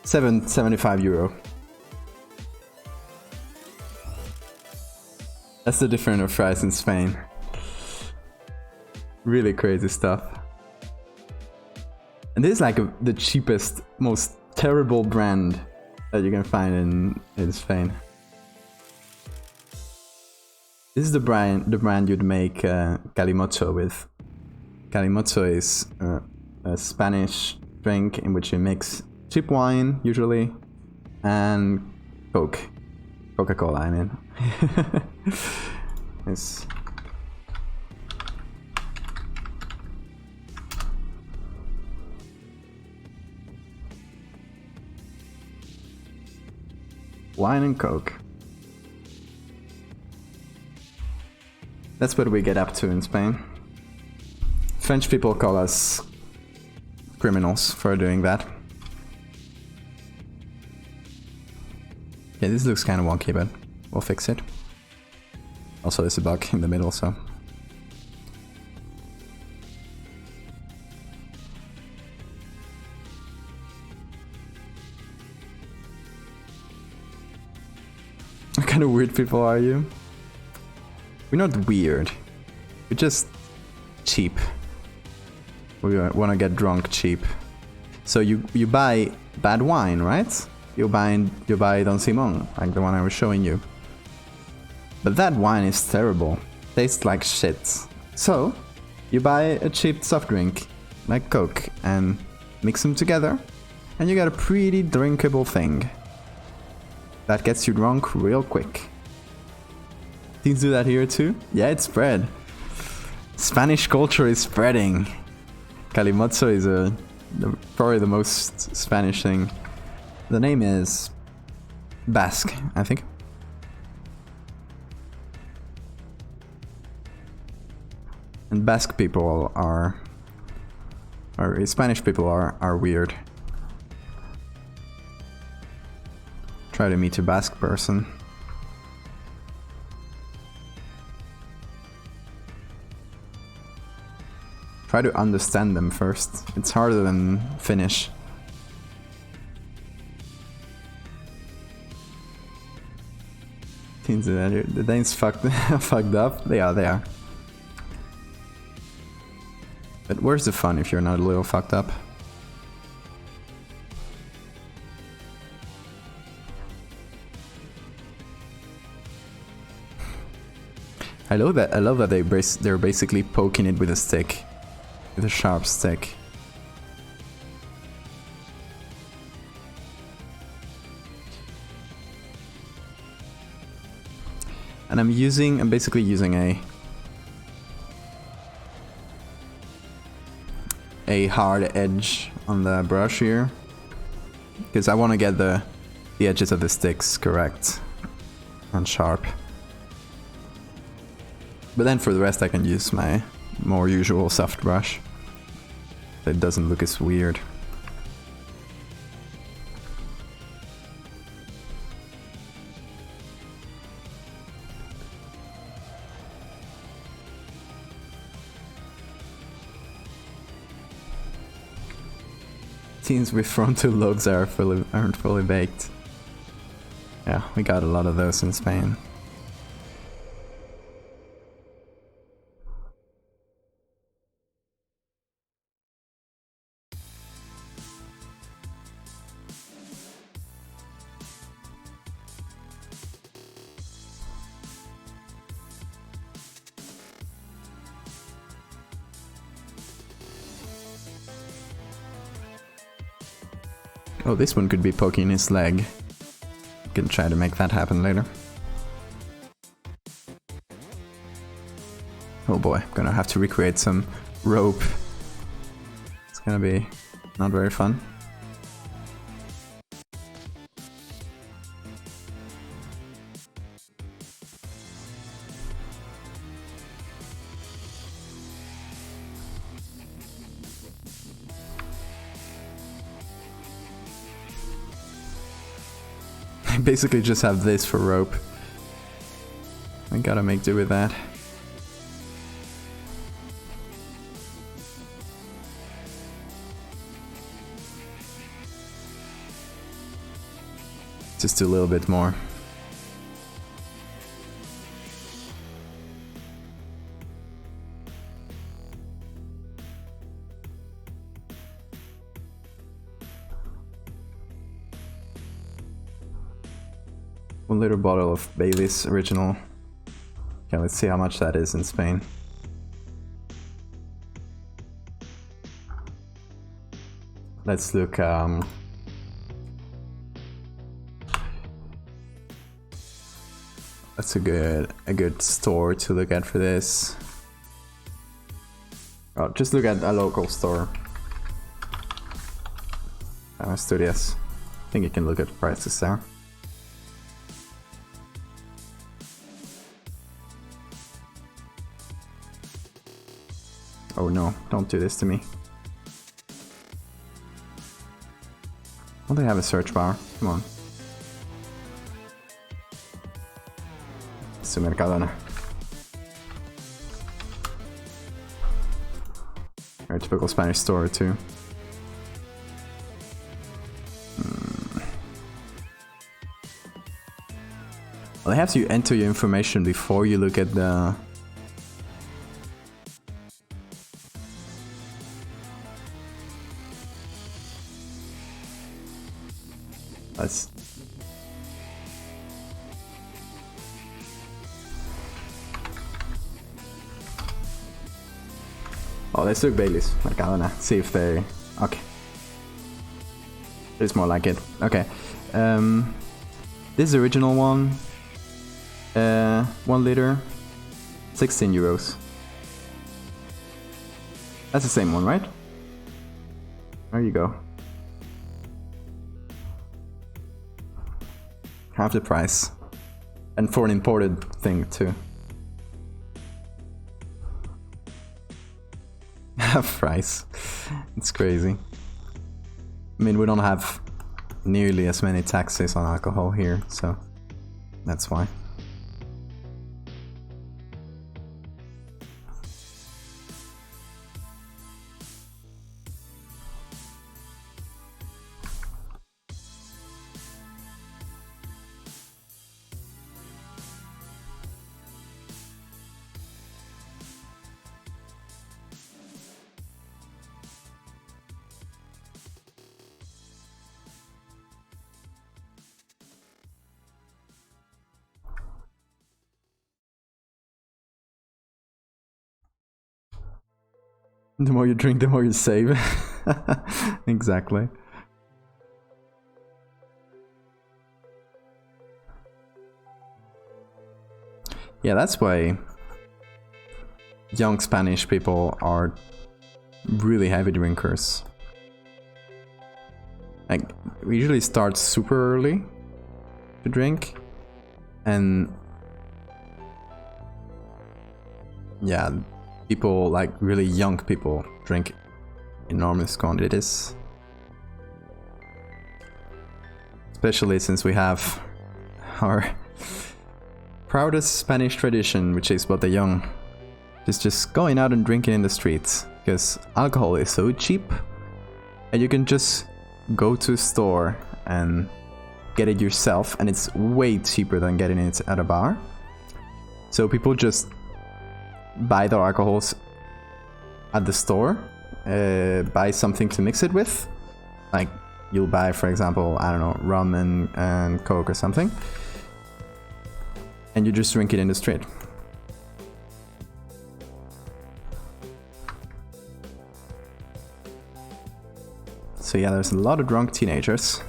€75. That's the difference of fries in Spain. Really crazy stuff. And this is like the cheapest, most terrible brand that you can find in Spain. This is the brand you'd make calimocho with. Calimocho is a Spanish drink in which you mix cheap wine, usually, and Coke. Coca-Cola, I mean. Yes. Wine and Coke. That's what we get up to in Spain. French people call us criminals for doing that. Yeah, this looks kind of wonky, but we'll fix it. Also, there's a bug in the middle, so... What kind of weird people are you? We're not weird. We're just cheap. We want to get drunk cheap. So you buy bad wine, right? You buy Don Simón, like the one I was showing you. But that wine is terrible. Tastes like shit. So you buy a cheap soft drink, like Coke, and mix them together, and you get a pretty drinkable thing. That gets you drunk real quick. Teens do that here too? Yeah, it's spread. Spanish culture is spreading. Calimocho is probably the most Spanish thing. The name is Basque, I think. And Basque people or Spanish people are weird. Try to meet a Basque person. Try to understand them first. It's harder than Finnish. The Danes fucked up. They are. But where's the fun if you're not a little fucked up? I love that they're basically poking it with a stick, with a sharp stick. And I'm basically using a hard edge on the brush here, because I want to get the edges of the sticks correct and sharp. But then for the rest I can use my more usual soft brush. It doesn't look as weird. Teams with frontal lobes aren't fully baked. Yeah, we got a lot of those in Spain. Oh, this one could be poking his leg. Can try to make that happen later. Oh boy, gonna have to recreate some rope. It's gonna be not very fun. I basically just have this for rope. I gotta make do with that. Just a little bit more. One liter bottle of Bailey's original. Okay, let's see how much that is in Spain. Let's look. That's a good store to look at for this. Oh, just look at a local store. Studios. I think you can look at the prices there. Oh no, don't do this to me. Well, they have a search bar. Come on. Su Mercadona. Very typical Spanish store too. Well, they have to enter your information before you look at the... Let's... Oh, let's look Bailey's Mercadona. See if they... Okay. It's more like it. Okay. This is the original one. 1 liter. 16 euros. That's the same one, right? There you go. Half the price. And for an imported thing too. Half price. It's crazy. I mean, we don't have nearly as many taxes on alcohol here, so that's why. The more you drink, the more you save. Exactly. Yeah, that's why young Spanish people are really heavy drinkers. Like, we usually start super early to drink, and yeah, people, like really young people, drink enormous quantities. Especially since we have our proudest Spanish tradition, which is what the young is just going out and drinking in the streets. Because alcohol is so cheap, and you can just go to a store and get it yourself, and it's way cheaper than getting it at a bar. So people just buy their alcohols at the store, buy something to mix it with. Like, you'll buy, for example, I don't know, rum and Coke or something. And you just drink it in the street. So yeah, there's a lot of drunk teenagers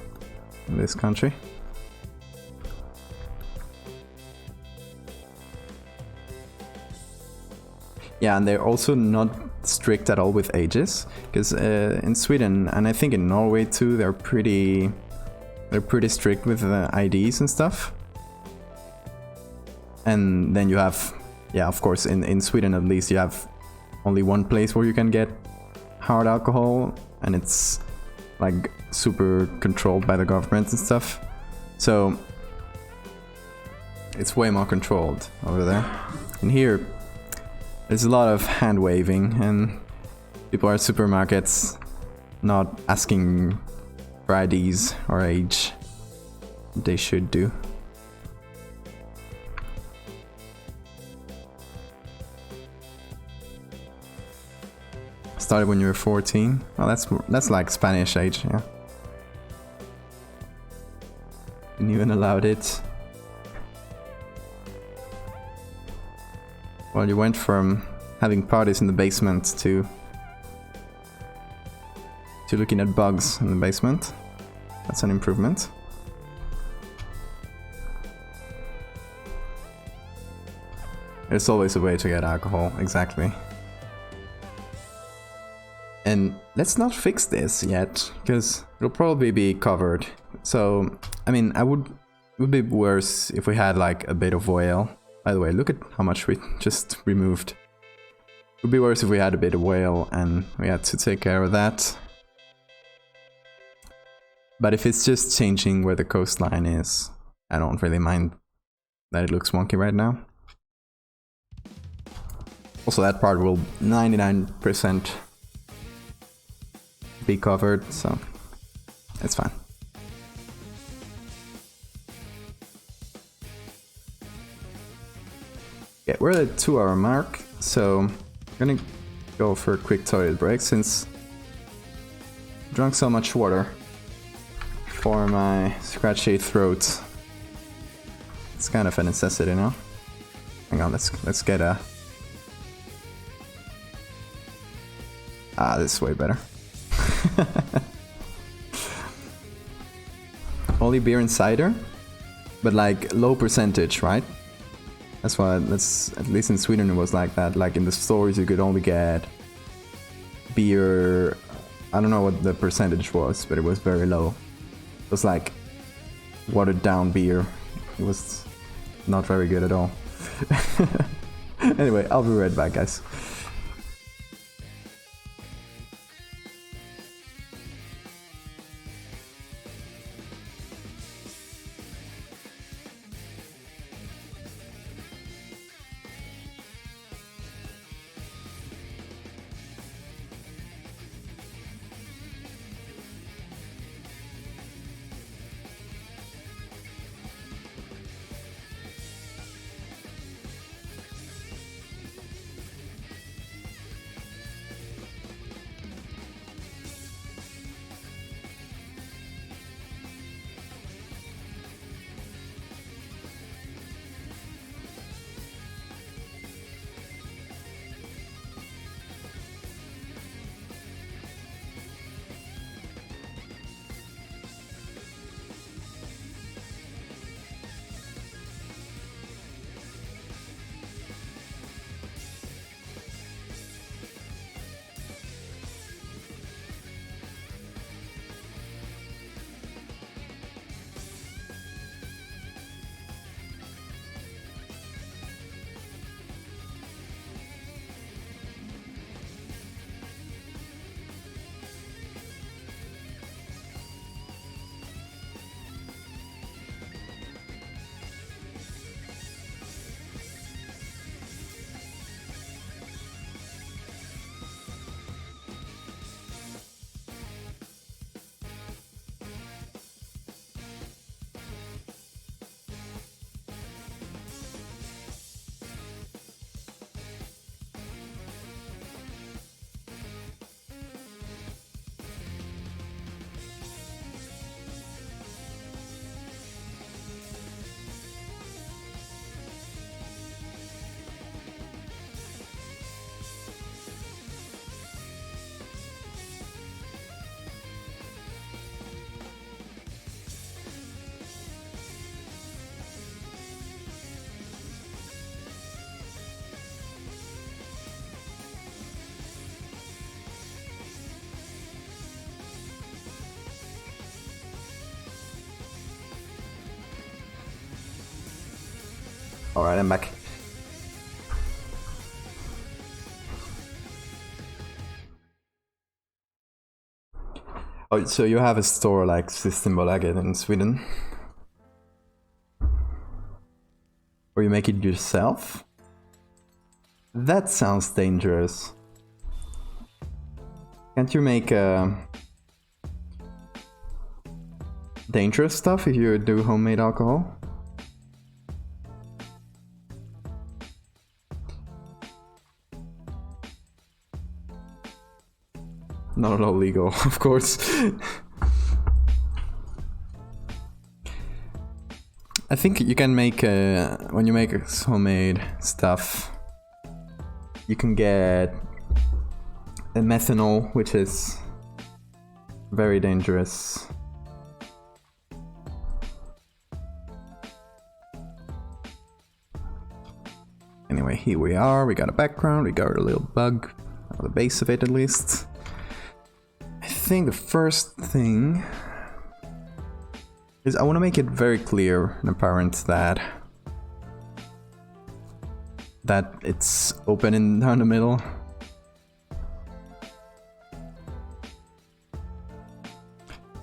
in this country. Yeah, and they're also not strict at all with ages, because in Sweden, and I think in Norway too, they're pretty strict with IDs and stuff. And then you have, yeah, of course, in Sweden at least, you have only one place where you can get hard alcohol, and it's like super controlled by the government and stuff. So it's way more controlled over there. And here, there's a lot of hand waving, and people at supermarkets not asking for IDs or age. They should do. Started when you were 14. Oh, that's like Spanish age, yeah. And even allowed it. Well, you went from having parties in the basement to looking at bugs in the basement. That's an improvement. There's always a way to get alcohol, exactly. And let's not fix this yet, because it'll probably be covered. So, I mean, it would be worse if we had like a bit of oil. By the way, look at how much we just removed. It would be worse if we had a bit of oil and we had to take care of that. But if it's just changing where the coastline is, I don't really mind that it looks wonky right now. Also, that part will 99% be covered, so it's fine. Yeah, we're at the 2-hour mark, so I'm gonna go for a quick toilet break since I drank so much water for my scratchy throat. It's kind of a necessity now. Hang on, let's get a... this is way better. Only beer and cider, but like low percentage, right? That's why at least in Sweden it was like that. Like in the stores you could only get beer, I don't know what the percentage was, but it was very low. It was like watered down beer. It was not very good at all. Anyway, I'll be right back, guys. Alright, I'm back. Oh, so you have a store like Systembolaget in Sweden? Or you make it yourself? That sounds dangerous. Can't you make dangerous stuff if you do homemade alcohol? Not at all legal, of course. I think you can make, when you make homemade stuff, you can get a methanol, which is very dangerous. Anyway, here we are, we got a background, we got a little bug, on the base of it at least. I think the first thing is I want to make it very clear and apparent that it's open in down the middle.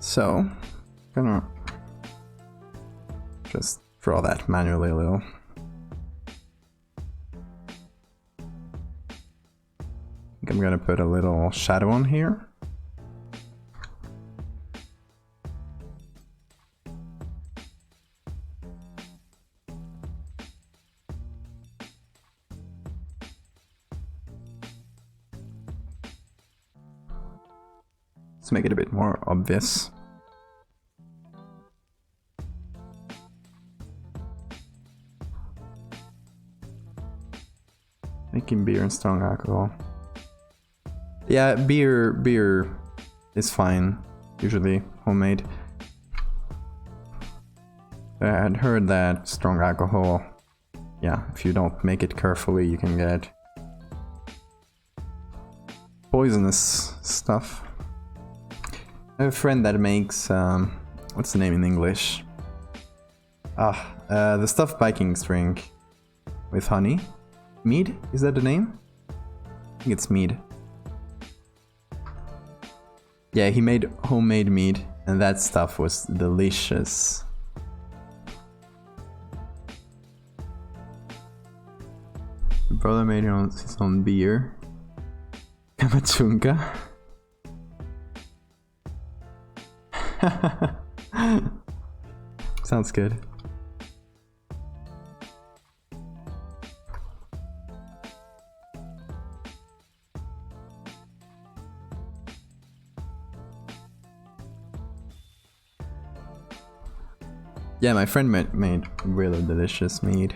So, gonna just draw that manually a little. I think I'm gonna put a little shadow on here. Let's make it a bit more obvious. Making beer and strong alcohol. Yeah, beer is fine, usually homemade. I had heard that strong alcohol, yeah, if you don't make it carefully, you can get poisonous stuff. I have a friend that makes, what's the name in English? The stuffed Vikings drink with honey. Mead? Is that the name? I think it's mead. Yeah, he made homemade mead, and that stuff was delicious. My brother made his own beer. Kamachunka. Sounds good. Yeah, my friend made really delicious mead.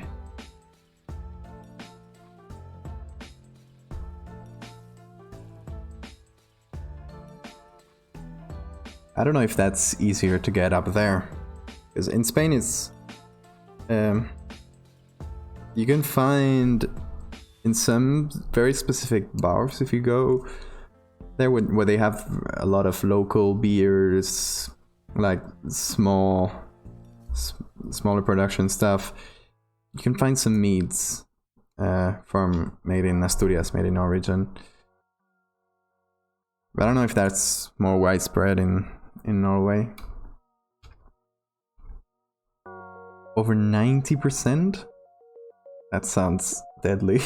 I don't know if that's easier to get up there, because in Spain it's you can find in some very specific bars, if you go there where they have a lot of local beers, like smaller production stuff, you can find some meads made in Asturias, made in origin. But I don't know if that's more widespread in Norway. Over 90%? That sounds deadly.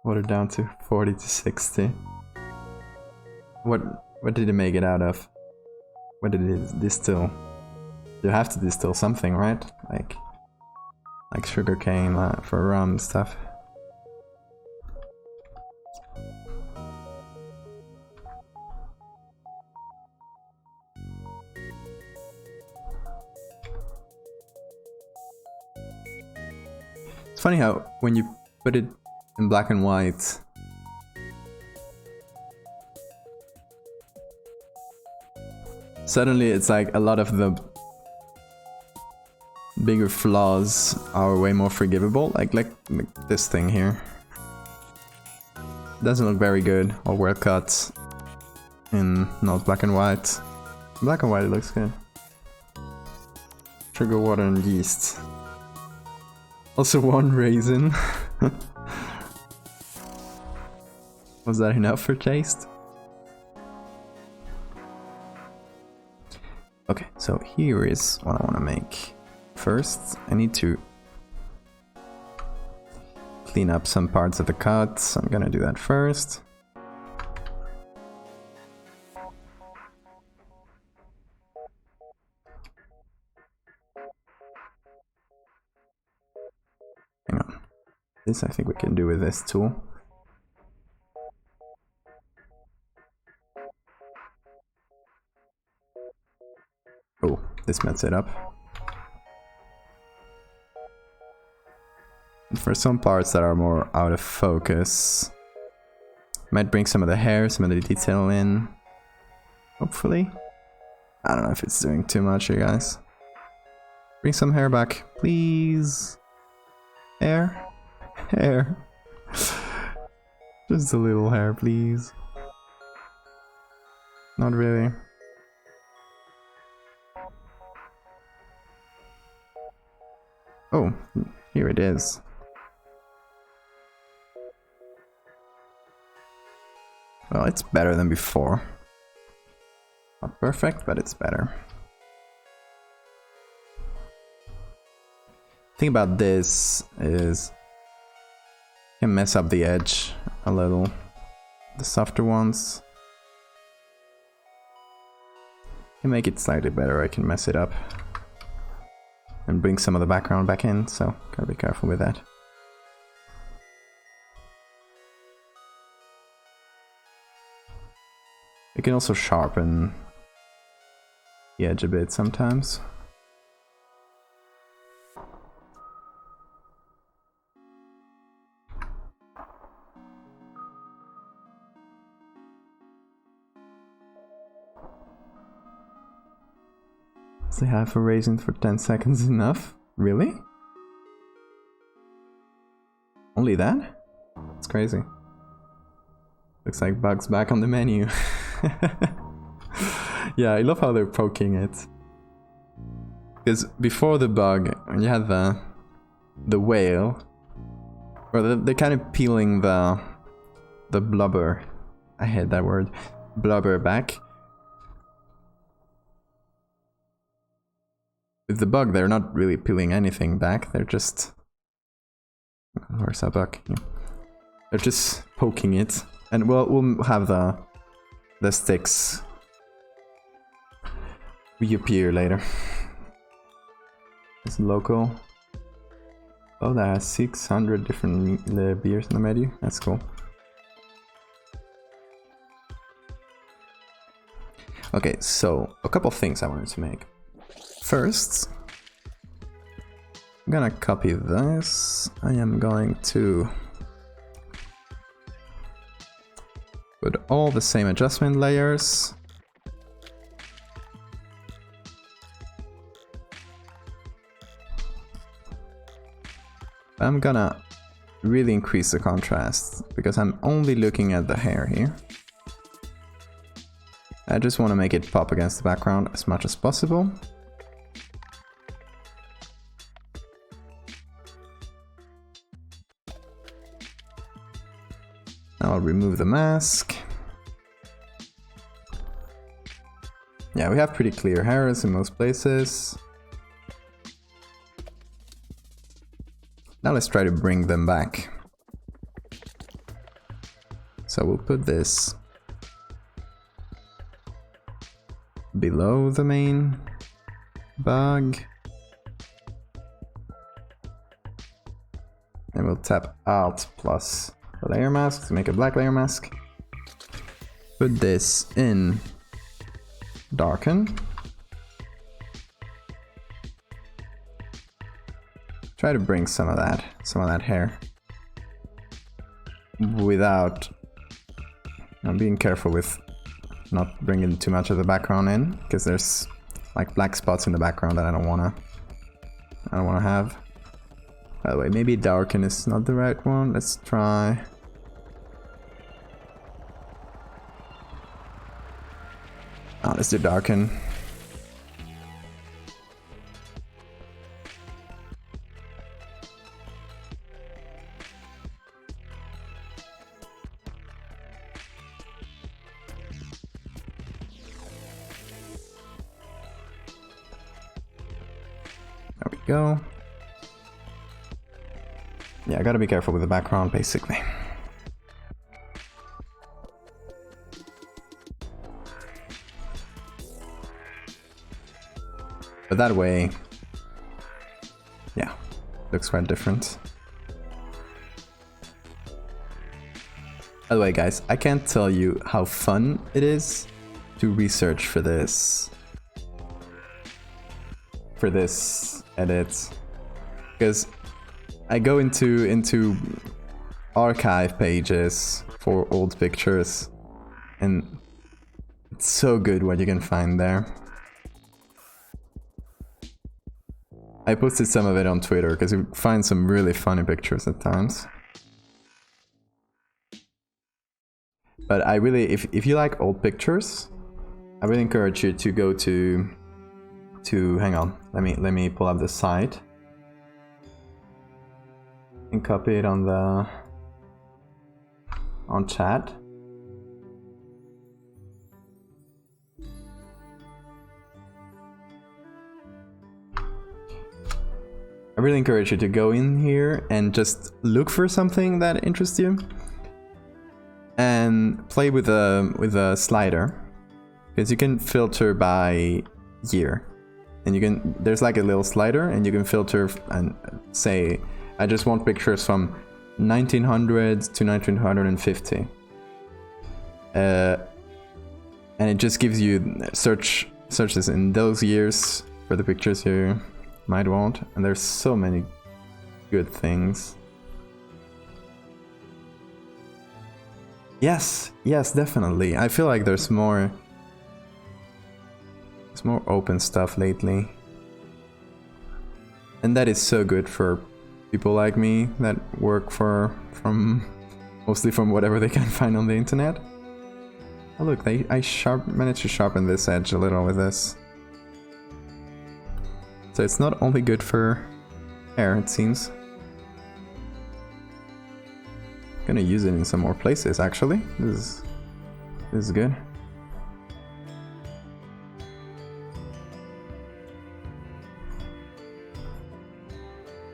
Watered down to 40 to 60. What did it make it out of? What did it distill? You have to distill something, right? Like sugarcane for rum and stuff. It's funny how when you put it in black and white, suddenly it's like a lot of the bigger flaws are way more forgivable. Like this thing here. Doesn't look very good or well cut in not black and white. Black and white it looks good. Sugar, water and yeast. Also 1 raisin. Was that enough for taste? Okay, so here is what I want to make. First, I need to clean up some parts of the cuts. I'm gonna do that first. Hang on. This I think we can do with this tool. Oh, this messed it up. And for some parts that are more out of focus, might bring some of the hair, some of the detail in. Hopefully. I don't know if it's doing too much here, guys. Bring some hair back, please. Hair? Hair. Just a little hair, please. Not really. Oh, here it is. Well, it's better than before. Not perfect, but it's better. The thing about this is you can mess up the edge a little. The softer ones. You can make it slightly better, I can mess it up. And bring some of the background back in, so gotta be careful with that. You can also sharpen the edge a bit sometimes. Say half a raisin for 10 seconds enough? Really? Only that? That's crazy. Looks like Bug's back on the menu. Yeah, I love how they're poking it. Because before the bug, when you had the whale, or they're kind of peeling the blubber. I hate that word. Blubber back. With the bug, they're not really peeling anything back. They're just... Where's that bug? Yeah. They're just poking it. And we'll have the sticks reappear later. It's local. Oh, that has 600 different beers in the menu. That's cool. Okay, so a couple things I wanted to make. First, I'm gonna copy this. I am going to put all the same adjustment layers. I'm gonna really increase the contrast because I'm only looking at the hair here. I just want to make it pop against the background as much as possible. Now I'll remove the mask. Yeah, we have pretty clear hairs in most places. Now let's try to bring them back. So we'll put this below the main bug. And we'll tap Alt plus the layer mask to make a black layer mask. Put this in darken. Try to bring some of that hair without being careful with not bringing too much of the background in, because there's like black spots in the background that I don't wanna have. By the way, maybe darken is not the right one. Let's try. Oh, let's do darken. go. Yeah, I gotta be careful with the background, basically. But that way, yeah, looks quite different. By the way, guys, I can't tell you how fun it is to research for this edit, because I go into archive pages for old pictures, and it's so good what you can find there. I posted some of it on Twitter because you find some really funny pictures at times. But I really, if you like old pictures, I really encourage you to go to hang on, let me pull up the site and copy it on chat. I really encourage you to go in here and just look for something that interests you and play with a slider, because you can filter by year, and you can, there's like a little slider and you can filter and say I just want pictures from 1900 to 1950, and it just gives you searches in those years for the pictures you might want, and there's so many good things. Yes, definitely. I feel like there's more open stuff lately, and that is so good for people like me that work mostly from whatever they can find on the internet. Oh look, I managed to sharpen this edge a little with this. So it's not only good for hair, it seems. Gonna use it in some more places, actually. This is good.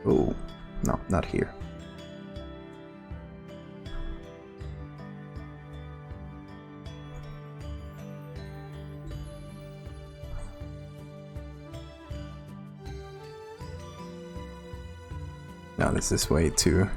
Oh, no, not here. No, this is way too...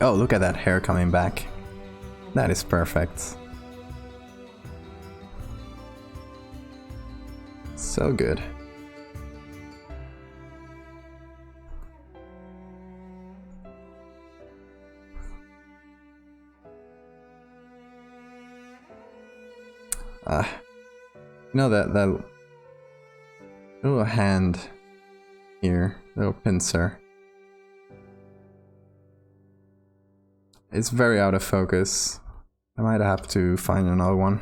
Oh, look at that hair coming back. That is perfect. So good. You know that little hand here, little pincer. It's very out of focus. I might have to find another one.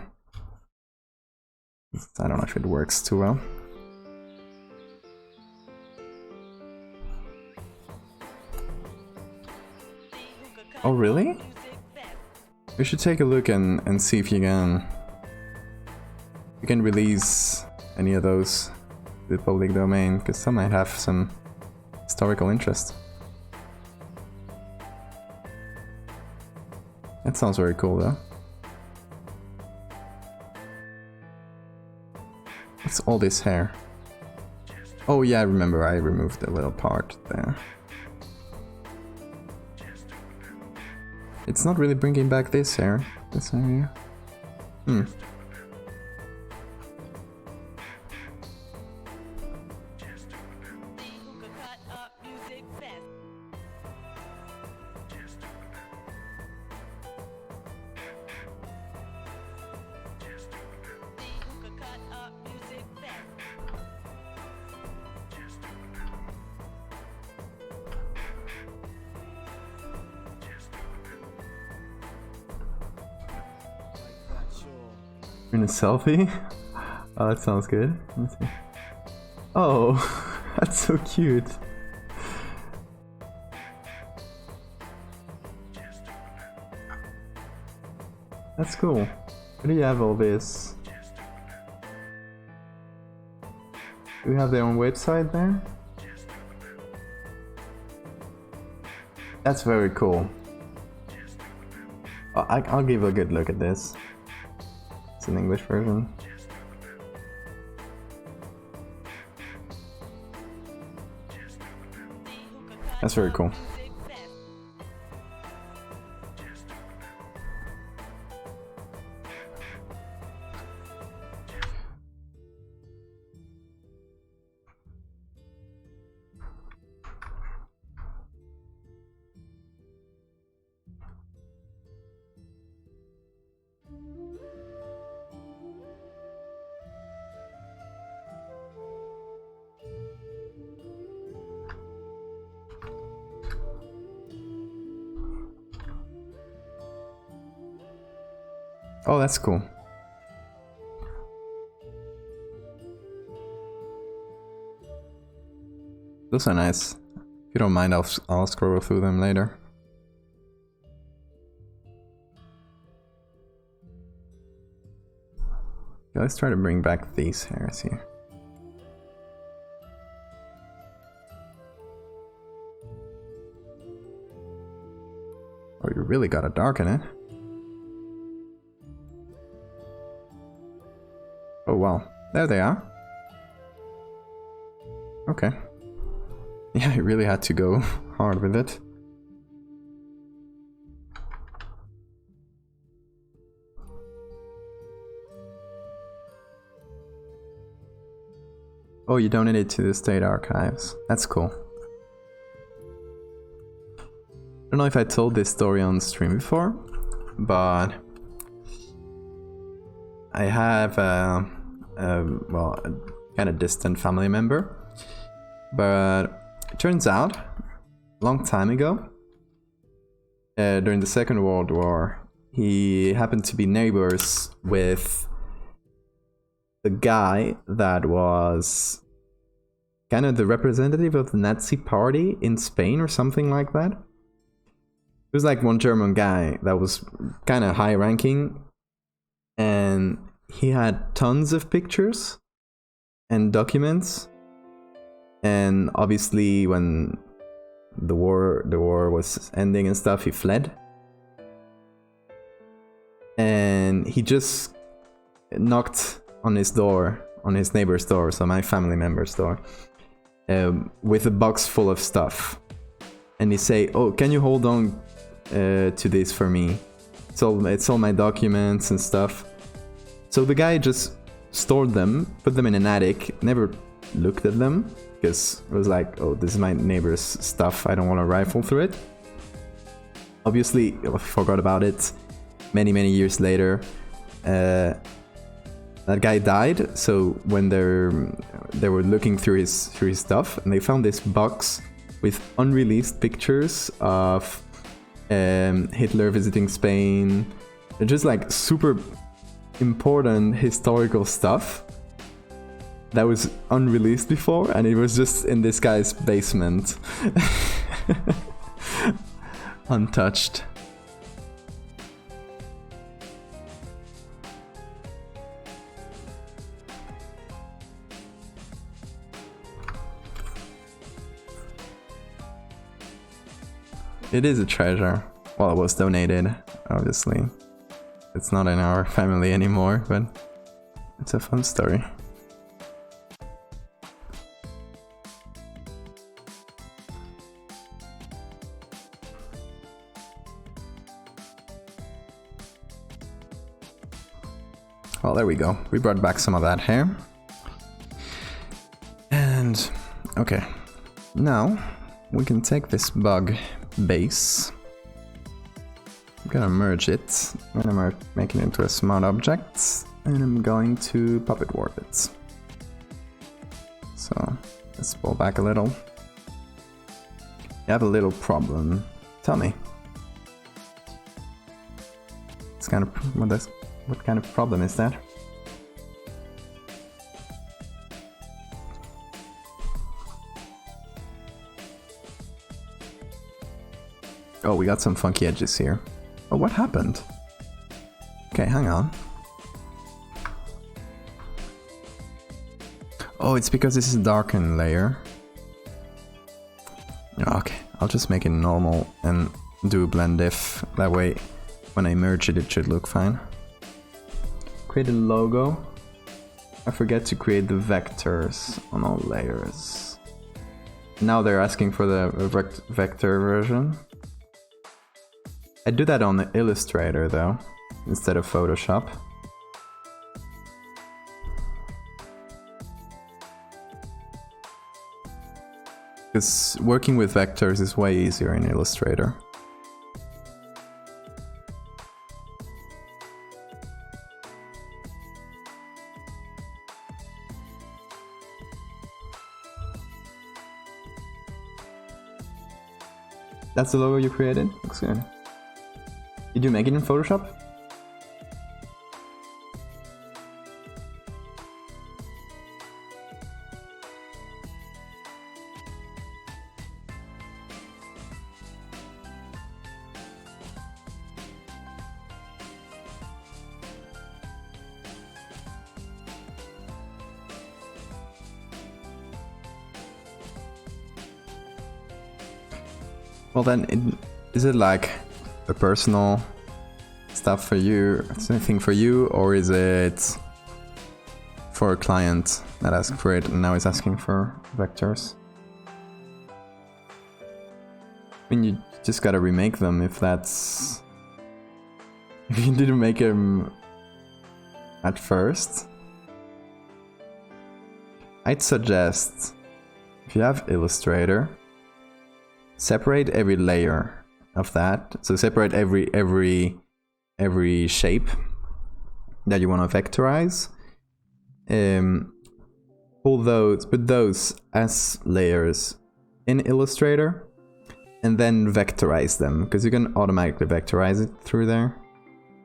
I don't know if it works too well. Oh really? We should take a look and see if you can release any of those to the public domain, because some might have some historical interest. That sounds very cool though. What's all this hair? Oh yeah, I remember I removed the little part there. It's not really bringing back this hair, this area. In a selfie? Oh, that sounds good. Let's see. Oh, that's so cute. That's cool. Where do you have all this? Do you have their own website there? That's very cool. Oh, I'll give a good look at this. It's an English version. That's very cool. Oh, that's cool. Those are nice. If you don't mind, I'll scroll through them later. Okay, let's try to bring back these hairs here. Oh, you really gotta darken it. Oh wow, there they are. Okay. Yeah, I really had to go hard with it. Oh, you donated to the state archives. That's cool. I don't know if I told this story on stream before, but I have well, a kind of distant family member, but it turns out a long time ago, during the Second World War, he happened to be neighbors with the guy that was kind of the representative of the Nazi party in Spain or something like that. It was like one German guy that was kind of high ranking, and he had tons of pictures and documents. And obviously when the war was ending and stuff, he fled. And he just knocked on his door, on his neighbor's door, so my family member's door, with a box full of stuff. And he say, "Oh, can you hold on to this for me? It's all my documents and stuff." So the guy just stored them, put them in an attic, never looked at them, because it was like, oh, this is my neighbor's stuff, I don't want to rifle through it. Obviously, I forgot about it. Many years later, that guy died. So when they were looking through his stuff, and they found this box with unreleased pictures of Hitler visiting Spain. They're just like super important historical stuff that was unreleased before, and it was just in this guy's basement. Untouched. It is a treasure. Well, it was donated, obviously. It's not in our family anymore, but it's a fun story. Well, there we go. We brought back some of that hair. And, okay. Now, we can take this bug base. I'm gonna merge it. I'm gonna make it into a smart object. And I'm going to puppet warp it. So, let's pull back a little. You have a little problem. Tell me. It's kind of... What kind of problem is that? Oh, we got some funky edges here. Oh, what happened? Okay, hang on. Oh, it's because this is a darkened layer. Okay, I'll just make it normal and do blend if. That way, when I merge it, it should look fine. Create a logo. I forget to create the vectors on all layers. Now they're asking for the vector version. I do that on Illustrator though, instead of Photoshop. Because working with vectors is way easier in Illustrator. That's the logo you created? Looks good. Did you make it in Photoshop? Well then, is it like a personal stuff for you, something for you, or is it for a client that asked for it and now is asking for vectors? I mean, you just gotta remake them if that's... If you didn't make them at first. I'd suggest, if you have Illustrator, separate every layer of that. So separate every shape that you want to vectorize. Put those as layers in Illustrator, and then vectorize them, because you can automatically vectorize it through there.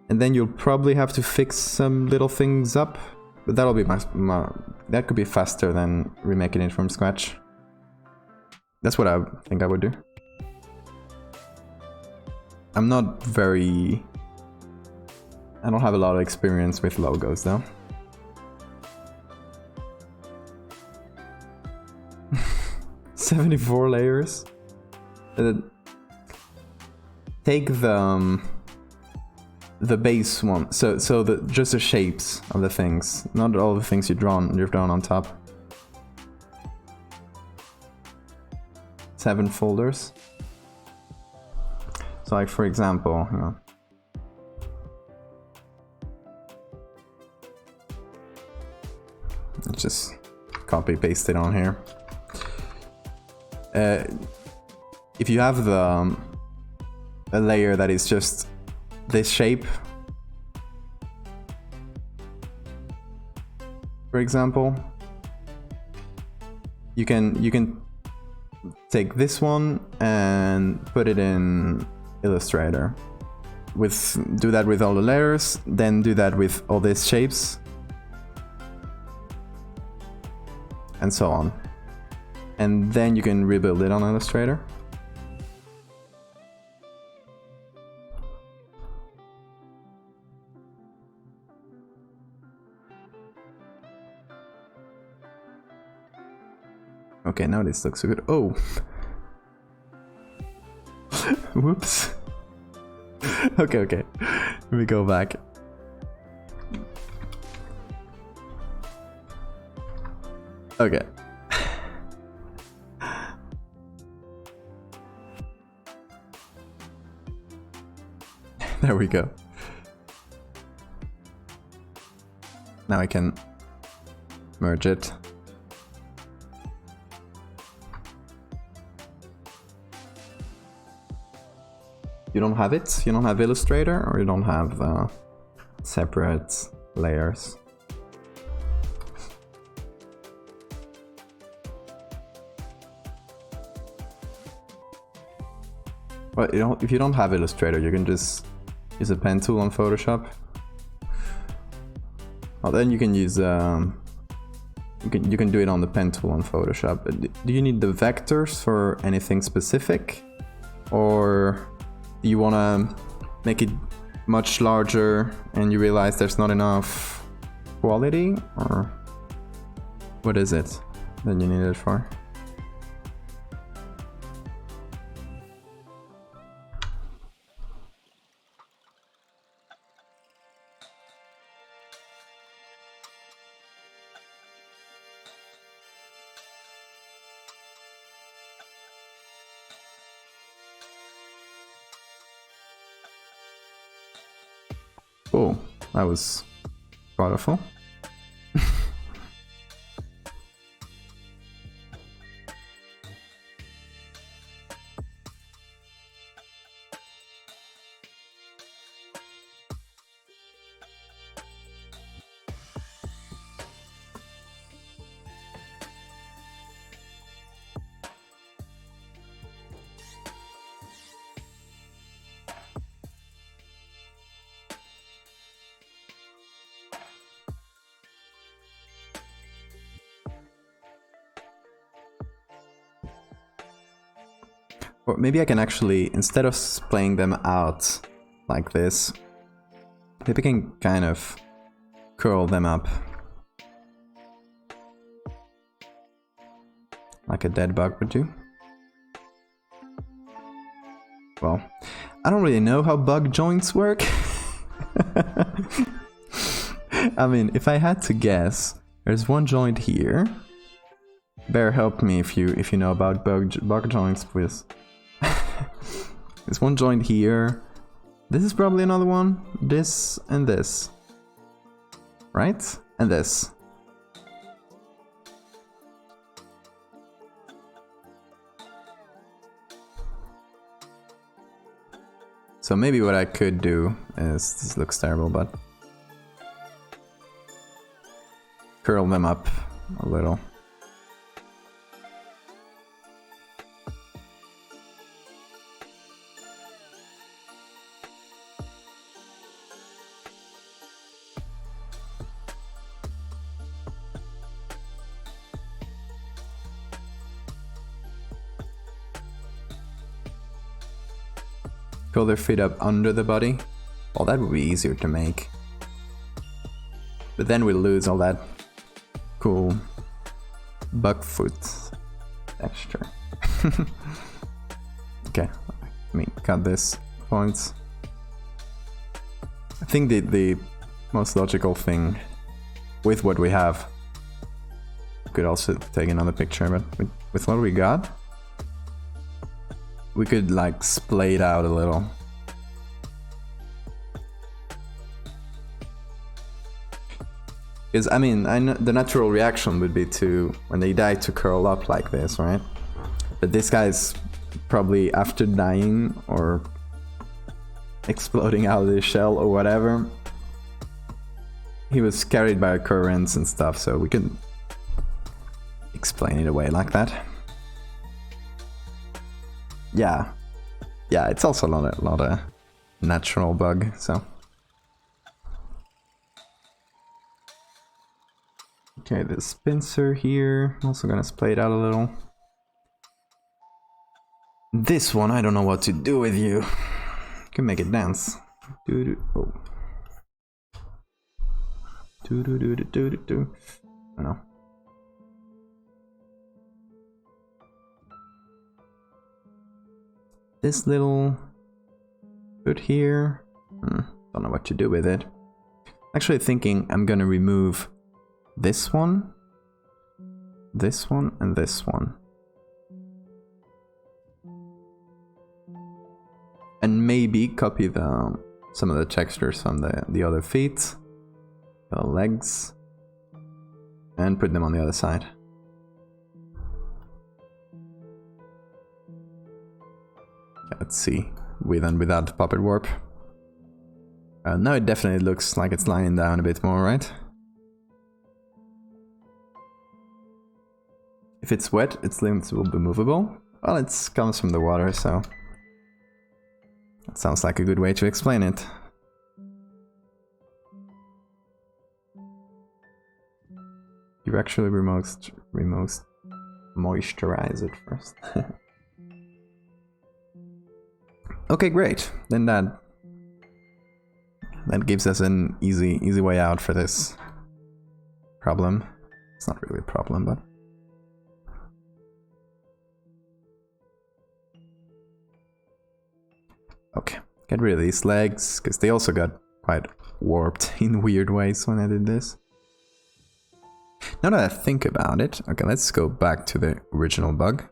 And then you'll probably have to fix some little things up, but that'll be that could be faster than remaking it from scratch. That's what I think I would do. I'm not very... I don't have a lot of experience with logos though. "74 layers? Take the base one, so just the shapes of the things, not all the things you've drawn on top. 7 folders. So like for example, hang on. Let's just copy paste it on here. If you have a layer that is just this shape, for example, you can take this one and put it in Illustrator. Do that with all the layers, then do that with all these shapes, and so on. And then you can rebuild it on Illustrator. Okay, now this looks so good. Oh! Whoops. Okay. Let me go back. Okay. There we go. Now I can merge it. You don't have it? You don't have Illustrator, or you don't have separate layers? Well, if you don't have Illustrator, you can just use a pen tool on Photoshop. Well, then you can use you can do it on the pen tool on Photoshop. Do you need the vectors for anything specific, or Do you want to make it much larger and you realize there's not enough quality, or what is it that you need it for? Oh, that was powerful. Or maybe I can actually, instead of splaying them out like this, maybe I can kind of curl them up. Like a dead bug would do. Well, I don't really know how bug joints work. I mean, if I had to guess, there's one joint here. Bear, help me if you know about bug joints, please. There's one joint here. This is probably another one. This and this. Right? And this. So maybe what I could do is, this looks terrible, but curl them up a little. Curl their feet up under the body. Well, that would be easier to make. But then we lose all that cool bug foot texture. Okay, let me cut this points. I think the most logical thing with what we have, could also take another picture, but with what we got, we could like splay it out a little. Because I mean, I know the natural reaction would be to, when they die, to curl up like this, right? But this guy's probably, after dying or exploding out of the shell or whatever, he was carried by currents and stuff, so we can explain it away like that. Yeah, it's also not a natural bug, so. Okay, this pincer here, I'm also gonna splay it out a little. This one, I don't know what to do with you. Can make it dance. Oh. I don't know. This little foot here, don't know what to do with it. Actually thinking I'm gonna remove this one, and this one. And maybe copy some of the textures from the other feet, the legs, and put them on the other side. Let's see, with and without the puppet warp. Now it definitely looks like it's lying down a bit more, right? If it's wet, its limbs will be movable. Well, it comes from the water, so that sounds like a good way to explain it. You actually moisturize it first. Okay, great. Then that gives us an easy way out for this problem. It's not really a problem, but okay. Get rid of these legs, because they also got quite warped in weird ways when I did this. Now that I think about it, okay, let's go back to the original bug.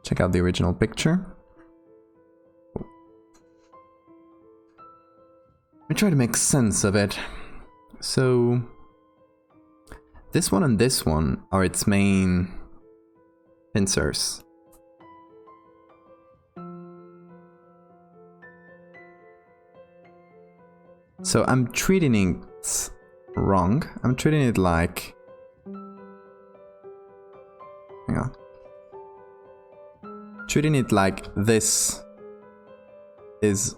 Check out the original picture. Let me try to make sense of it. So, this one and this one are its main pincers. So I'm treating it wrong. I'm treating it like... Hang on. Treating it like this is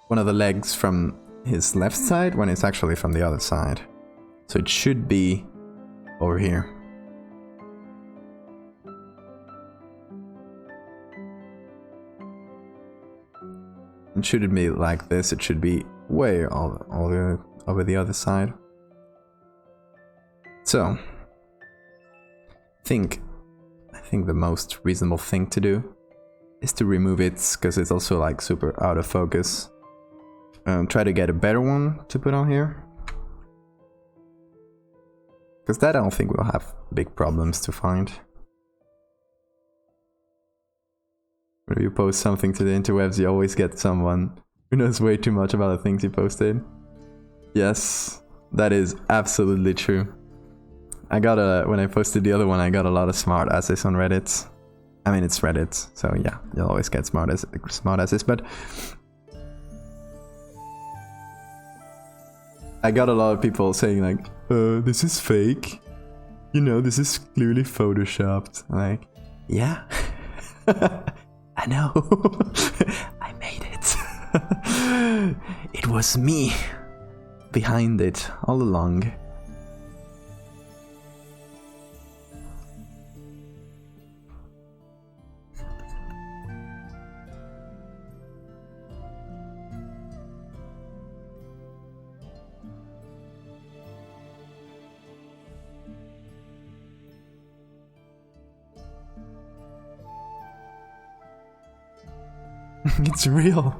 one of the legs from his left side when it's actually from the other side. So it should be over here. It shouldn't be like this, it should be way all over the other side. So, I think the most reasonable thing to do is to remove it, because it's also like super out of focus. Try to get a better one to put on here. Because that I don't think we'll have big problems to find. When you post something to the interwebs, you always get someone who knows way too much about the things you posted. Yes, that is absolutely true. When I posted the other one, I got a lot of smart asses on Reddit. I mean, it's Reddit, so yeah, you'll always get smart asses, but I got a lot of people saying like, this is fake. You know, this is clearly photoshopped. I'm like, yeah. I know. I made it. It was me behind it all along. It's real.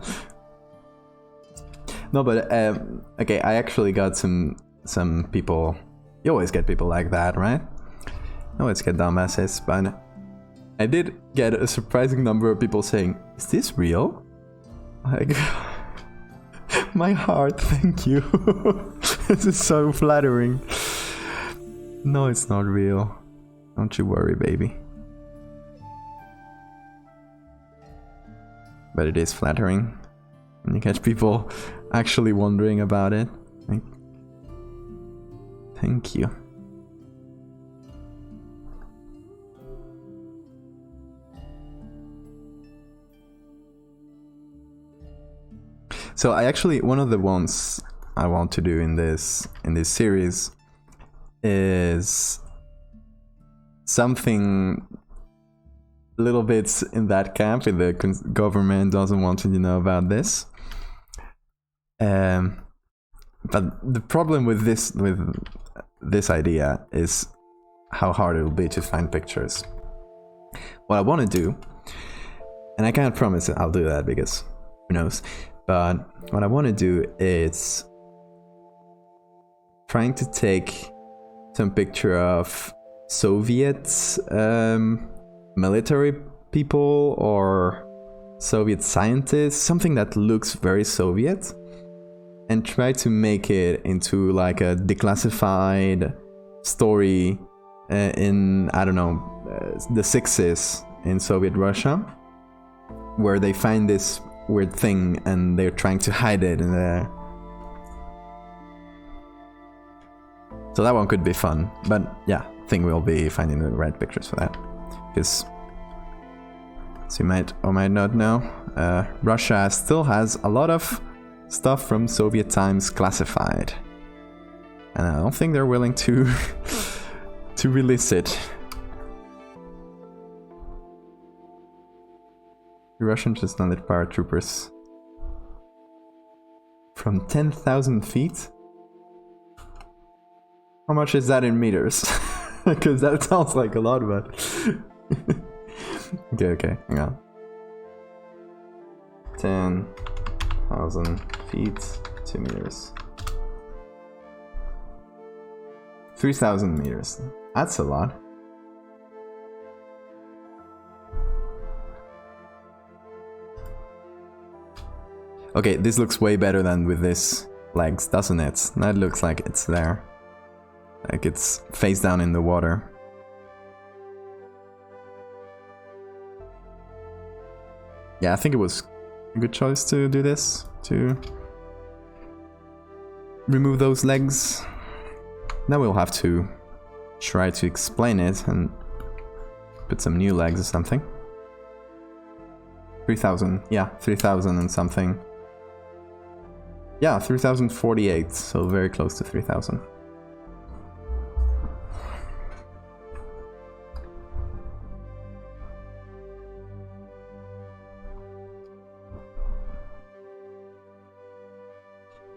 No, but okay, I actually got some people. You always get people like that, right? You always get dumbasses, but I did get a surprising number of people saying, "Is this real?" Like, my heart, thank you. This is so flattering. No, it's not real. Don't you worry, baby. But it is flattering when you catch people actually wondering about it. Like, thank you. So I actually, one of the ones I want to do in this series is something little bits in that camp, in the government doesn't want you to know about this. But the problem with this idea is how hard it will be to find pictures. What I want to do, and I can't promise I'll do that because who knows, but what I want to do is trying to take some picture of Soviet military people or Soviet scientists, something that looks very Soviet, and try to make it into like a declassified story in, I don't know, the 60s in Soviet Russia, where they find this weird thing and they're trying to hide it in there. So that one could be fun, but yeah, I think we'll be finding the right pictures for that. Because, as you might or might not know, Russia still has a lot of stuff from Soviet times classified, and I don't think they're willing to to release it. The Russian just landed paratroopers from 10,000 feet. How much is that in meters? Because that sounds like a lot, but... okay, hang on. 10,000 feet, 2 meters. 3,000 meters. That's a lot. Okay, this looks way better than with this legs, doesn't it? That looks like it's there. Like it's face down in the water. Yeah, I think it was a good choice to do this, to remove those legs. Now we'll have to try to explain it and put some new legs or something. 3,000, yeah, 3,000 and something. Yeah, 3,048, so very close to 3,000.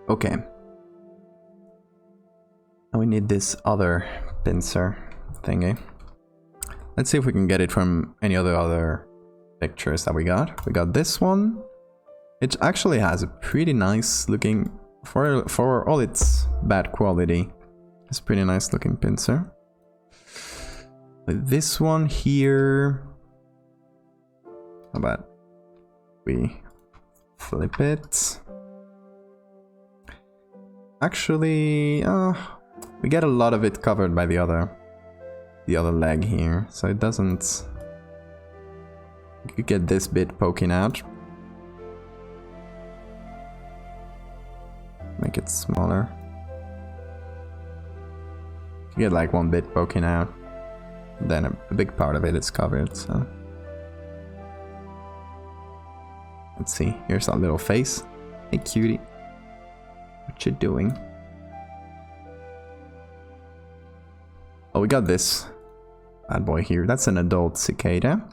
Okay. Now we need this other pincer thingy. Let's see if we can get it from any other pictures that we got. We got this one. It actually has a pretty nice looking, for all its bad quality, it's a pretty nice looking pincer. With this one here, how about we flip it? Actually, we get a lot of it covered by the other leg here, so it doesn't. You could get this bit poking out. Make it smaller. You get like one bit poking out, then a big part of it is covered. So let's see. Here's our little face. Hey, cutie. What you doing? Oh, we got this bad boy here. That's an adult cicada.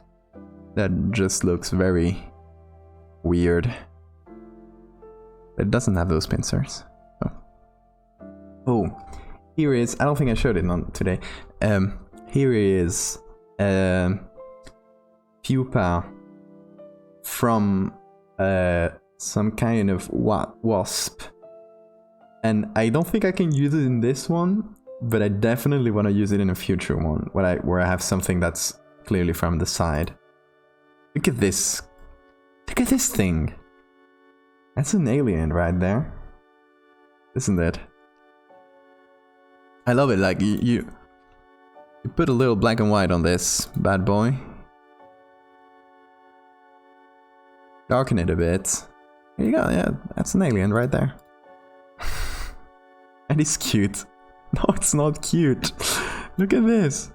That just looks very weird. It doesn't have those pincers. Oh, here is. I don't think I showed it on today. Here is pupa from some kind of wasp, and I don't think I can use it in this one, but I definitely want to use it in a future one where I have something that's clearly from the side. Look at this. Look at this thing. That's an alien right there, isn't it? I love it. Like you put a little black and white on this bad boy, darken it a bit. There you go. Yeah, that's an alien right there. And he's cute. No, it's not cute. Look at this.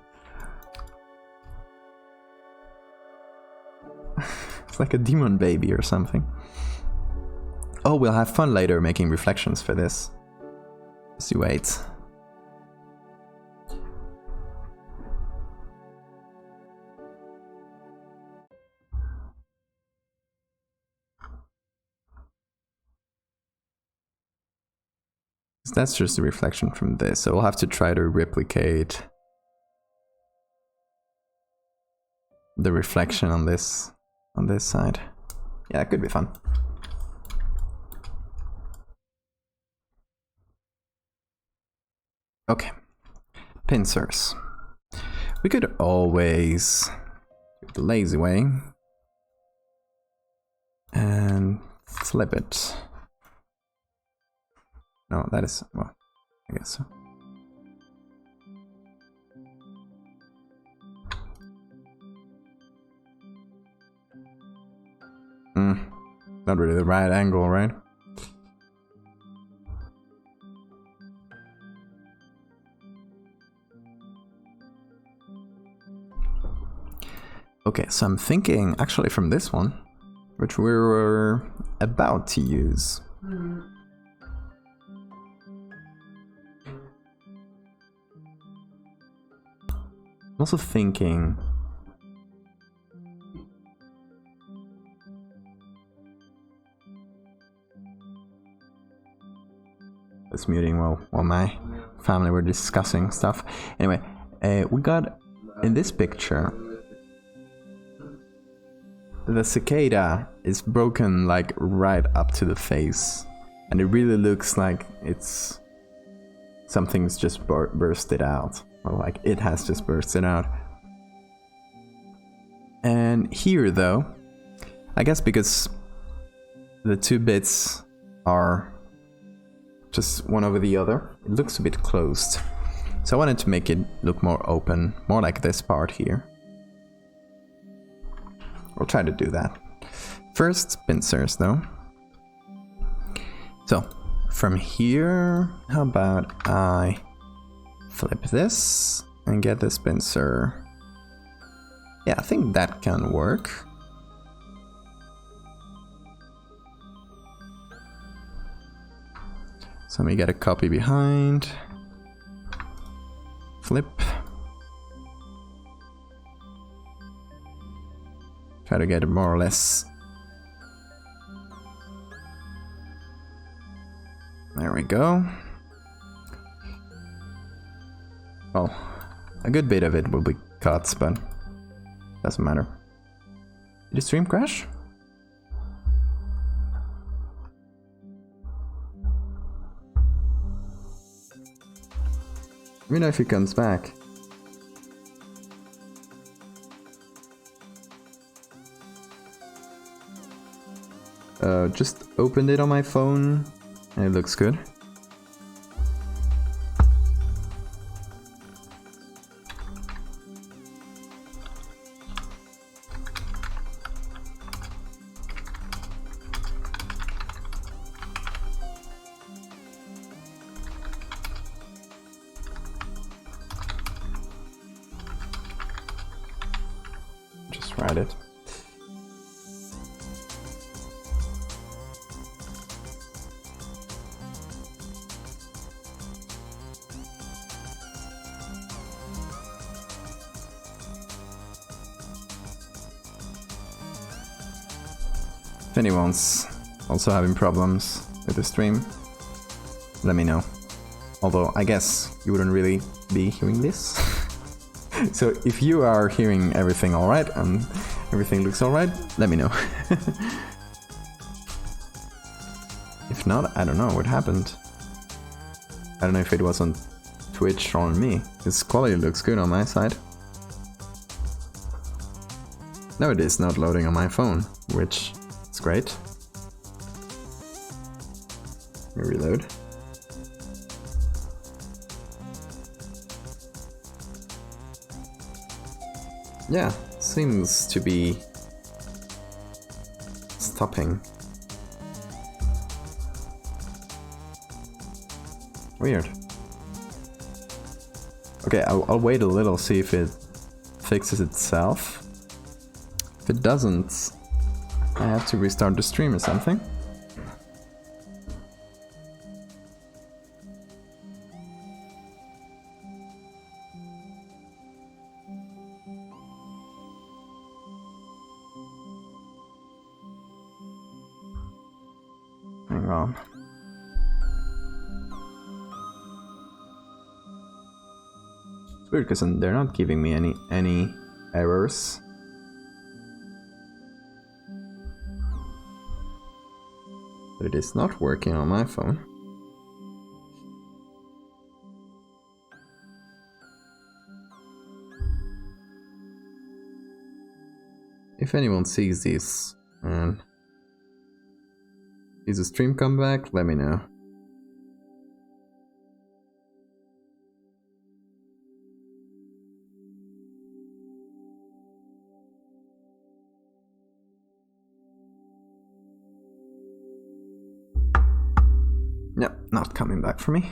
It's like a demon baby or something. Oh, we'll have fun later making reflections for this. Just you wait. So that's just a reflection from this, so we'll have to try to replicate the reflection on this side. Yeah, it could be fun. Okay, pincers. We could always do the lazy way and flip it. No, that is, well, I guess so. Not really the right angle, right? Okay, so I'm thinking actually from this one, which we were about to use. I'm also thinking was muting while my family were discussing stuff. Anyway, we got in this picture the cicada is broken like right up to the face, and it really looks like it's something's just bursted out, or like it has just bursted out. And here though, I guess because the two bits are just one over the other, it looks a bit closed. So I wanted to make it look more open, more like this part here. We'll try to do that. First, pincers though. So, from here, how about I flip this and get this pincer? Yeah, I think that can work. So let me get a copy behind. Flip. Try to get it more or less. There we go. Well, a good bit of it will be cuts, but doesn't matter. Did the stream crash? Let me know if he comes back. Just opened it on my phone and it looks good. Just write it. If anyone's also having problems with the stream, let me know. Although I guess you wouldn't really be hearing this. So if you are hearing everything alright and everything looks alright, let me know. If not, I don't know what happened. I don't know if it was on Twitch or on me. This quality looks good on my side. No, it is not loading on my phone, which is great. Let me reload. Yeah, seems to be stopping. Weird. Okay, I'll wait a little, see if it fixes itself. If it doesn't, I have to restart the stream or something. Hang on. It's weird because they're not giving me any errors. But it is not working on my phone. If anyone sees this and is the stream come back, let me know. Yep, not coming back for me.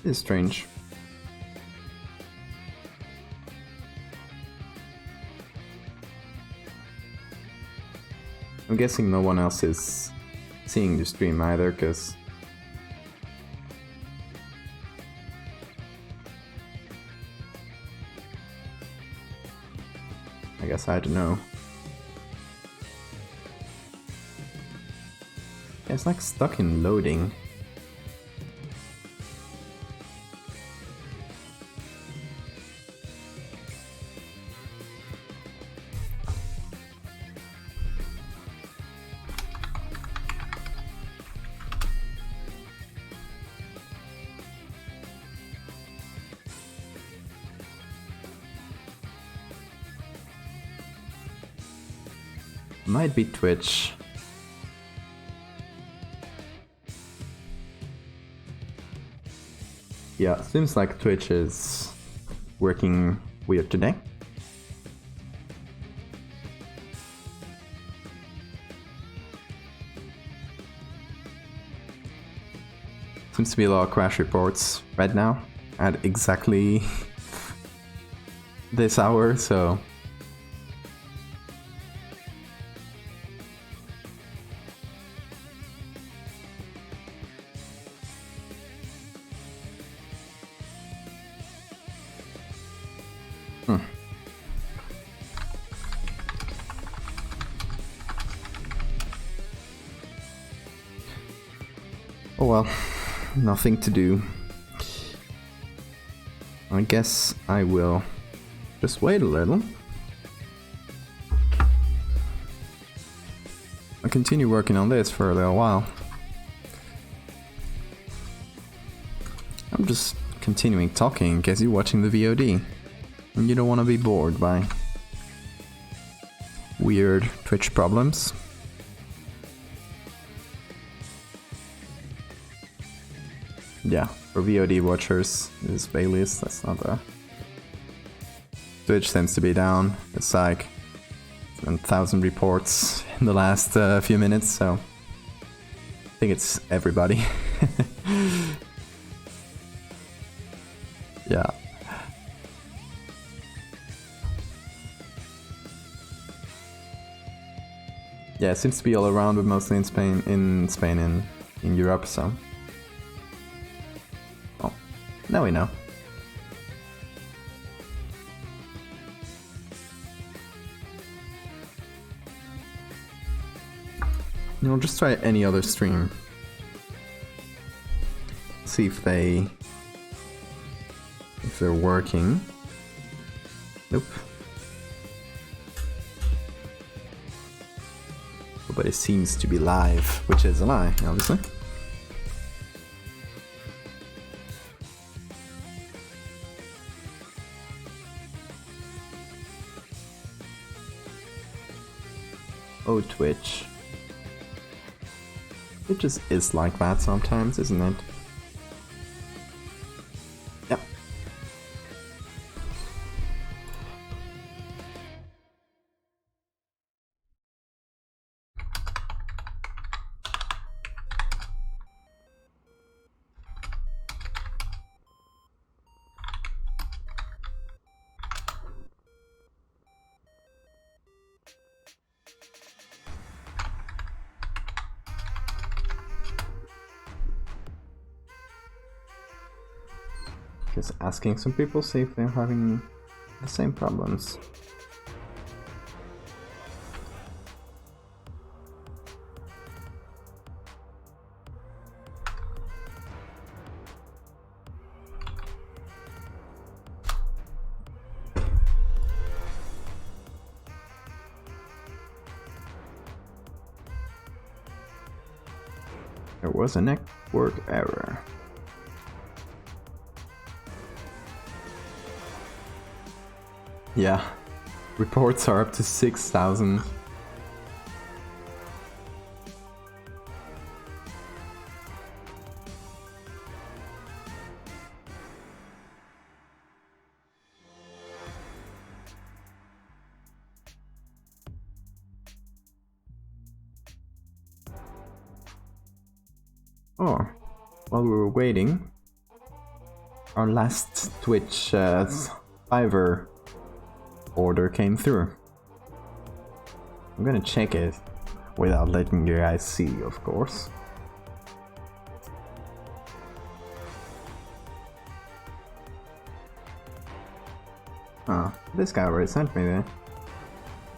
It's strange. I'm guessing no one else is seeing the stream either, because I guess I don't know. Yeah, it's like stuck in loading. Might be Twitch. Yeah, seems like Twitch is working weird today. Seems to be a lot of crash reports right now at exactly this hour, so oh well, nothing to do. I guess I will just wait a little. I'll continue working on this for a little while. I'm just continuing talking in case you're watching the VOD and you don't want to be bored by weird Twitch problems. Yeah, for VOD watchers, this is Bailey's, that's not a... Twitch tends to be down, it's like 1,000 reports in the last few minutes, so I think it's everybody. Yeah. Yeah, it seems to be all around, but mostly in Spain and in Europe, so... Oh, now we know. We'll just try any other stream. See if they're working. Nope. But it seems to be live, which is a lie, obviously. Oh, Twitch. It just is like that sometimes, isn't it? Yep. Just asking some people, see if they're having the same problems. There was a network error. Yeah, reports are up to 6,000. Oh, while we were waiting, our last Twitch Fiverr order came through. I'm gonna check it without letting you guys see, of course. Oh, this guy already sent me there.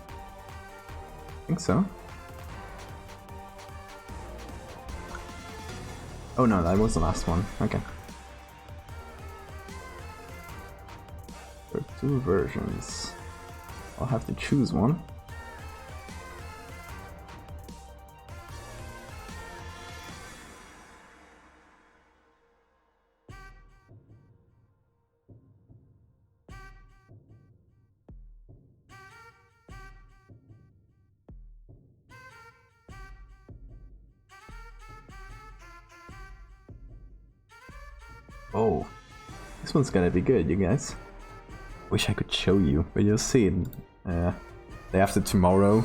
I think so. Oh no, that was the last one. Okay. There are 2 versions. I'll have to choose one. Oh, this one's gonna be good, you guys. Wish I could show you, but you'll see it day after tomorrow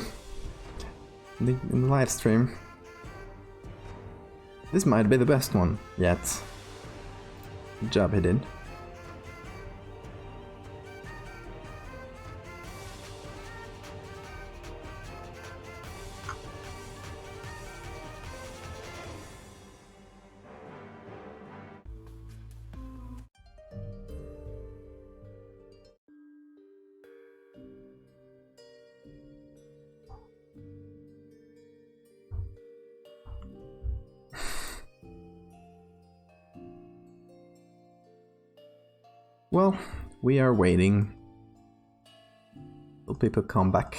in the live stream. This might be the best one yet. Good job, he did. Well, we are waiting till people come back.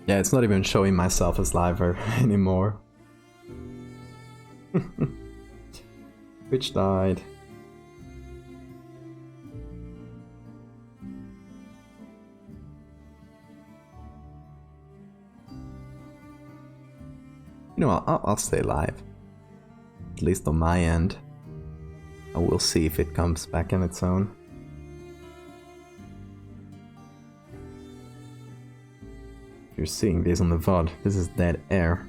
Yeah, it's not even showing myself as liver anymore. Which died. You know, I'll stay live. At least on my end. And we'll see if it comes back on its own. If you're seeing this on the VOD, this is dead air.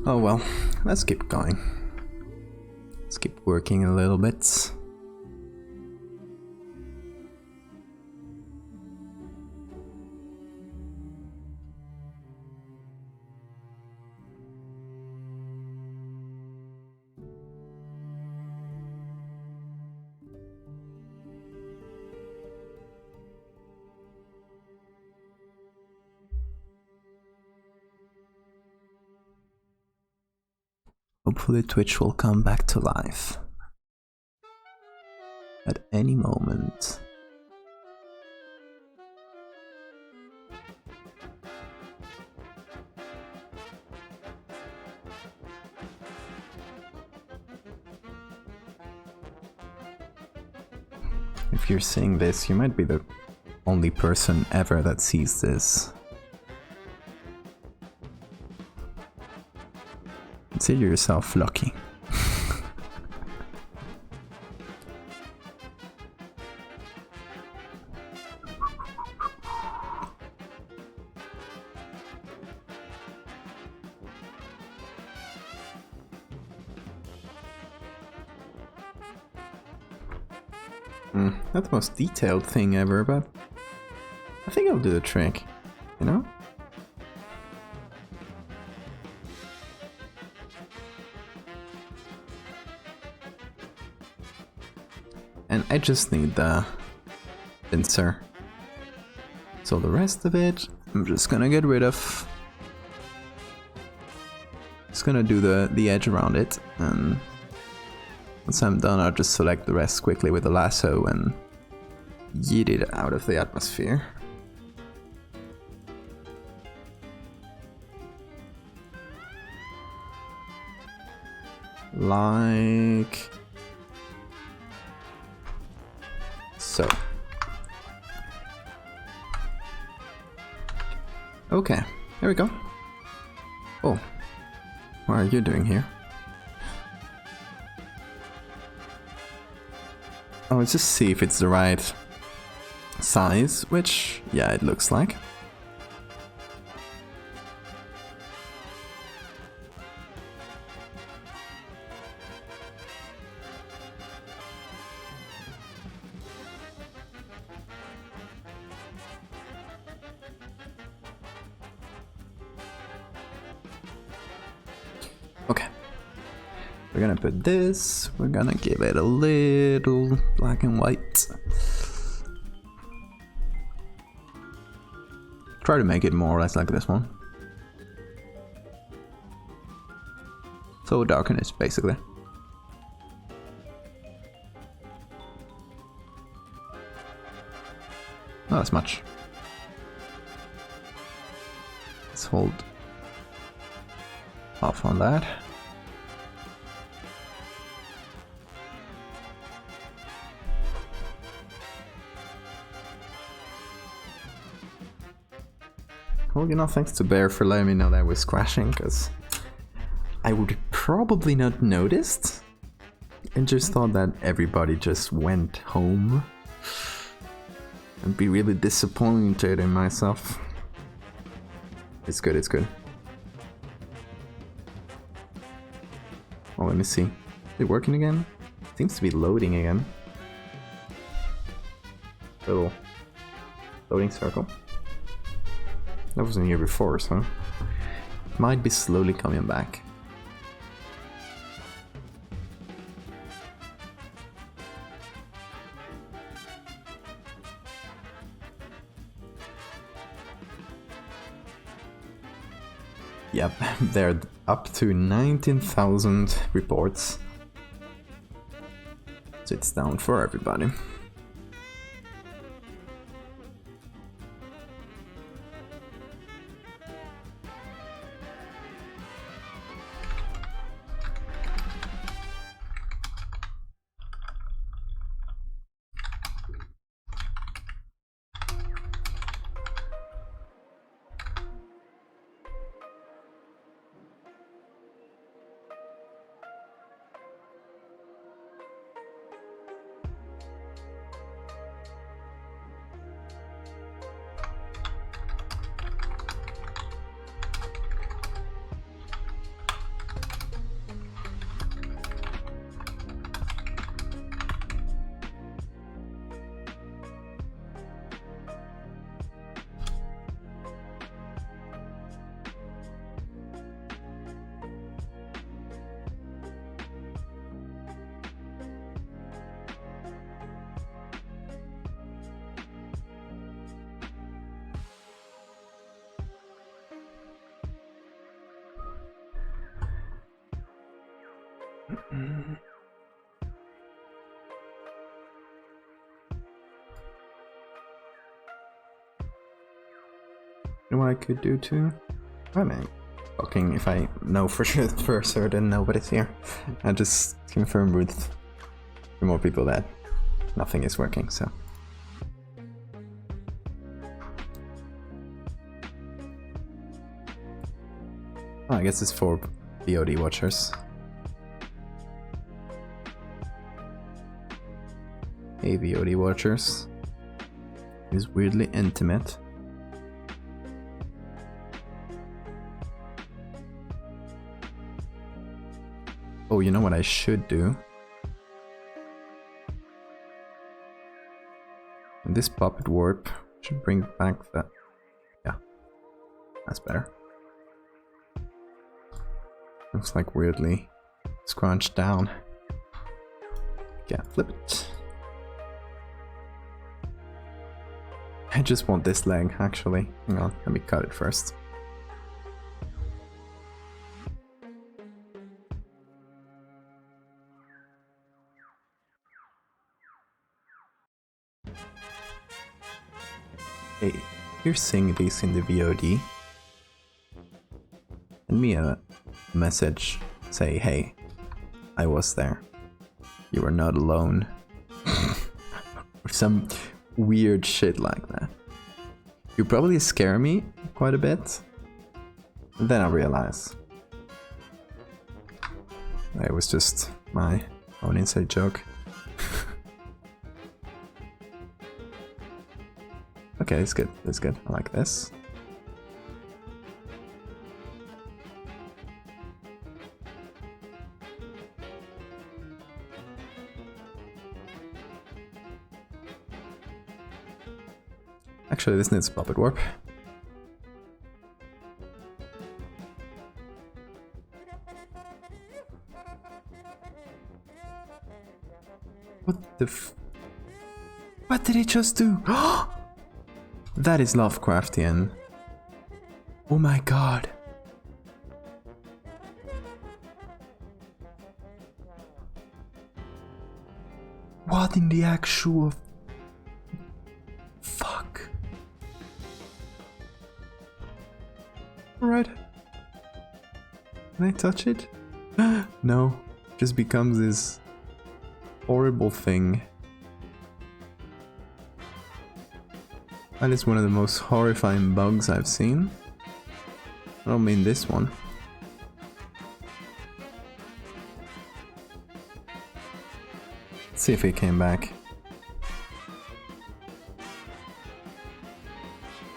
Oh well, let's keep going. Let's keep working a little bit. Hopefully Twitch will come back to life at any moment. If you're seeing this, you might be the only person ever that sees this. Consider yourself lucky. Not the most detailed thing ever, but I think I'll do the trick, you know? And I just need the pincer. So the rest of it, I'm just gonna get rid of. Just gonna do the edge around it, and once I'm done, I'll just select the rest quickly with the lasso and yeet it out of the atmosphere. Like so. Okay, here we go. Oh, what are you doing here? Oh, let's just see if it's the right size, which, yeah, it looks like. Okay, we're gonna put this, we're gonna give it a little black and white. Try to make it more or less like this one. So darken it, basically. Not as much. Let's hold off on that. Well, you know, thanks to Bear for letting me know that I was crashing, because I would probably not noticed. I just thought that everybody just went home. I'd be really disappointed in myself. It's good, it's good. Oh, let me see. Is it working again? It seems to be loading again. Little loading circle. That wasn't here before, so it might be slowly coming back. Yep, they're up to 19,000 reports. So it's down for everybody. You know what I could do too? I mean, fucking if I know for sure for certain nobody's here, I just confirm with more people that nothing is working, so. Oh, I guess it's for VOD watchers. Hey VOD watchers. It's weirdly intimate. Oh, you know what I should do? And this puppet warp should bring back the... Yeah, that's better. Looks like weirdly scrunched down. Yeah, flip it. I just want this leg, actually. Hang on, let me cut it first. Hey, if you're seeing this in the VOD, send me a message. Say, hey, I was there. You were not alone. Or some weird shit like that. You probably scare me quite a bit. And then I realize it was just my own inside joke. Okay, it's good. It's good. I like this. Actually, this needs puppet warp. What the f... What did he just do? That is Lovecraftian. Oh my god. What in the actual... Fuck. Alright. Can I touch it? No. Just becomes this horrible thing. That is one of the most horrifying bugs I've seen. I don't mean this one. Let's see if he came back.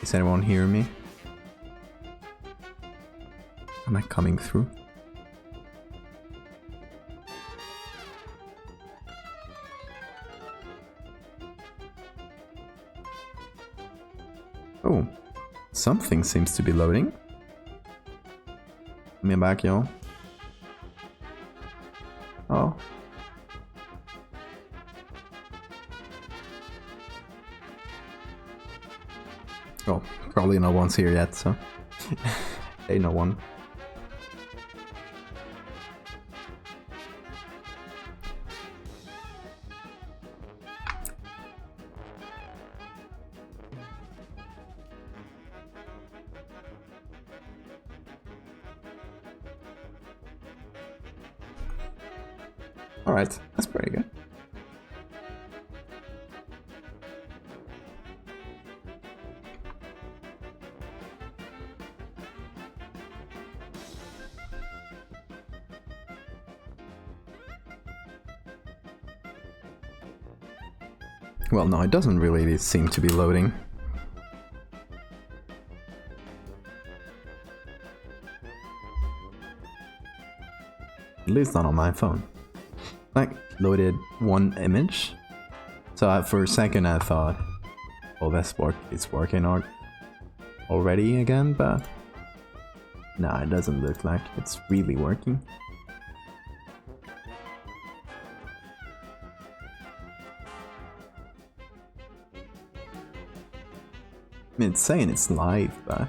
Is anyone hearing me? Am I coming through? Oh, something seems to be loading. Let me back, y'all. Oh. Oh, probably no one's here yet, so... Hey, no one. Alright, that's pretty good. Well, no, it doesn't really seem to be loading. At least not on my phone. Like, loaded one image. So for a second I thought, oh, it's working already again, but no, it doesn't look like it's really working. I mean, it's saying it's live, but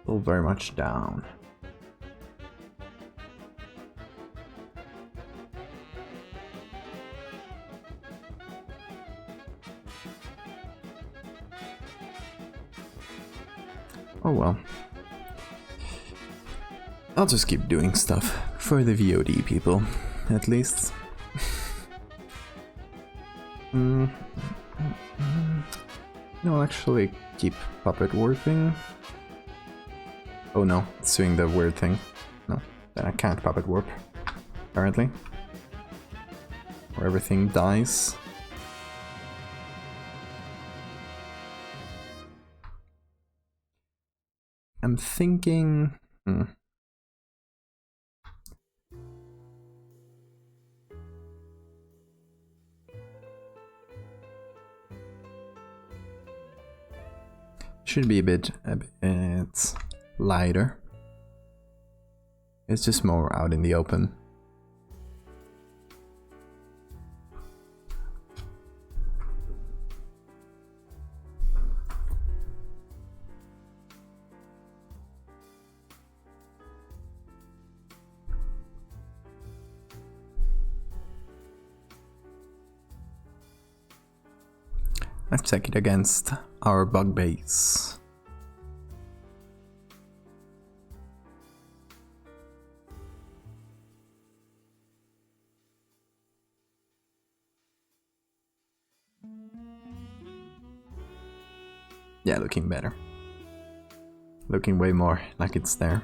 still very much down. Oh well. I'll just keep doing stuff for the VOD people, at least. No, I'll actually keep puppet warping. Oh no, it's doing the weird thing. No, then I can't puppet warp, apparently. Or everything dies. I'm thinking... Should be a bit lighter. It's just more out in the open. Let's check it against our bug base. Yeah, looking better. Looking way more like it's there.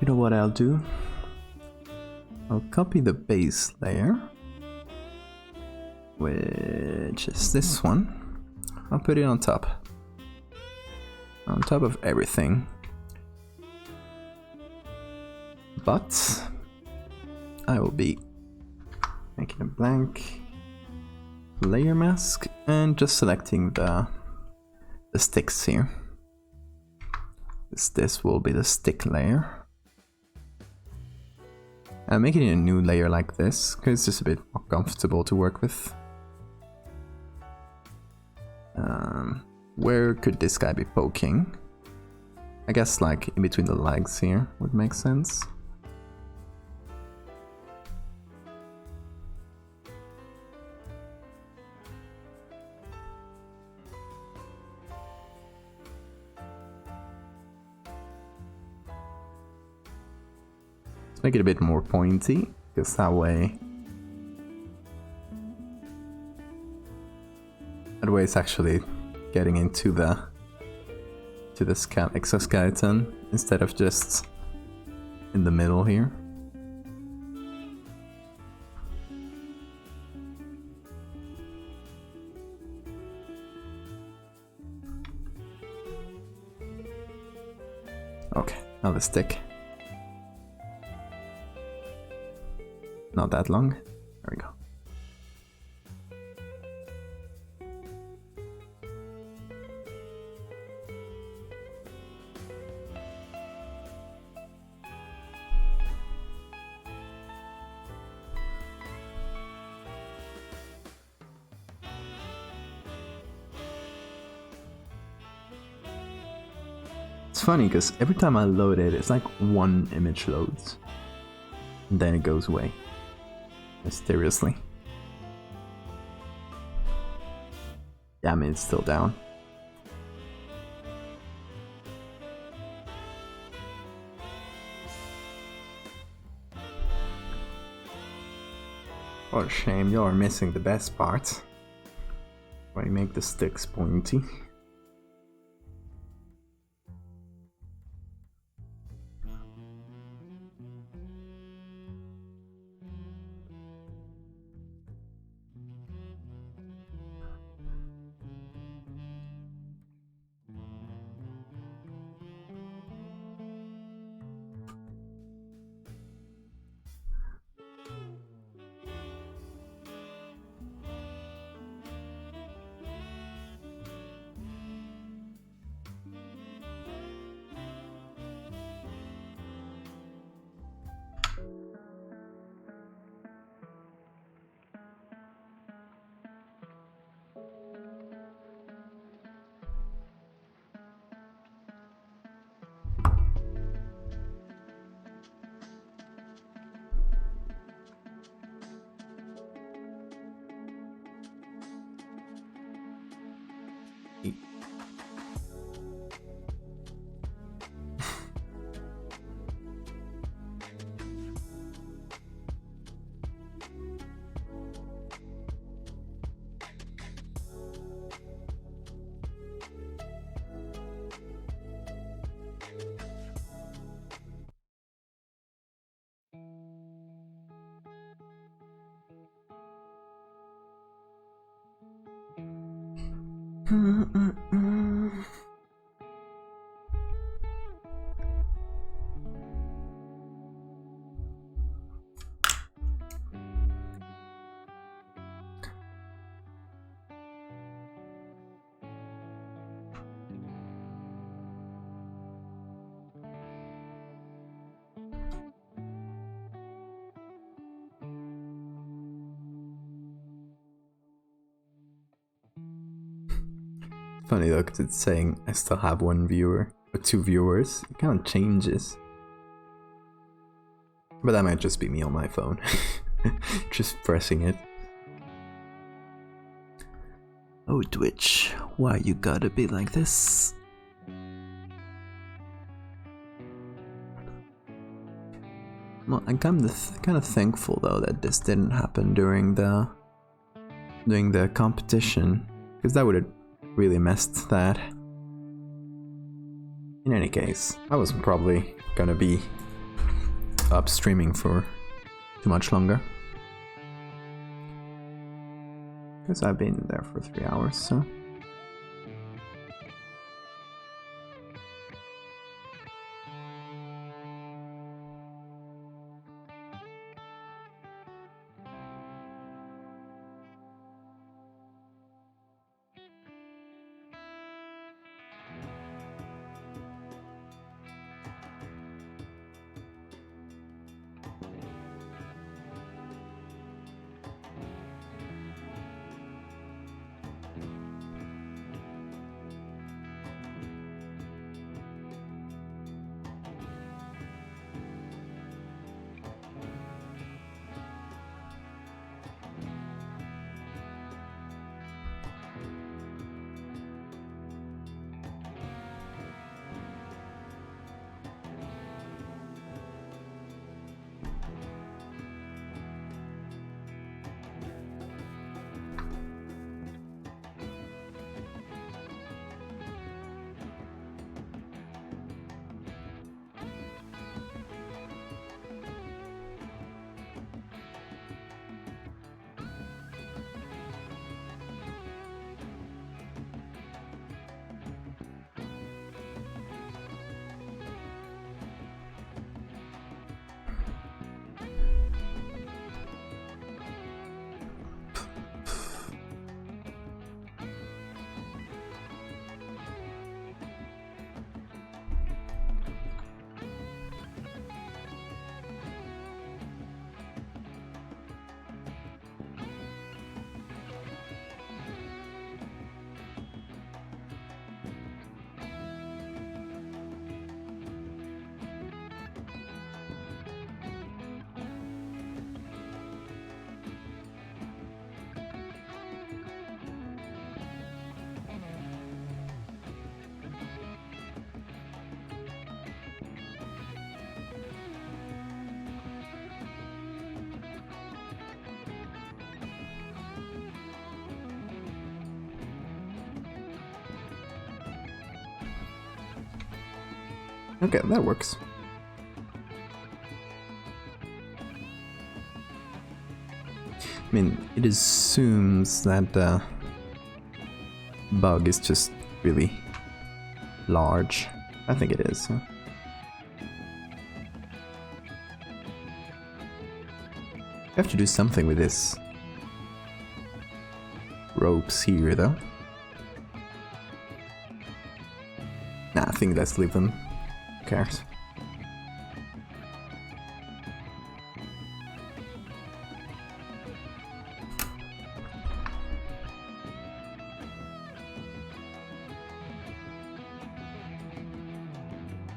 You know what I'll do? I'll copy the base layer, which is this one. I'll put it on top of everything. But I will be making a blank layer mask and just selecting the sticks here. This will be the stick layer. I'm making a new layer like this because it's just a bit more comfortable to work with. Where could this guy be poking? I guess like in between the legs here would make sense. Let's make it a bit more pointy, because that way it's actually getting into the exoskeleton instead of just in the middle here. Okay, now the stick. Not that long. There we go. It's funny because every time I load it, it's like one image loads and then it goes away mysteriously. Yeah, I mean, it's still down. What a shame, you're missing the best part. Where you make the sticks pointy. funny though, because it's saying I still have 1 viewer or 2 viewers. It kind of changes. But that might just be me on my phone. Just pressing it. Oh, Twitch, why you gotta be like this? Well, I'm kind of thankful though that this didn't happen during the competition, because that would have really messed that. In any case, I wasn't probably gonna be up streaming for too much longer, because I've been there for 3 hours, so. Okay, that works. I mean, it assumes that the bug is just really large. I think it is. I have to do something with this ropes here, though. Nah, I think let's leave them. Who cares?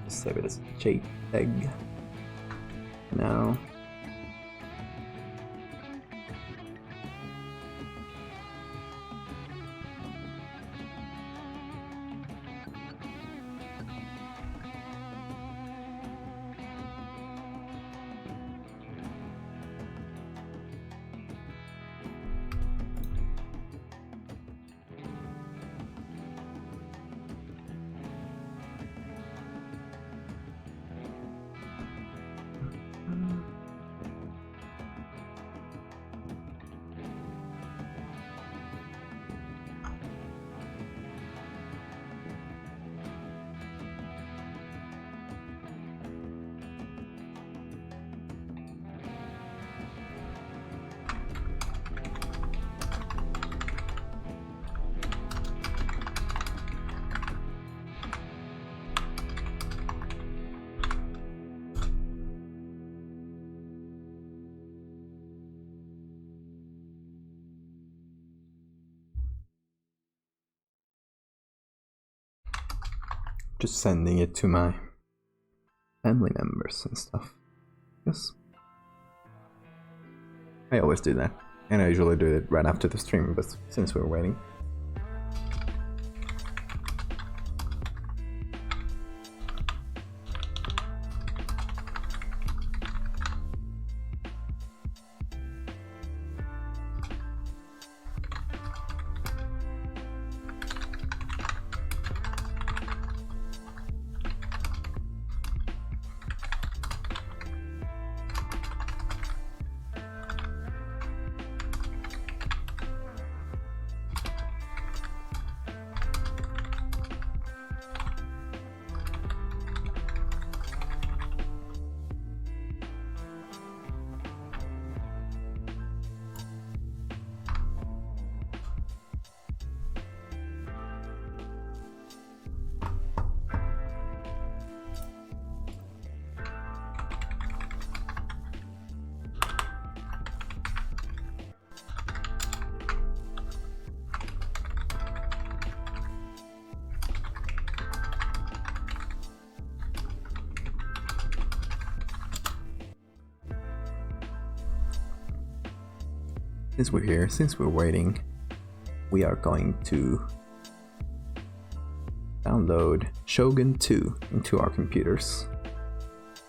Save it as JPEG now. just sending it to my family members and stuff. Yes. I always do that. And I usually do it right after the stream, but since we're waiting. Since we're here, since we're waiting, we are going to download Shogun 2 into our computers.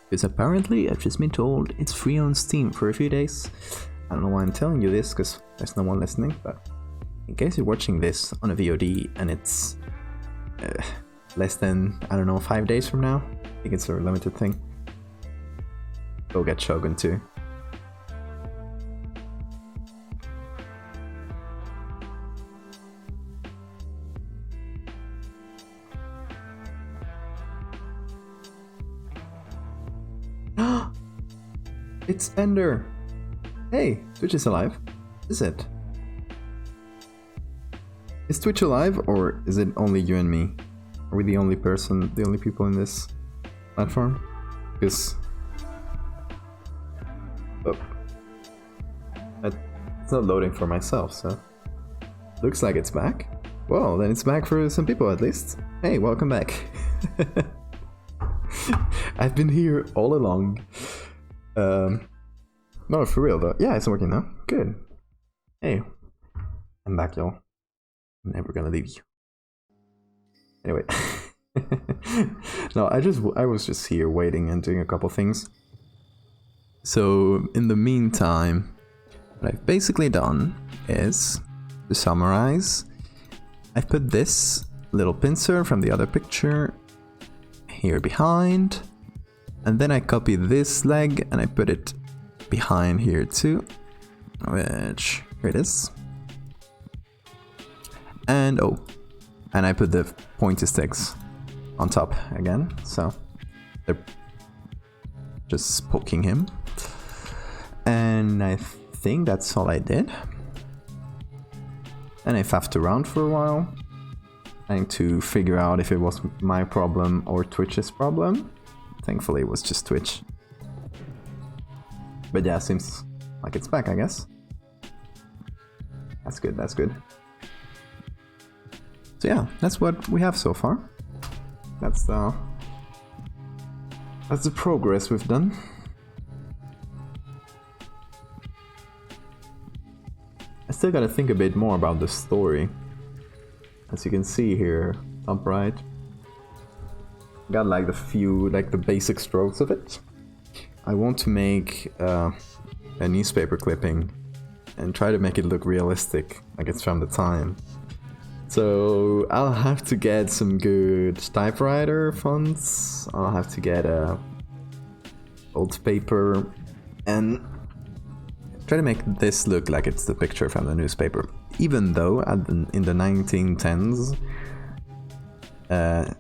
Because apparently, I've just been told, it's free on Steam for a few days. I don't know why I'm telling you this, because there's no one listening, but in case you're watching this on a VOD and it's less than, I don't know, 5 days from now, I think it's a limited thing, go get Shogun 2. It's Ender! Hey, Twitch is alive. Is it? Is Twitch alive, or is it only you and me? Are we the only people in this platform? Because... oh. It's not loading for myself, so... looks like it's back. Well, then it's back for some people at least. Hey, welcome back. I've been here all along. No, for real though. Yeah, it's working now. Good. Hey, I'm back, y'all. I'm never gonna leave you. Anyway. No, I was just here waiting and doing a couple things. So, in the meantime, what I've basically done is, to summarize, I've put this little pincer from the other picture here behind, and then I copy this leg and I put it behind here too, which, here it is. And oh, and I put the pointy sticks on top again, so they're just poking him. And I think that's all I did. And I faffed around for a while, trying to figure out if it was my problem or Twitch's problem. Thankfully it was just Twitch. But yeah, seems like it's back, I guess. That's good, that's good. So yeah, that's what we have so far. That's the progress we've done. I still gotta think a bit more about the story. As you can see here, top right, got like the basic strokes of it. I want to make a newspaper clipping and try to make it look realistic, like it's from the time. So I'll have to get some good typewriter fonts, I'll have to get old paper, and try to make this look like it's the picture from the newspaper. Even though in the 1910s,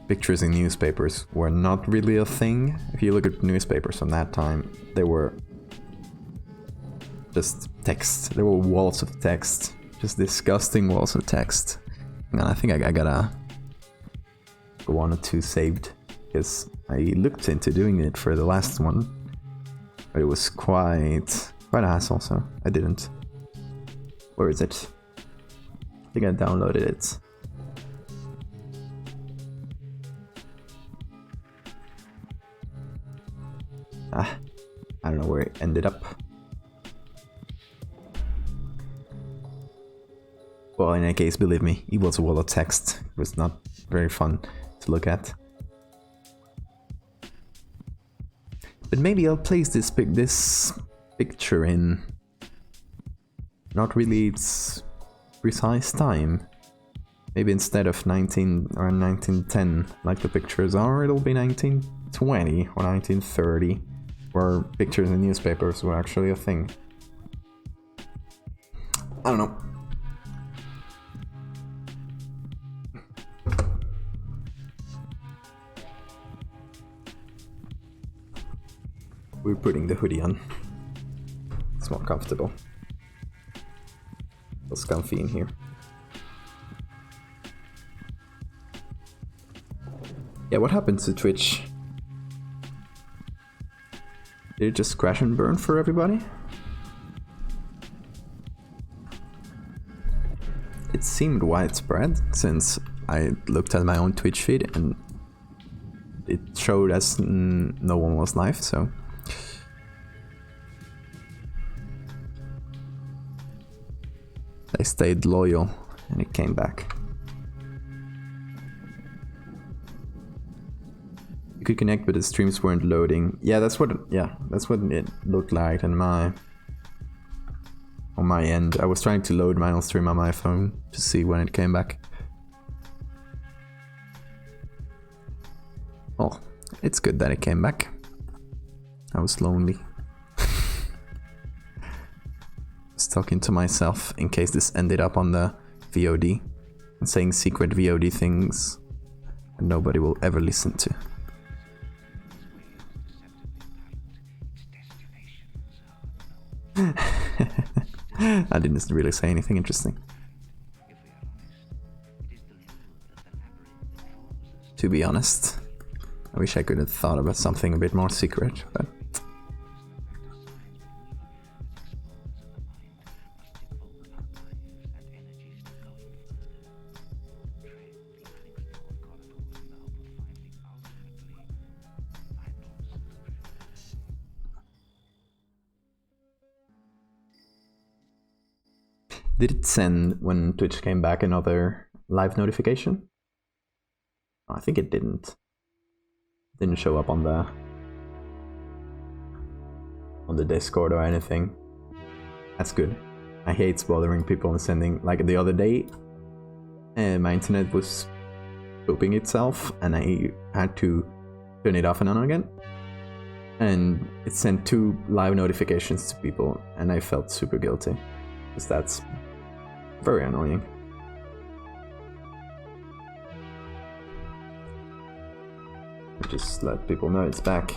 pictures in newspapers were not really a thing. If you look at newspapers from that time, they were just text. There were walls of text, just disgusting walls of text. And I think I gotta go 1 or 2 saved, because I looked into doing it for the last one, but it was quite a hassle, so I didn't. Where is it? I think I downloaded it. I don't know where it ended up. Well, in any case, believe me, it was a wall of text. It was not very fun to look at. But maybe I'll place this picture in not really its precise time. Maybe instead of 1910, like the pictures are, it'll be 1920 or 1930, where pictures in newspapers were actually a thing. I don't know. We're putting the hoodie on. It's more comfortable. Feels comfy in here. Yeah, what happened to Twitch? Did it just crash and burn for everybody? It seemed widespread since I looked at my own Twitch feed and it showed as no one was live, so... I stayed loyal and it came back. You could connect but the streams weren't loading. Yeah, that's what it looked like on my end. I was trying to load my own stream on my phone to see when it came back. Oh, it's good that it came back. I was lonely. Just talking to myself in case this ended up on the VOD and saying secret VOD things that nobody will ever listen to. I didn't really say anything interesting. To be honest, I wish I could have thought about something a bit more secret, but... Did it send, when Twitch came back, another live notification? Oh, I think it didn't. Didn't show up on the Discord or anything. That's good. I hate bothering people and sending, like the other day, my internet was pooping itself and I had to turn it off and on again. And it sent 2 live notifications to people and I felt super guilty. Because that's very annoying. Just let people know it's back.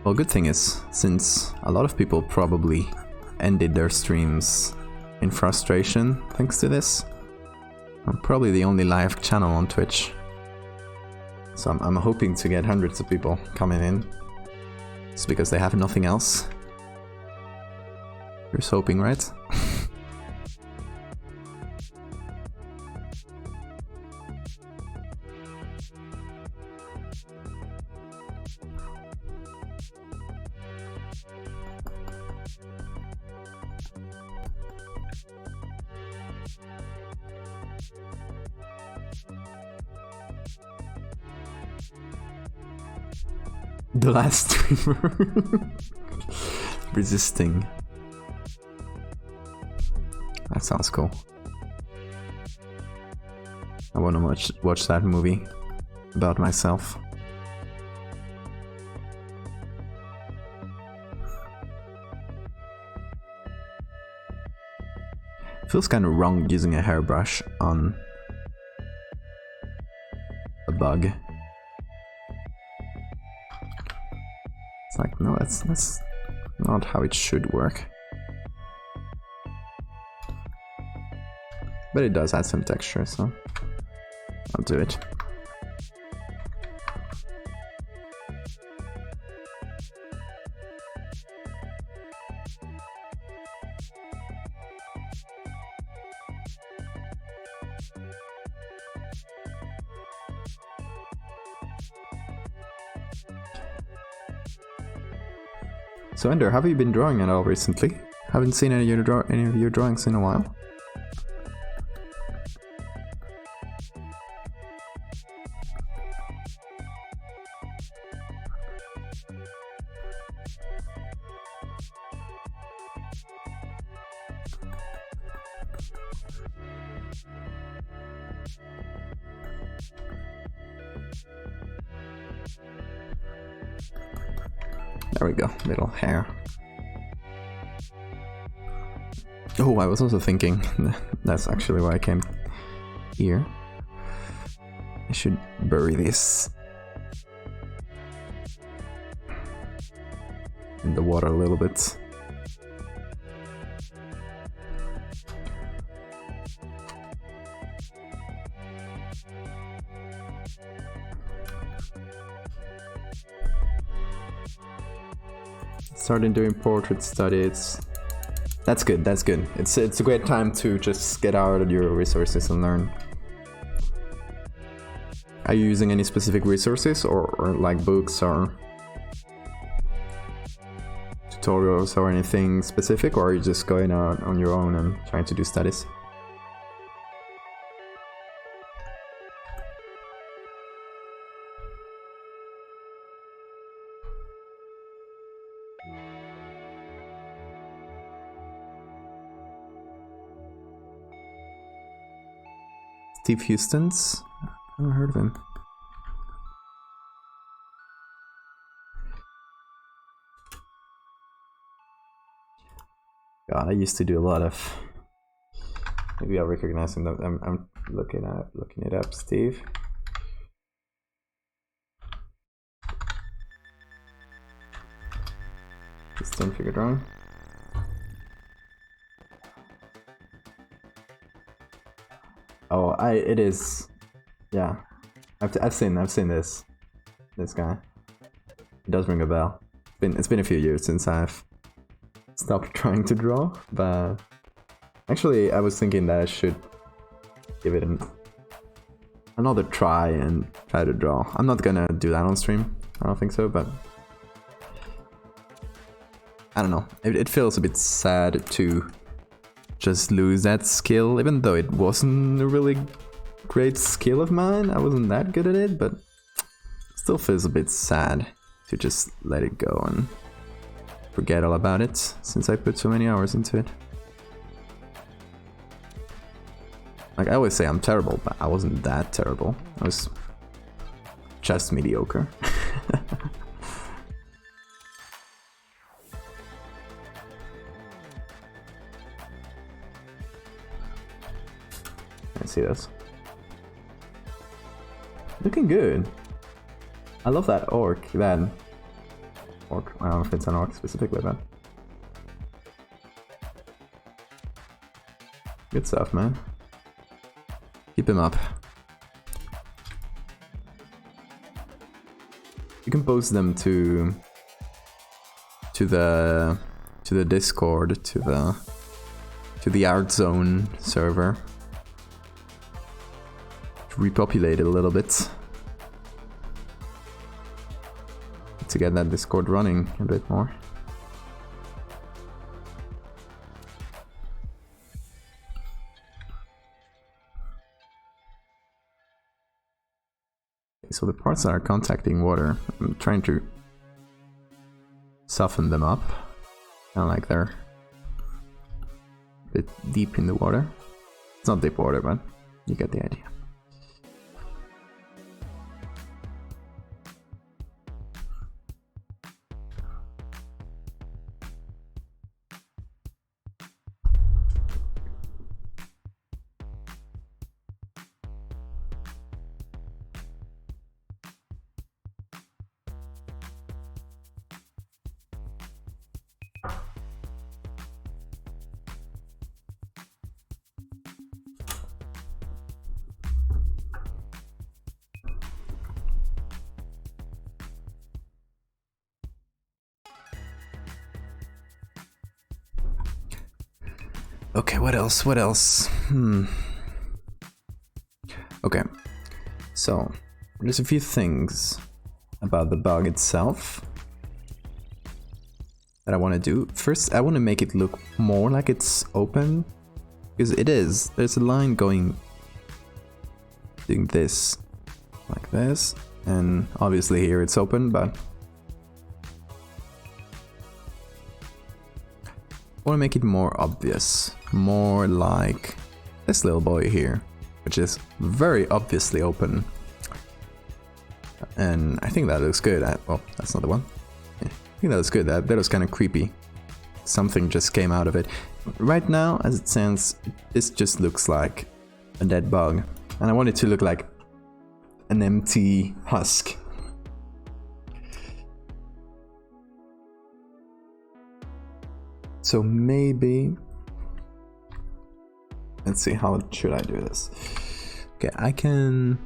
Well, good thing is, since a lot of people probably ended their streams in frustration thanks to this, I'm probably the only live channel on Twitch. So I'm hoping to get hundreds of people coming in. It's because they have nothing else. You're hoping, right? The last streamer resisting. That sounds cool. I want to watch that movie about myself. Feels kind of wrong using a hairbrush on a bug. It's like, no, that's not how it should work. But it does add some texture, so I'll do it. So Ender, have you been drawing at all recently? Haven't seen any of your drawings in a while. There we go, little hair. Oh, I was also thinking, that's actually why I came here. I should bury this in the water a little bit. Started doing portrait studies. That's good, that's good. It's a great time to just get out of your resources and learn. Are you using any specific resources or like books or tutorials or anything specific, or are you just going out on your own and trying to do studies? Steve Houston's? I never heard of him. God, I used to do a lot of. Maybe I'll recognize him. I'm looking it up. Steve. Houston figure drawing. Oh, it is, yeah. I've seen this guy. It does ring a bell. It's been a few years since I've stopped trying to draw, but actually I was thinking that I should give it another try and try to draw. I'm not gonna do that on stream. I don't think so, but I don't know. It feels a bit sad to just lose that skill, even though it wasn't a really great skill of mine. I wasn't that good at it, but it still feels a bit sad to just let it go and forget all about it, since I put so many hours into it. Like, I always say I'm terrible, but I wasn't that terrible. I was just mediocre. I see this. Looking good. I love that orc. I don't know if it's an orc specifically, but good stuff, man. Keep him up. You can post them to the Discord, to the Art Zone server. Repopulate it a little bit to get that Discord running a bit more. Okay, so the parts that are contacting water, I'm trying to soften them up, kind of like they're a bit deep in the water. It's not deep water, but you get the idea. Okay, what else? Okay, so there's a few things about the bug itself. that I want to do. First, I want to make it look more like it's open, because it is. There's a line going, doing this, like this, and obviously here it's open, but I want to make it more obvious, more like this little boy here, which is very obviously open. And I think that looks good. Well, that's not the one. Yeah, I think that looks good. That was kind of creepy. Something just came out of it. Right now, as it stands, this just looks like a dead bug. And I want it to look like an empty husk. So maybe... Let's see, how should I do this? Okay, I can...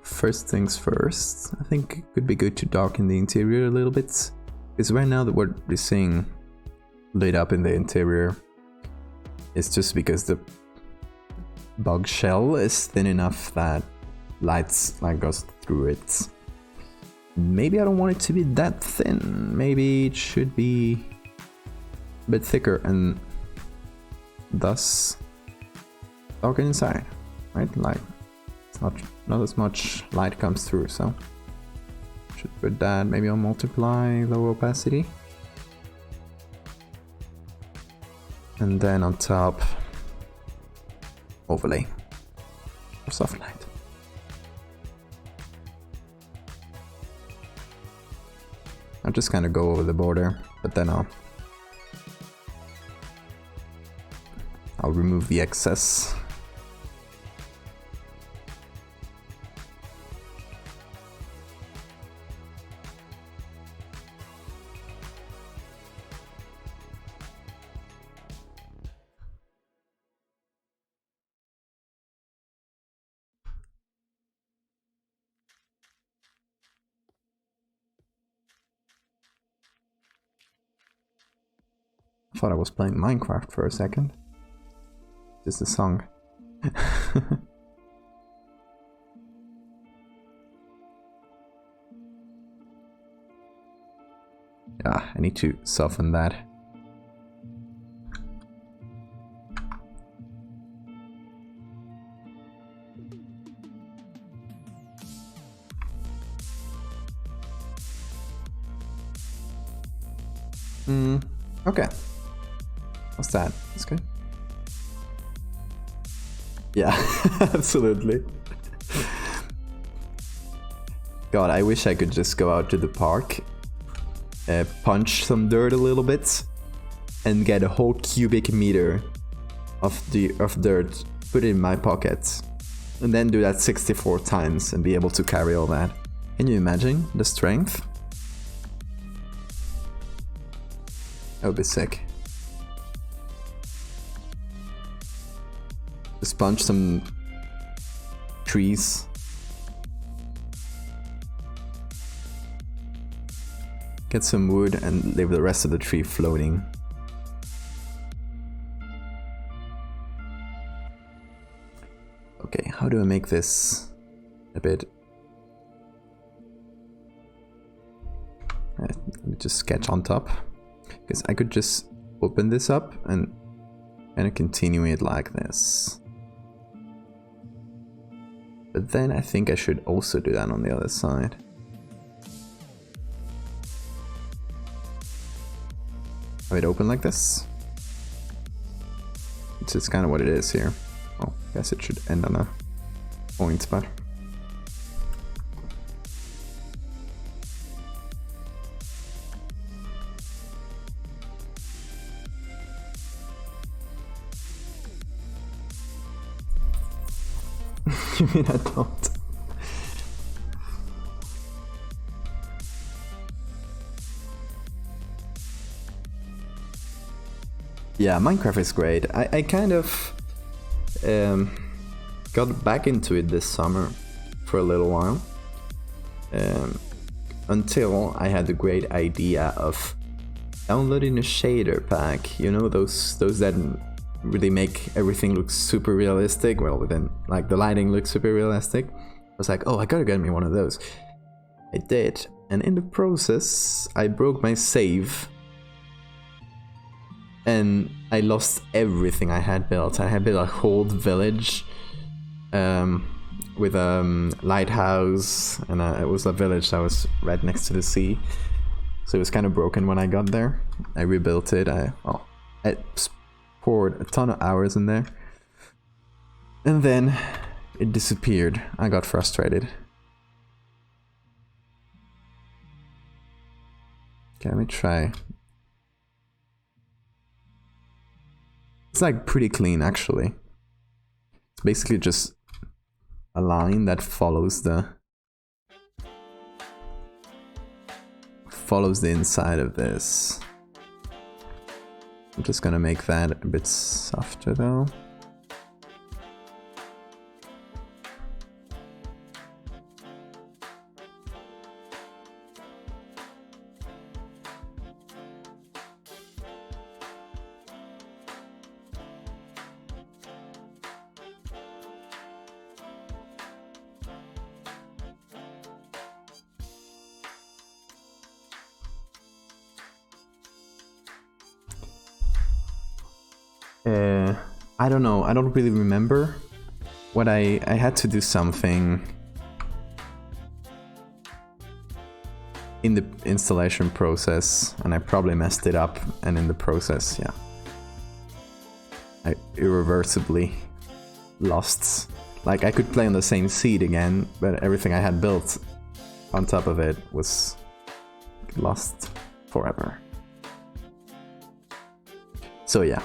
First things first, I think it could be good to darken the interior a little bit. Because right now that what we're seeing lit up in the interior is just because the bug shell is thin enough that lights like goes through it. Maybe I don't want it to be that thin. Maybe it should be a bit thicker and thus darken inside, right? Like it's not as much light comes through, so should put that maybe on multiply, low opacity, and then on top overlay or soft light. I'll just kind of go over the border, but then I'll remove the excess. I thought I was playing Minecraft for a second. Just a song. Yeah, I need to soften that. Okay. What's that? That's good. Yeah, absolutely. God, I wish I could just go out to the park, punch some dirt a little bit, and get a whole cubic meter of dirt, put it in my pocket, and then do that 64 times and be able to carry all that. Can you imagine the strength? That would be sick. Just punch some trees. Get some wood and leave the rest of the tree floating. Okay, how do I make this a bit... Let me just sketch on top. Because I could just open this up and continue it like this. But then I think I should also do that on the other side. Have it open like this. It's just kind of what it is here. Well, I guess it should end on a point, but... You mean I don't? Yeah, Minecraft is great. I kind of got back into it this summer for a little while. Until I had the great idea of downloading a shader pack. You know, those that really make everything look super realistic. Well, then like the lighting looks super realistic. I was like, oh, I gotta get me one of those. I did, and in the process I broke my save and I lost everything I had built. I had built a whole village with a lighthouse, and it was a village that was right next to the sea. So it was kind of broken when I got there. I rebuilt it. I poured a ton of hours in there. And then it disappeared. I got frustrated. Okay, let me try. It's like pretty clean actually. It's basically just a line that follows the inside of this. I'm just gonna make that a bit softer though. I don't know, I don't really remember what I had to do something in the installation process, and I probably messed it up, and in the process, yeah, I irreversibly lost. Like, I could play on the same seed again, but everything I had built on top of it was lost forever. So yeah.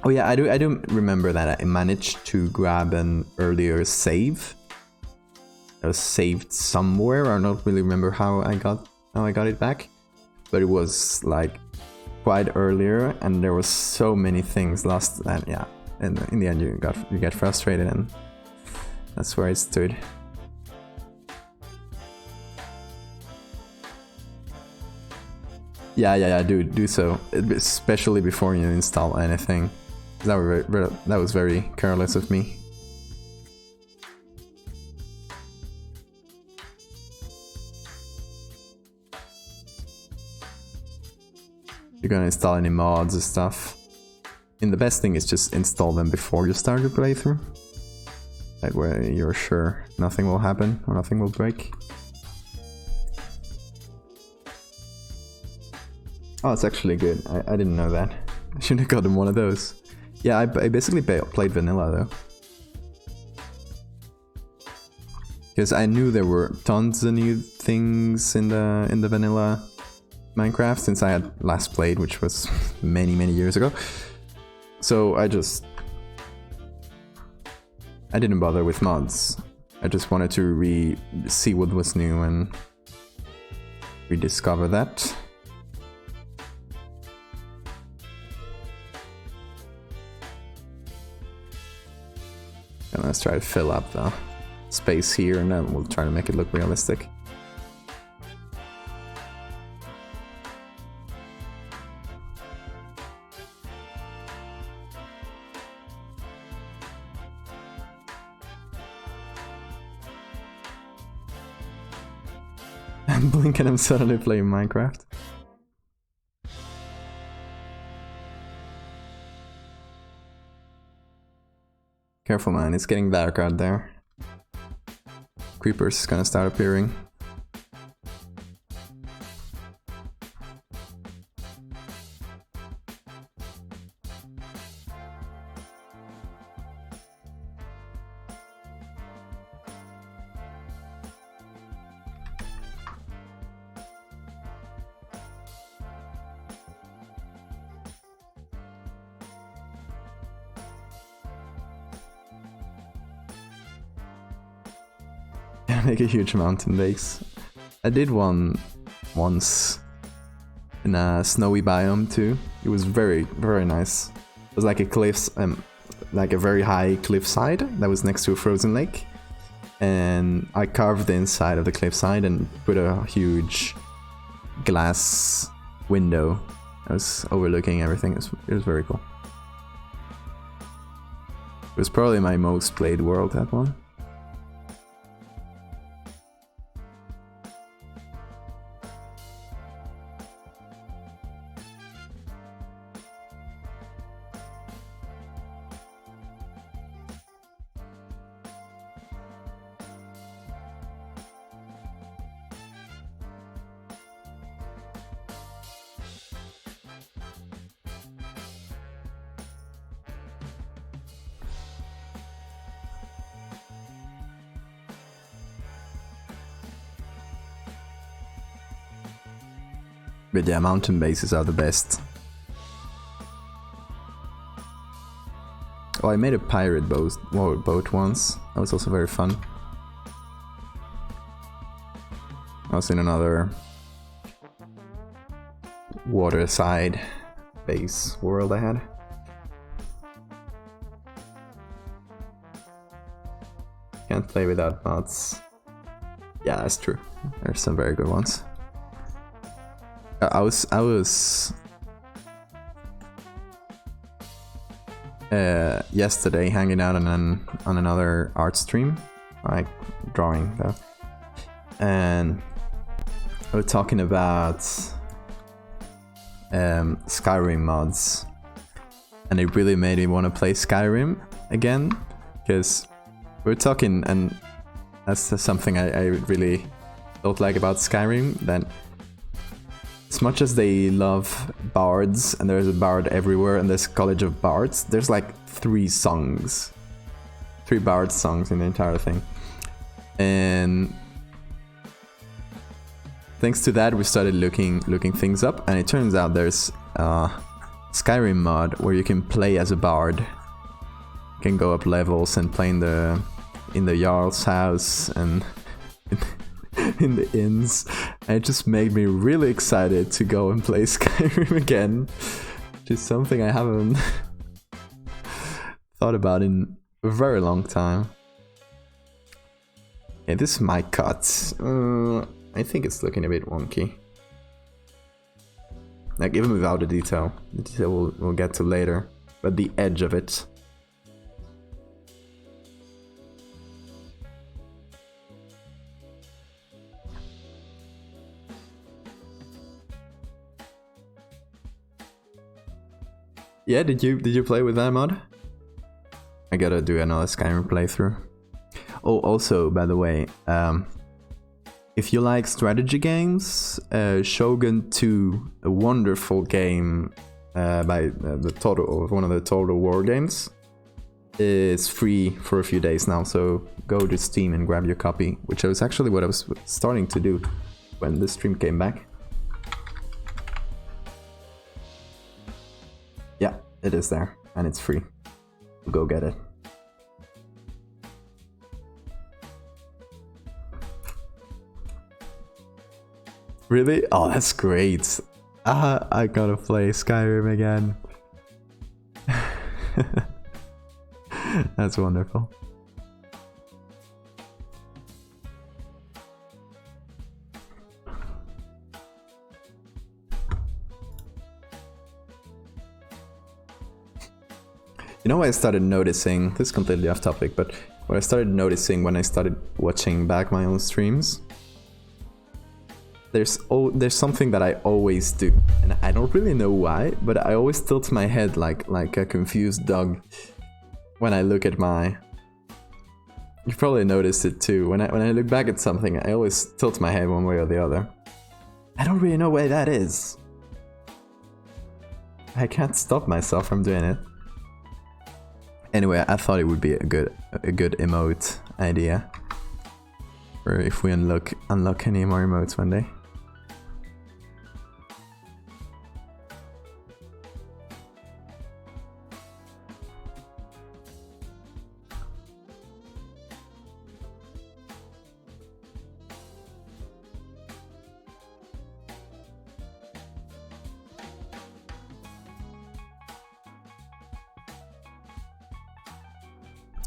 Oh yeah, I do remember that I managed to grab an earlier save. It was saved somewhere. I don't really remember how I got it back, but it was like quite earlier, and there was so many things lost that yeah. And in the end, you get frustrated, and that's where it stood. Yeah, do so, especially before you install anything. That was very careless of me. You're gonna install any mods and stuff. And the best thing is just install them before you start your playthrough. That way you're sure nothing will happen or nothing will break. Oh, it's actually good. I didn't know that. I should have gotten one of those. Yeah, I basically played vanilla though. Because I knew there were tons of new things in the vanilla Minecraft since I had last played, which was many years ago. So I didn't bother with mods. I just wanted to see what was new and rediscover that. And let's try to fill up the space here, and then we'll try to make it look realistic. I'm blinking, I'm suddenly playing Minecraft. Careful man, it's getting dark out there. Creepers gonna start appearing. Make a huge mountain base. I did one once in a snowy biome too. It was very nice. It was like a cliffs, like a very high cliffside that was next to a frozen lake, and I carved the inside of the cliffside and put a huge glass window. I was overlooking everything. It was very cool. It was probably my most played world, that one. But yeah, mountain bases are the best. Oh, I made a pirate boat once. That was also very fun. I was in another waterside base world I had. Can't play without mods. Yeah, that's true. There's some very good ones. I was yesterday hanging out on another art stream, like drawing though, and we were talking about Skyrim mods, and it really made me want to play Skyrim again, because we were talking, and that's something I really don't like about Skyrim, that as much as they love bards, and there's a bard everywhere, and there's a college of bards, there's like 3 bard songs in the entire thing. And thanks to that, we started looking things up, and it turns out there's a Skyrim mod where you can play as a bard. You can go up levels and play in the Jarl's house and in the inns. And it just made me really excited to go and play Skyrim again, which is something I haven't thought about in a very long time. Okay, this is my cut. I think it's looking a bit wonky. Like, even without the detail we'll get to later, but the edge of it. Yeah, did you play with that mod? I gotta do another Skyrim playthrough. Oh, also, by the way, if you like strategy games, Shogun 2, a wonderful game by one of the Total War games, is free for a few days now. So go to Steam and grab your copy, which was actually what I was starting to do when the stream came back. Yeah, it is there, and it's free. Go get it. Really? Oh, that's great. I gotta play Skyrim again. That's wonderful. You know what I started noticing? This is completely off topic, but what I started noticing when I started watching back my own streams, there's something that I always do, and I don't really know why, but I always tilt my head like a confused dog when I look at my... You probably noticed it too. When I look back at something, I always tilt my head one way or the other. I don't really know why that is. I can't stop myself from doing it. Anyway, I thought it would be a good emote idea, or if we unlock any more emotes one day.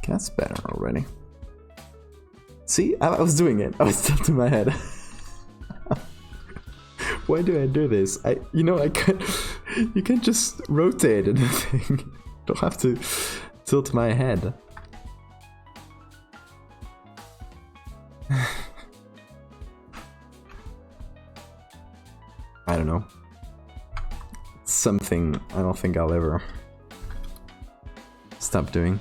That's better already. See, I was doing it. I was tilting my head. Why do I do this? I can't. You can't just rotate anything. Don't have to tilt my head. I don't know. It's something I don't think I'll ever stop doing.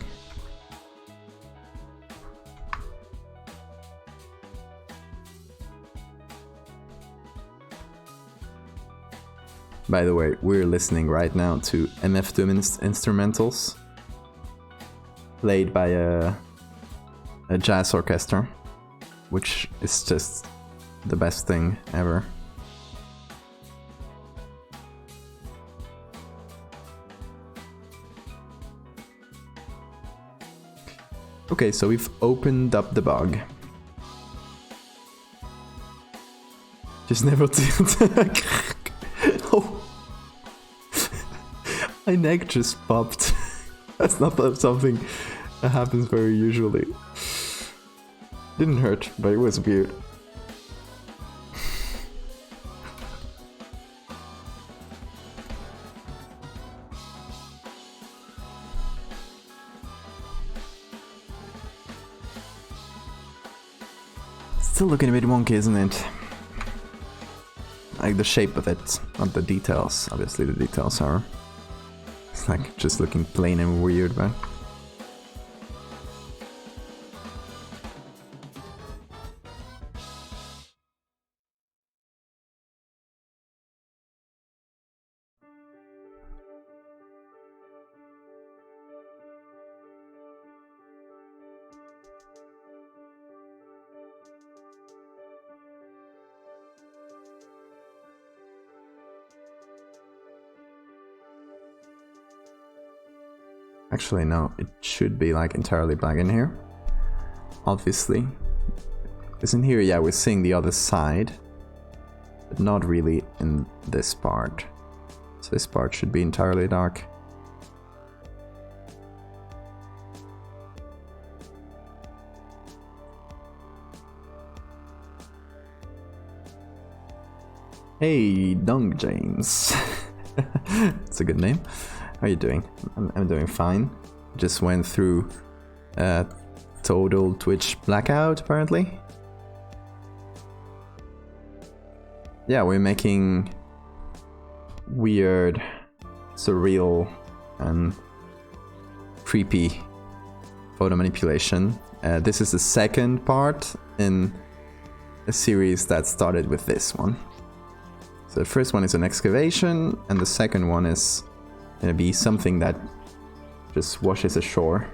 By the way, we're listening right now to MF Doom instrumentals played by a jazz orchestra, which is just the best thing ever. Okay, so we've opened up the bug. Just never tilt. Oh. My neck just popped. That's not something that happens very usually. Didn't hurt, but it was weird. Still looking a bit wonky, isn't it? Like the shape of it, not the details. Obviously the details are... It's like just looking plain and weird, but... Actually, no, it should be like entirely black in here. Obviously. Because in here, yeah, we're seeing the other side. But not really in this part. So this part should be entirely dark. Hey, Dunk James. It's a good name. How are you doing? I'm doing fine. Just went through a total Twitch blackout, apparently. Yeah, we're making weird, surreal, and creepy photo manipulation. This is the second part in a series that started with this one. So the first one is an excavation, and the second one is gonna be something that just washes ashore.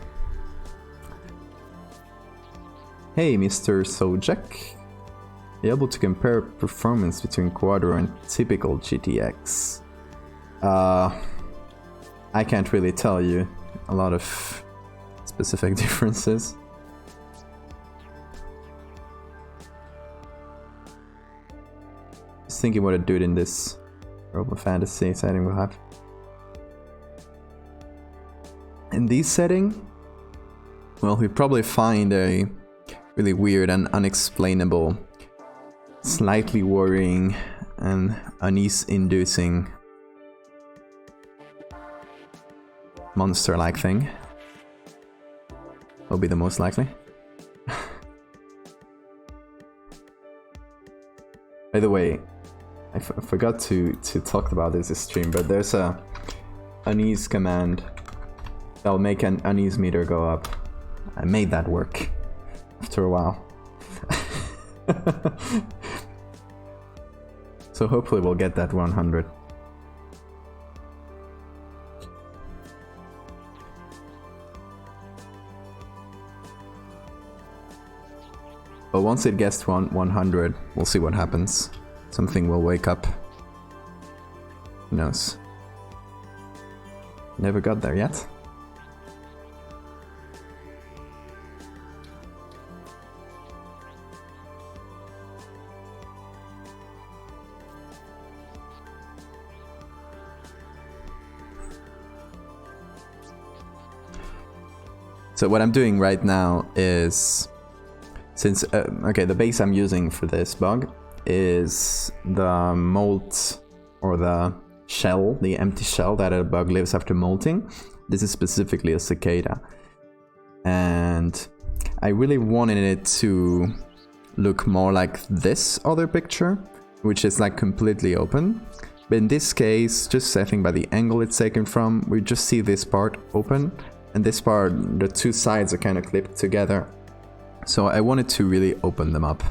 Hey, Mr. Sojak. Be able to compare performance between Quadro and typical GTX. I can't really tell you a lot of specific differences. Just thinking what to do it in this urban fantasy setting we'll have. In this setting, well, we probably find a really weird and unexplainable, slightly worrying and unease-inducing monster-like thing. Will be the most likely. By the way, I forgot to talk about this stream, but there's a unease command that'll make an unease meter go up. I made that work after a while. So hopefully we'll get that 100. But once it gets to 100, we'll see what happens. Something will wake up. Who knows? Never got there yet. So what I'm doing right now is, since, okay, the base I'm using for this bug is the molt, or the shell, the empty shell that a bug lives after molting. This is specifically a cicada. And I really wanted it to look more like this other picture, which is like completely open. But in this case, just I think by the angle it's taken from, we just see this part open. And this part, the two sides are kind of clipped together. So I wanted to really open them up.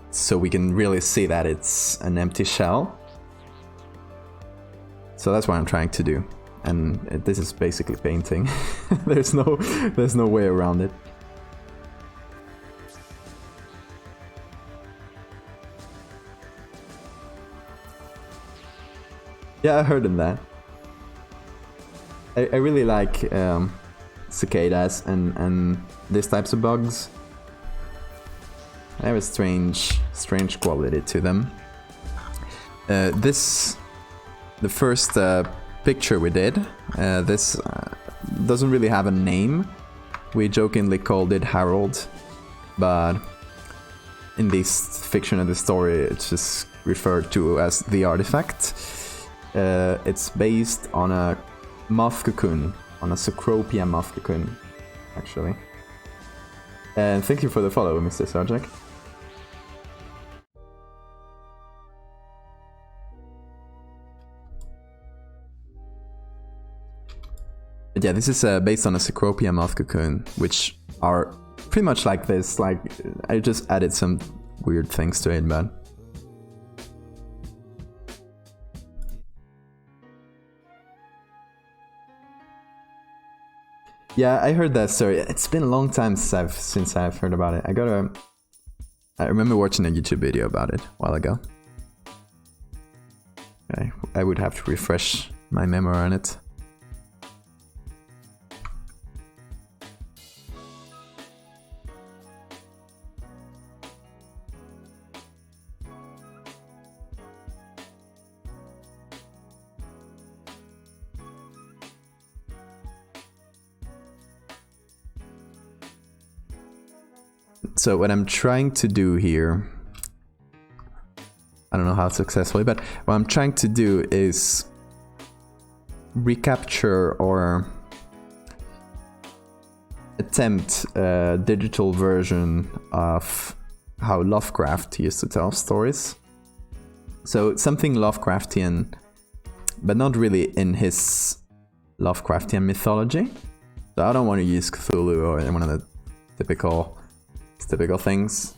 So we can really see that it's an empty shell. So that's what I'm trying to do. And this is basically painting. there's no way around it. Yeah, I heard of that. I really like cicadas and these types of bugs. They have a strange quality to them. The first picture we did, this doesn't really have a name. We jokingly called it Harold, but in this fiction of the story, it's just referred to as the artifact. It's based on a moth cocoon, on a Cecropia moth cocoon, actually. And thank you for the follow, Mr. Sarjak. But yeah, this is based on a Cecropia moth cocoon, which are pretty much like this. Like, I just added some weird things to it, but... Yeah, I heard that story. It's been a long time since I've heard about it. I remember watching a YouTube video about it a while ago. I would have to refresh my memory on it. So what I'm trying to do here, I don't know how successfully, but what I'm trying to do is recapture or attempt a digital version of how Lovecraft used to tell stories. So something Lovecraftian, but not really in his Lovecraftian mythology. So I don't want to use Cthulhu or one of the typical things.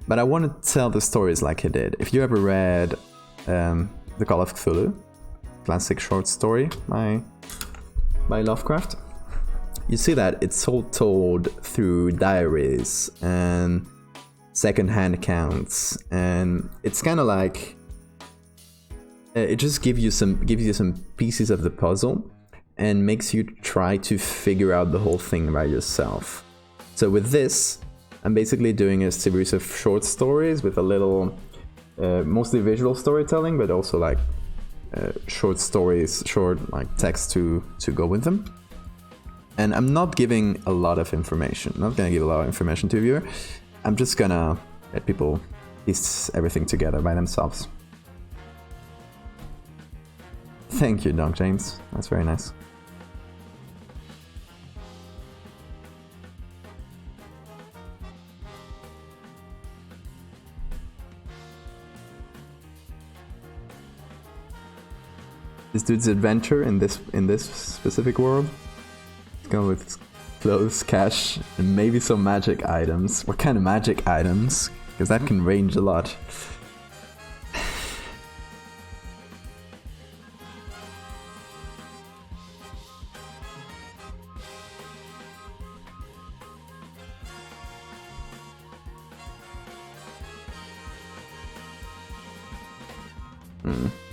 But I want to tell the stories like he did. If you ever read The Call of Cthulhu, classic short story by Lovecraft, you see that it's all told through diaries and second-hand accounts, and it's kind of like it just gives you some pieces of the puzzle and makes you try to figure out the whole thing by yourself. So with this, I'm basically doing a series of short stories with a little, mostly visual storytelling, but also like short stories, short like text to go with them. And I'm not giving a lot of information. I'm not gonna give a lot of information to a viewer. I'm just gonna let people piece everything together by themselves. Thank you, Dunk James. That's very nice. This dude's adventure in this specific world. It's going with clothes, cash, and maybe some magic items. What kind of magic items? Because that can range a lot.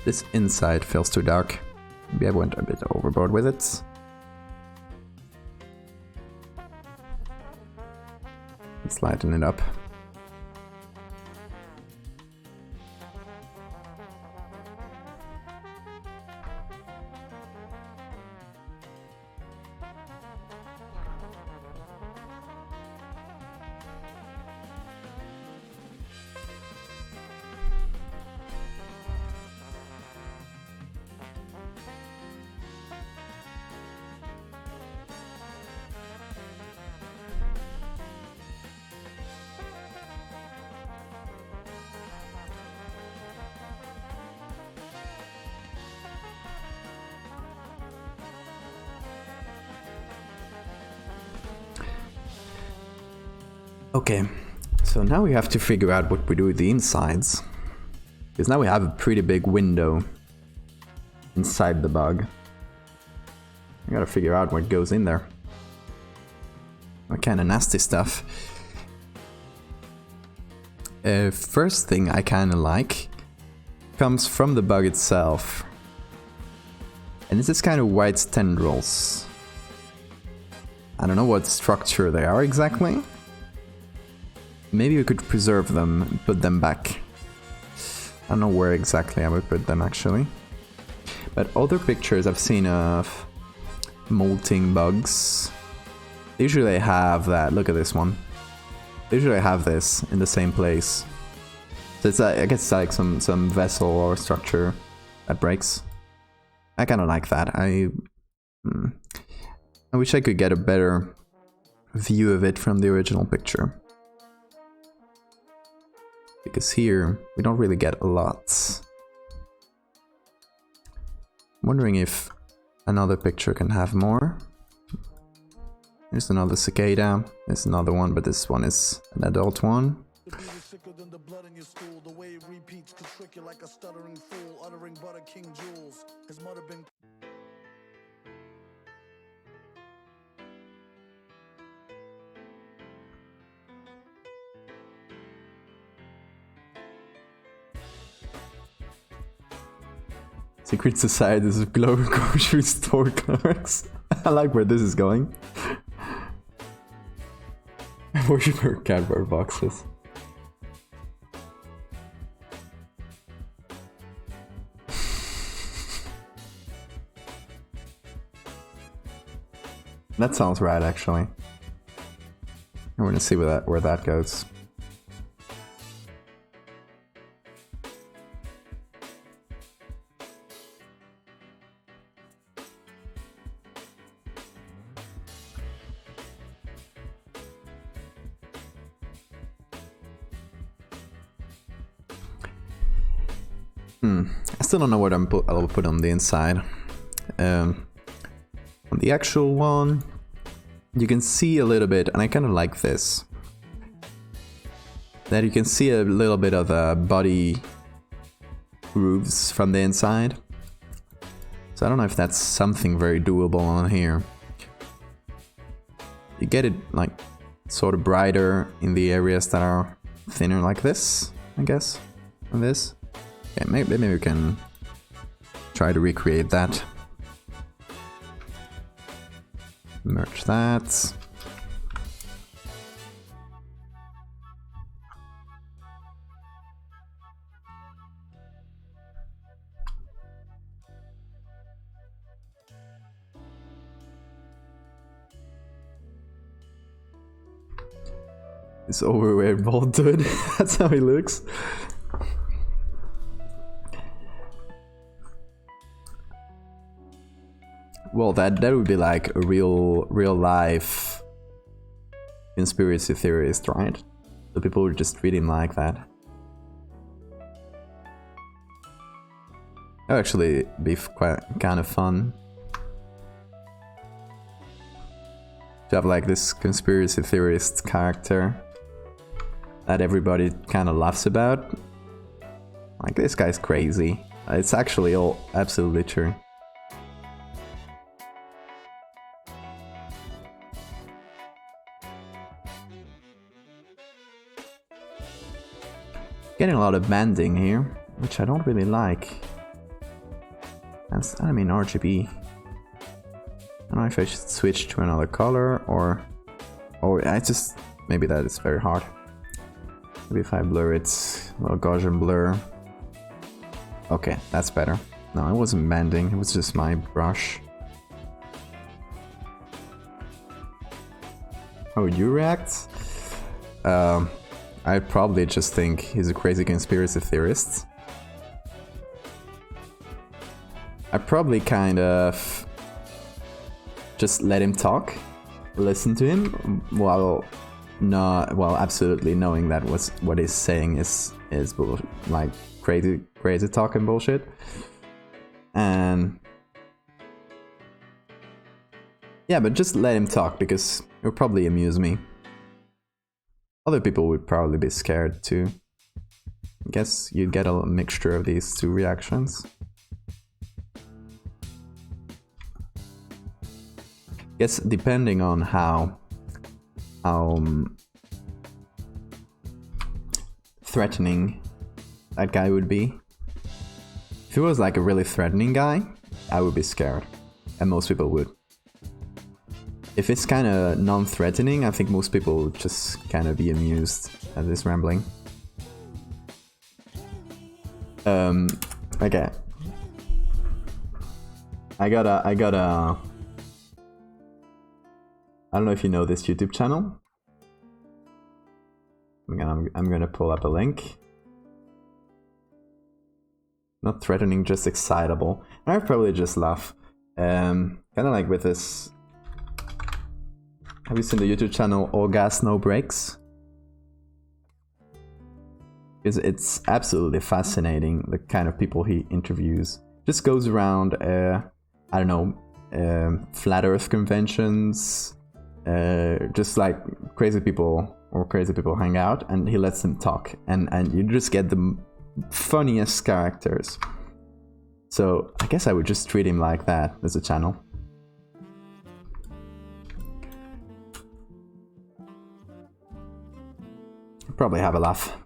This inside feels too dark. Maybe I went a bit overboard with it. Let's lighten it up. Okay, so now we have to figure out what we do with the insides. Because now we have a pretty big window inside the bug. We gotta figure out what goes in there. What kind of nasty stuff. First thing I kinda like comes from the bug itself. And it's this kind of white tendrils. I don't know what structure they are exactly. Maybe we could preserve them and put them back. I don't know where exactly I would put them actually. But other pictures I've seen of molting bugs, they usually have that. Look at this one. They usually have this in the same place. So it's I guess it's like some vessel or structure that breaks. I kind of like that. I wish I could get a better view of it from the original picture. Because here, we don't really get a lot. I'm wondering if another picture can have more. Here's another cicada. There's another one, but this one is an adult one. Secret societies of global grocery store clerks. I like where this is going. Worshiper cardboard boxes. That sounds right, actually. We're gonna see where that goes. I still don't know what I'll put on the inside. On the actual one, you can see a little bit, and I kind of like this, that you can see a little bit of the body grooves from the inside. So I don't know if that's something very doable on here. You get it like sort of brighter in the areas that are thinner like this, I guess, and this. Okay, maybe we can try to recreate that. Merge that. This overweight bald dude. That's how he looks. Well, that would be like a real life conspiracy theorist, right? The people would just treat him like that. That would actually be quite kind of fun to have like this conspiracy theorist character that everybody kind of laughs about. Like, this guy's crazy. It's actually all absolutely true. Getting a lot of banding here, which I don't really like. I mean RGB. I don't know if I should switch to another color or I just, maybe that is very hard. Maybe if I blur it, a little Gaussian blur. Okay, that's better. No, it wasn't banding, it was just my brush. How would you react? I'd probably just think he's a crazy conspiracy theorist. I'd probably kind of just let him talk, listen to him, while absolutely knowing that what he's saying is like crazy talk and bullshit. And yeah, but just let him talk because it would probably amuse me. Other people would probably be scared too. I guess you'd get a mixture of these two reactions. I guess depending on how threatening that guy would be. If he was like a really threatening guy, I would be scared. And most people would. If it's kind of non-threatening, I think most people would just kind of be amused at this rambling. Okay. I don't know if you know this YouTube channel. I'm gonna pull up a link. Not threatening, just excitable. And I'd probably just laugh. Kind of like with this. Have you seen the YouTube channel All Gas No Brakes? It's absolutely fascinating, the kind of people he interviews. Just goes around, I don't know, flat Earth conventions, just like crazy people hang out, and he lets them talk, and you just get the funniest characters. So I guess I would just treat him like that as a channel. Probably have a laugh.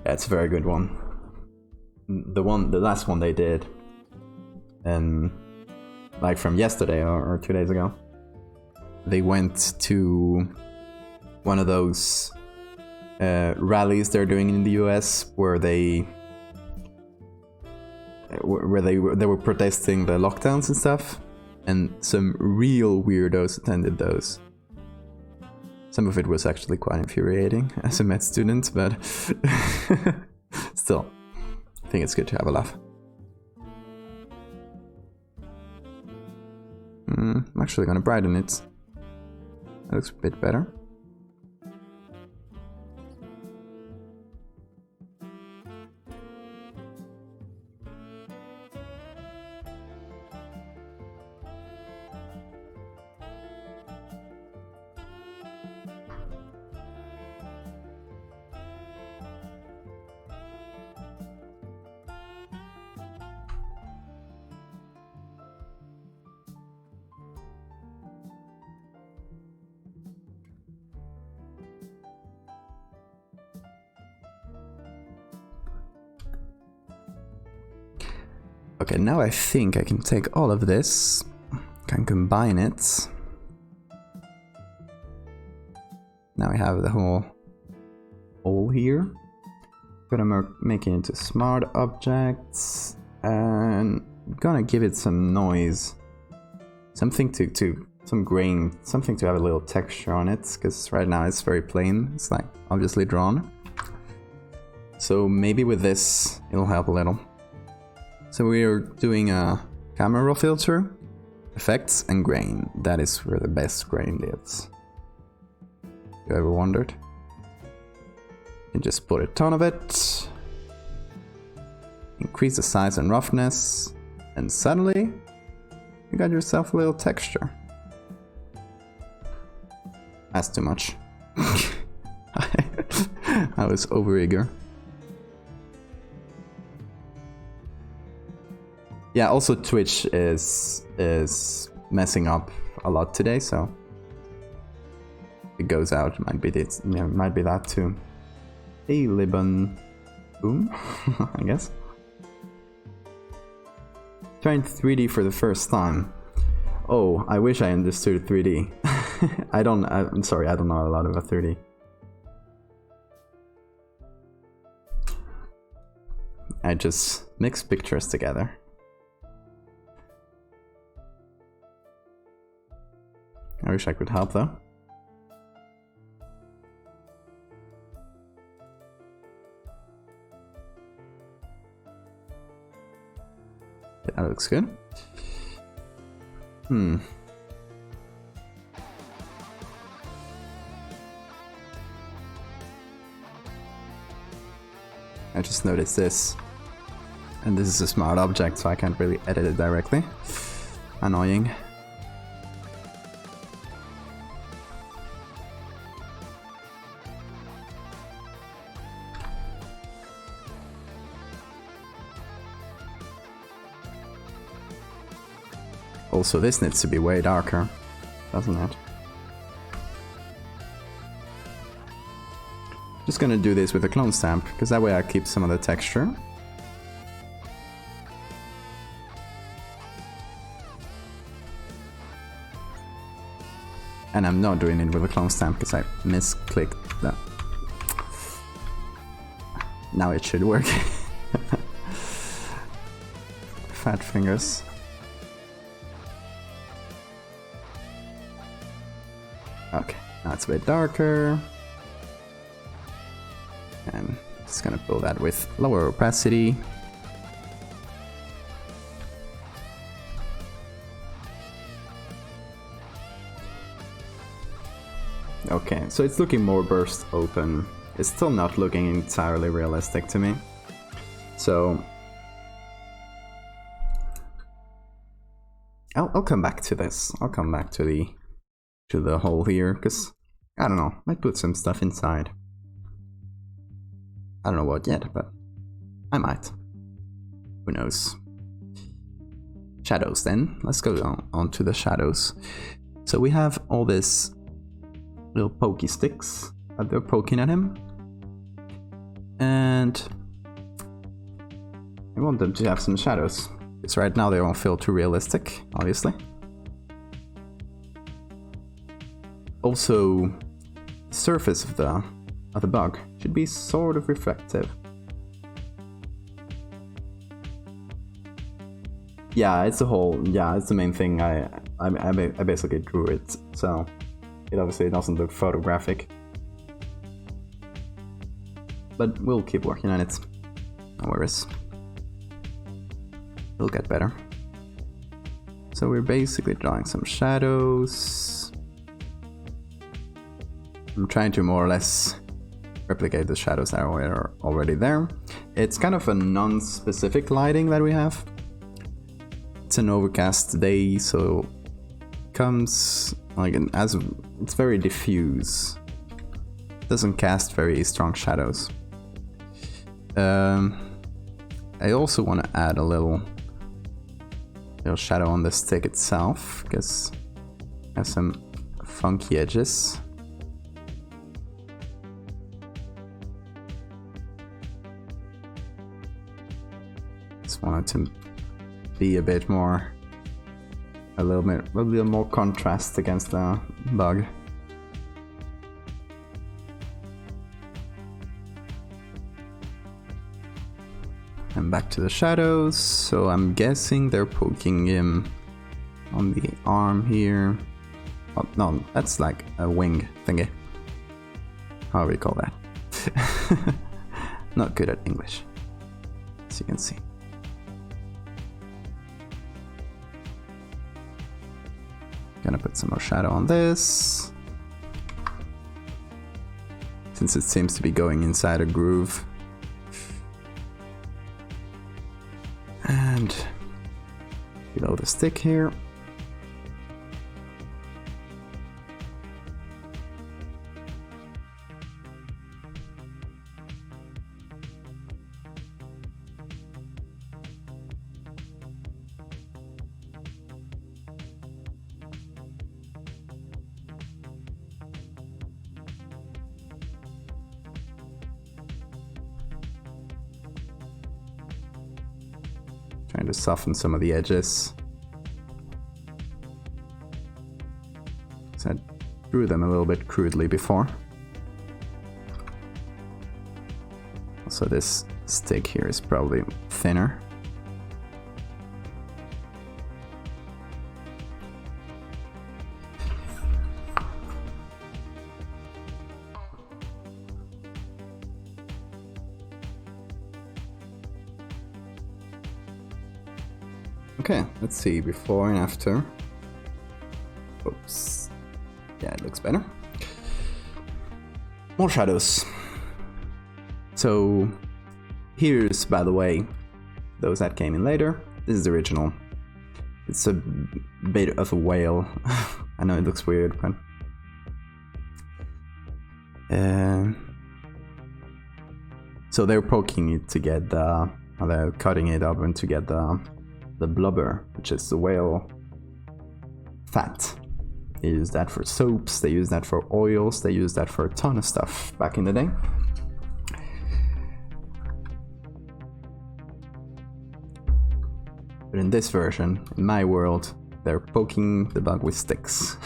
Yeah, it's a very good one. The last one they did, like from yesterday or 2 days ago, they went to one of those rallies they're doing in the US where they were protesting the lockdowns and stuff, and some real weirdos attended those. Some of it was actually quite infuriating as a med student, but still, I think it's good to have a laugh. I'm actually gonna brighten it. That looks a bit better. Okay, now I think I can take all of this, can combine it. Now we have the whole hole here. Gonna make it into smart objects and gonna give it some noise, something to some grain, something to have a little texture on it, because right now it's very plain. It's like obviously drawn. So maybe with this it'll help a little. So we are doing a camera raw filter, effects, and grain. That is where the best grain lives. You ever wondered? You just put a ton of it, increase the size and roughness, and suddenly you got yourself a little texture. That's too much. I was overeager. Yeah, also Twitch is messing up a lot today, so it goes out. Might be that too. Hey, Liban, boom, I guess. Trying 3D for the first time. Oh, I wish I understood 3D. I'm sorry, I don't know a lot about 3D. I just mix pictures together. I wish I could help though. That looks good. I just noticed this. And this is a smart object, so I can't really edit it directly. Annoying. Also, this needs to be way darker, doesn't it? Just gonna do this with a clone stamp, because that way I keep some of the texture. And I'm not doing it with a clone stamp because I misclicked that. Now it should work. Fat fingers. Okay, now it's a bit darker. And just gonna build that with lower opacity. Okay, so it's looking more burst open. It's still not looking entirely realistic to me. So I'll come back to this. I'll come back to the hole here, because I don't know, might put some stuff inside. I don't know what yet, but I might. Who knows? Shadows then. Let's go on to the shadows. So we have all this little pokey sticks that they're poking at him. And I want them to have some shadows. Because right now they don't feel too realistic, obviously. Also, the surface of the bug should be sort of reflective. Yeah, it's the main thing. I basically drew it, so it obviously doesn't look photographic. But we'll keep working on it. No worries. It'll get better. So we're basically drawing some shadows. I'm trying to more or less replicate the shadows that are already there. It's kind of a non-specific lighting that we have. It's an overcast day, so it comes like it's very diffuse. It doesn't cast very strong shadows. I also want to add a little shadow on the stick itself, because it has some funky edges. Just wanted to be a bit more, a little bit more contrast against the bug. And back to the shadows. So I'm guessing they're poking him on the arm here. Oh, no, that's like a wing thingy. However you call that. Not good at English, as you can see. Gonna put some more shadow on this, since it seems to be going inside a groove. And below the stick here. Trying to soften some of the edges. So I drew them a little bit crudely before. Also, this stick here is probably thinner. Okay, let's see, before and after. Oops. Yeah, it looks better. More shadows. So, here's, by the way, those that came in later. This is the original. It's a bit of a whale. I know it looks weird, but... so they're poking it to get the... they're cutting it up and to get the blubber, which is the whale fat. They use that for soaps, they use that for oils, they use that for a ton of stuff back in the day. But in this version, in my world, they're poking the bug with sticks.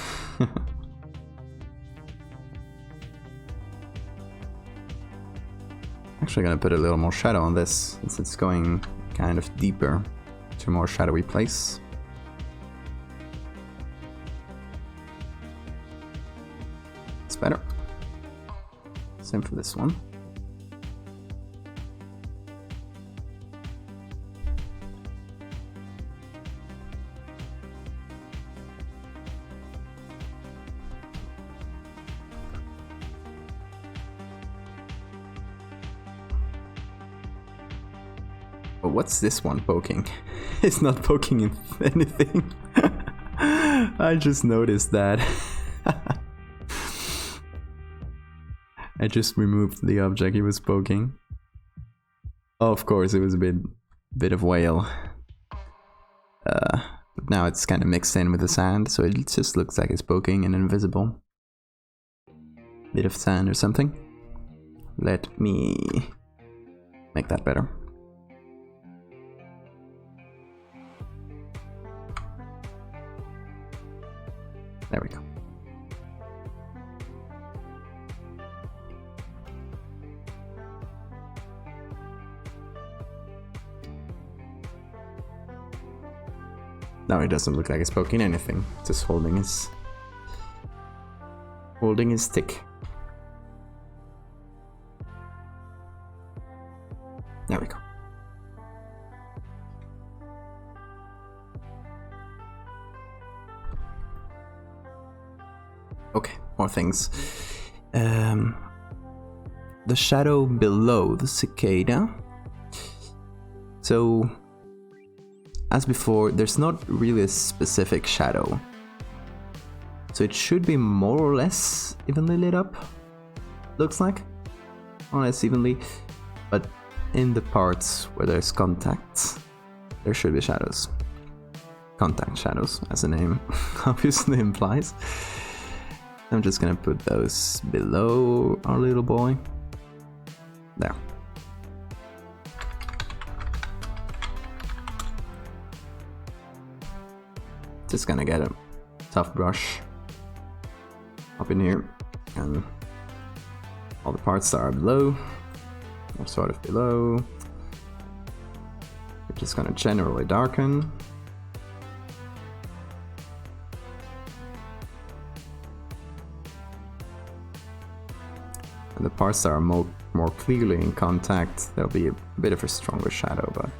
Actually gonna put a little more shadow on this, since it's going kind of deeper to a more shadowy place. It's better. Same for this one. But what's this one poking? It's not poking in anything. I just noticed that. I just removed the object he was poking. Oh, of course, it was a bit of whale. But now it's kind of mixed in with the sand, so it just looks like it's poking and invisible. Bit of sand or something. Let me make that better. There we go. Now it doesn't look like it's poking anything, just holding his stick. There we go. Okay, more things. The shadow below the cicada. So, as before, there's not really a specific shadow. So it should be more or less evenly lit up. Looks like. More or less evenly. But in the parts where there's contact, there should be shadows. Contact shadows, as the name obviously implies. I'm just gonna put those below our little boy. There. Just gonna get a tough brush up in here, and all the parts that are below, or sort of below, we're just gonna generally darken. And the parts that are more clearly in contact, there'll be a bit of a stronger shadow, but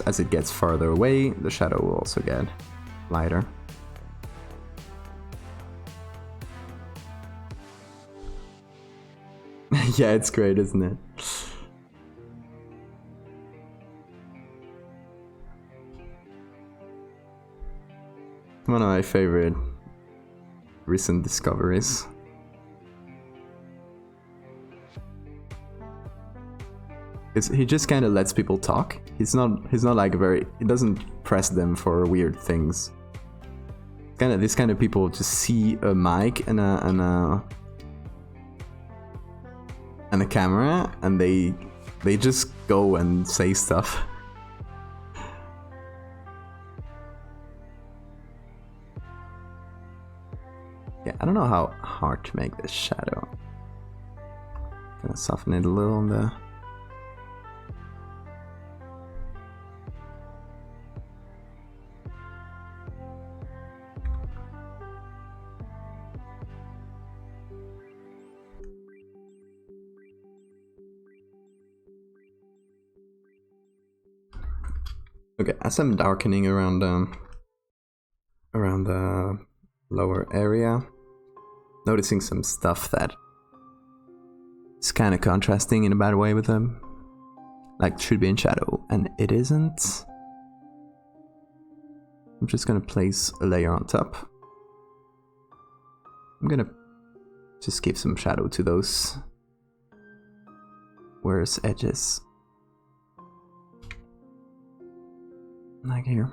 as it gets farther away, the shadow will also get lighter. Yeah, it's great, isn't it? One of my favorite recent discoveries. He just kind of lets people talk. He's not like he doesn't press them for weird things. These kind of people just see a mic and a camera, and they just go and say stuff. Yeah, I don't know how hard to make this shadow. Gonna soften it a little on the. Okay, as I'm darkening around the lower area, noticing some stuff that is kind of contrasting in a bad way with them, like it should be in shadow, and it isn't. I'm just gonna place a layer on top. I'm gonna just give some shadow to those worse edges. Like here.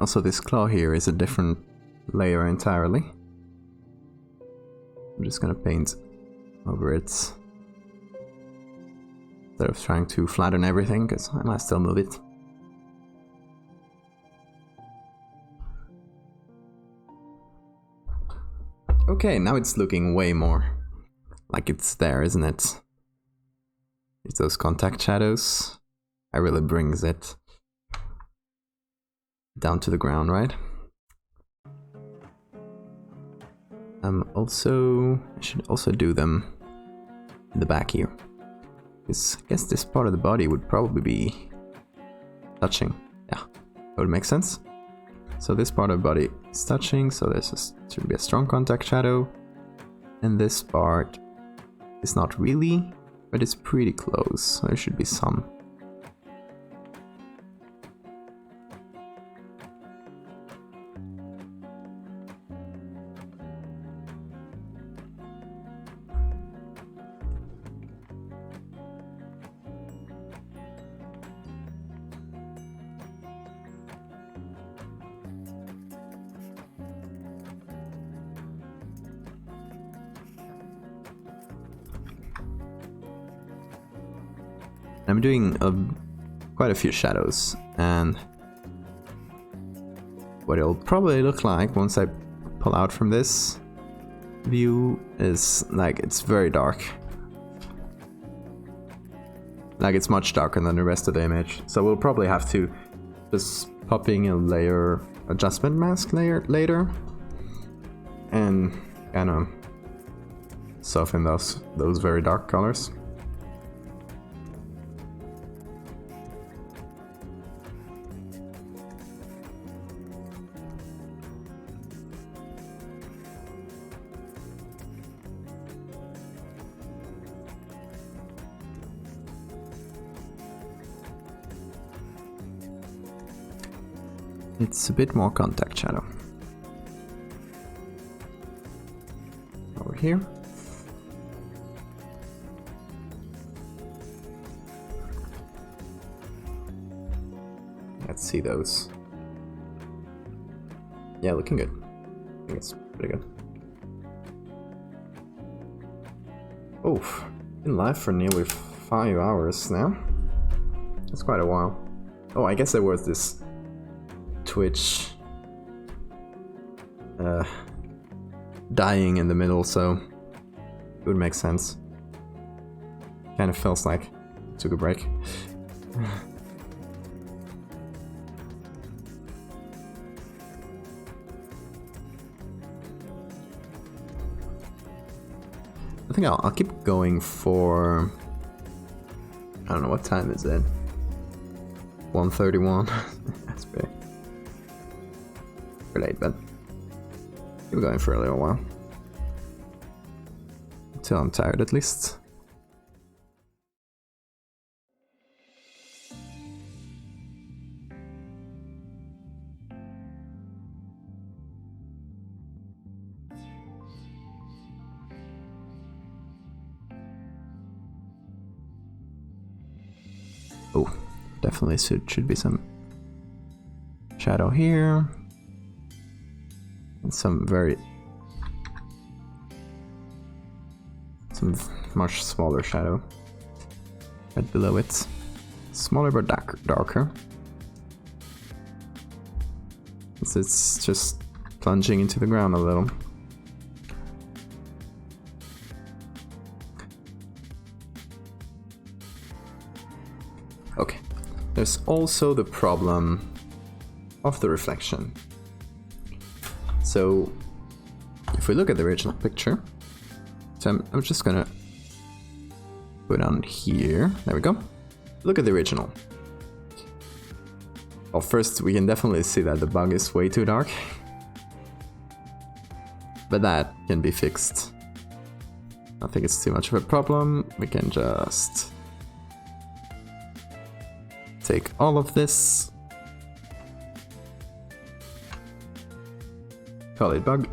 Also, this claw here is a different layer entirely. I'm just gonna paint over it instead of trying to flatten everything, because I might still move it. Okay, now it's looking way more like it's there, isn't it? It's those contact shadows. It really brings it down to the ground, right? Also, I should also do them in the back here. Because I guess this part of the body would probably be touching. Yeah, that would make sense. So this part of the body is touching, so this should be a strong contact shadow. And this part is not really, but it's pretty close, so there should be some. I'm doing quite a few shadows, and what it'll probably look like once I pull out from this view is like it's very dark. Like it's much darker than the rest of the image, so we'll probably have to just pop in a layer adjustment mask layer later and kind of soften those very dark colors. It's a bit more contact shadow. Over here. Let's see those. Yeah, looking good. I think it's pretty good. Oh, been live for nearly 5 hours now. That's quite a while. Oh, I guess there was this Twitch dying in the middle, so it would make sense. Kind of feels like it took a break. I think I'll keep going for, I don't know, what time is it? 1:31. That's pretty late, but we're going for a little while. Until I'm tired, at least. Oh, definitely should be some shadow here. And some much smaller shadow right below it. Smaller but darker. It's just plunging into the ground a little. Okay, there's also the problem of the reflection. So, if we look at the original picture, so I'm just gonna put on here, there we go. Look at the original. Well, first we can definitely see that the bug is way too dark. But that can be fixed. I don't think it's too much of a problem. We can just take all of this, call it bug,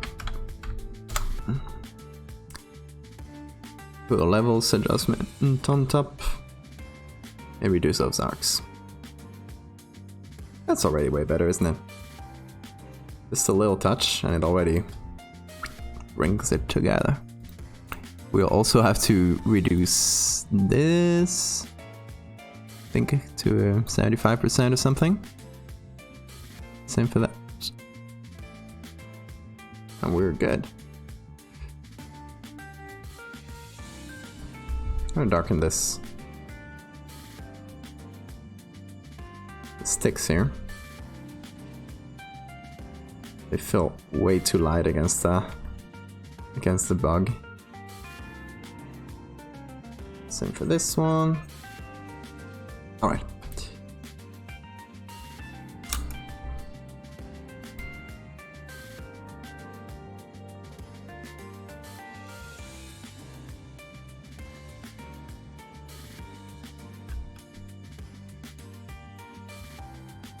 put a levels adjustment on top, and reduce those arcs. That's already way better, isn't it? Just a little touch and it already brings it together. We'll also have to reduce this, I think, to 75% or something. Same for that. And we're good. I'm gonna darken this. The sticks here. They feel way too light against the bug. Same for this one. Alright.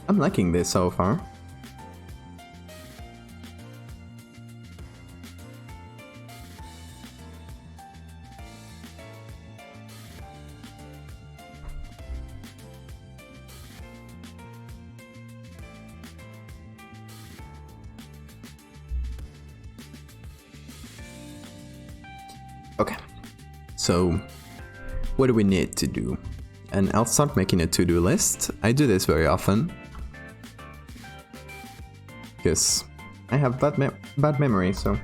I'm liking this so far. Okay, so what do we need to do? And I'll start making a to-do list. I do this very often because I have bad memory, so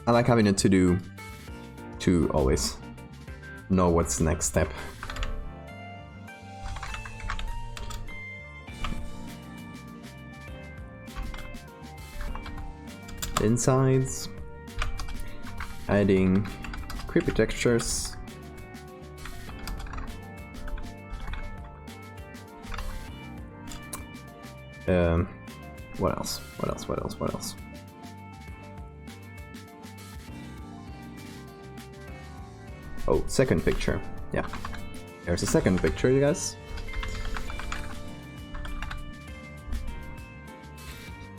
I like having a to-do to always know what's the next step. Insides, adding creepy textures. What else? Oh, second picture. Yeah. There's a second picture, you guys.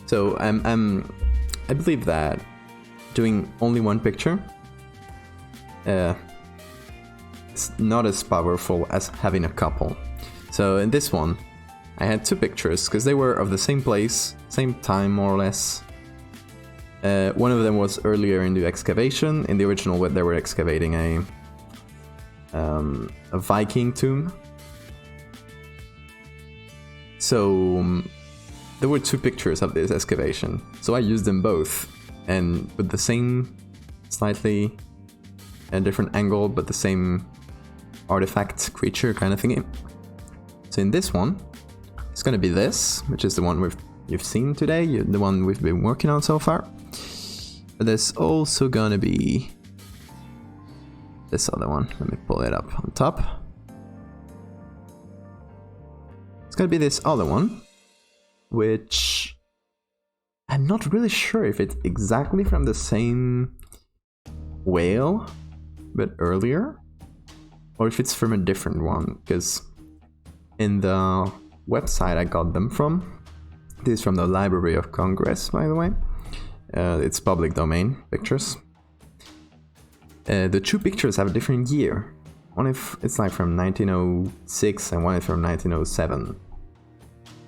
So I believe that doing only one picture is not as powerful as having a couple. So in this one, I had two pictures because they were of the same place, same time more or less. One of them was earlier in the excavation. In the original, they were excavating a Viking tomb. So there were two pictures of this excavation, so I used them both, and with the same slightly different angle, but the same artifact creature kind of thingy. So in this one, it's gonna be this, which is the one you've seen today, the one we've been working on so far. But there's also gonna be this other one. Let me pull it up on top. It's gonna be this other one, which I'm not really sure if it's exactly from the same whale, but earlier, or if it's from a different one, because in the website I got them from, this is from the Library of Congress, by the way, it's public domain pictures. The two pictures have a different year. One if it's like from 1906 and one is from 1907.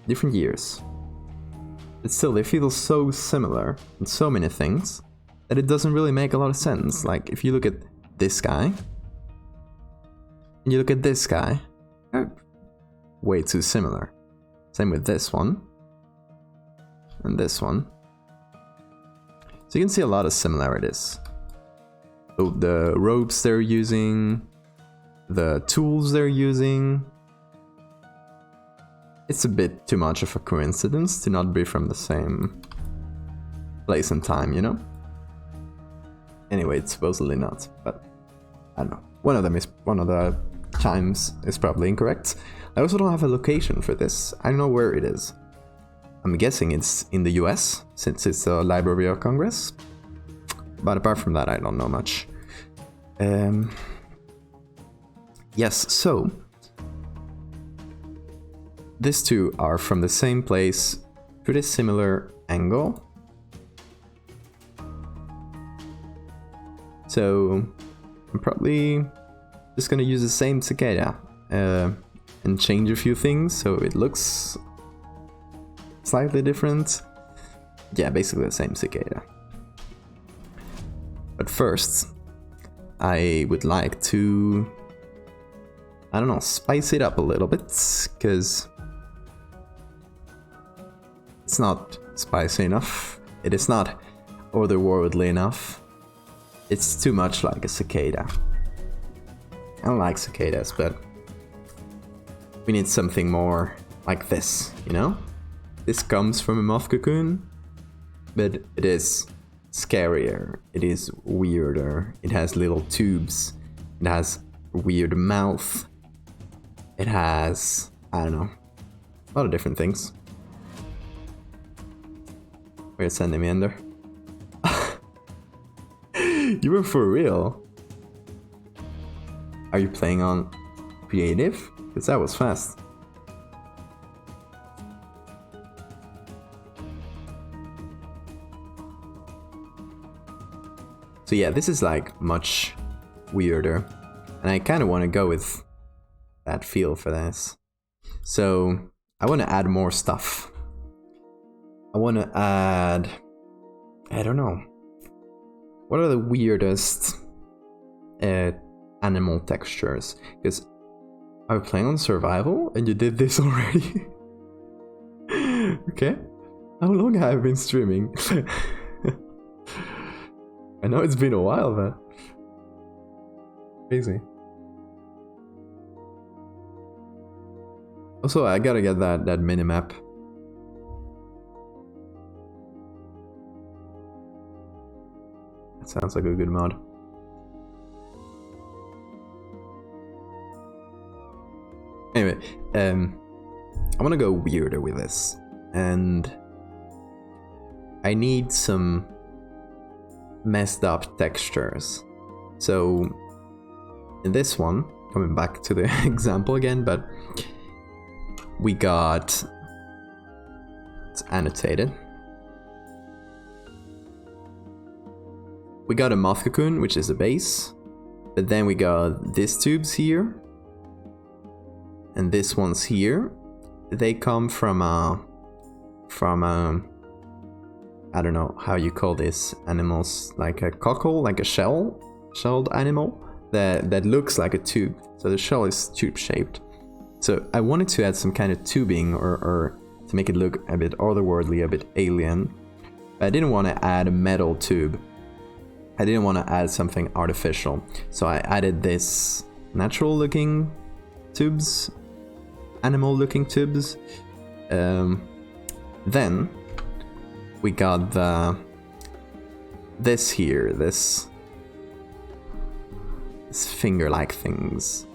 Different years. But still, they feel so similar in so many things that it doesn't really make a lot of sense. Like, if you look at this guy, and you look at this guy, they're way too similar. Same with this one, and this one. So you can see a lot of similarities. So the ropes they're using, the tools they're using. It's a bit too much of a coincidence to not be from the same place and time, you know? Anyway, it's supposedly not, but I don't know. One of the times is probably incorrect. I also don't have a location for this. I don't know where it is. I'm guessing it's in the US, since it's the Library of Congress. But apart from that, I don't know much. Yes, so these two are from the same place, pretty similar angle. So I'm probably just gonna use the same cicada and change a few things so it looks slightly different. Yeah, basically the same cicada. But first, I would like to, I don't know, spice it up a little bit, because it's not spicy enough. It is not otherworldly enough. It's too much like a cicada. I don't like cicadas, but we need something more like this, you know? This comes from a moth cocoon, but it is scarier, it is weirder, it has little tubes, it has a weird mouth, it has, I don't know, a lot of different things. We're sending me under. You were for real? Are you playing on creative? Because that was fast. So yeah, this is like much weirder, and I kind of want to go with that feel for this. So I want to add more stuff. I want to add, I don't know, what are the weirdest animal textures? Because I was playing on survival and you did this already. Okay, how long have I been streaming? I know it's been a while, but crazy. Also, I gotta get that minimap. That sounds like a good mod. Anyway, I want to go weirder with this, and I need some messed up textures. So in this one, coming back to the example again, but we got, it's annotated, we got a moth cocoon, which is the base, but then we got these tubes here and this one's here. They come from a I don't know how you call this animals, like a cockle, like a shelled animal that looks like a tube. So the shell is tube shaped. So I wanted to add some kind of tubing or to make it look a bit otherworldly, a bit alien. But I didn't want to add a metal tube. I didn't want to add something artificial. So I added this natural looking tubes, animal looking tubes. Then we got this here, this finger-like things.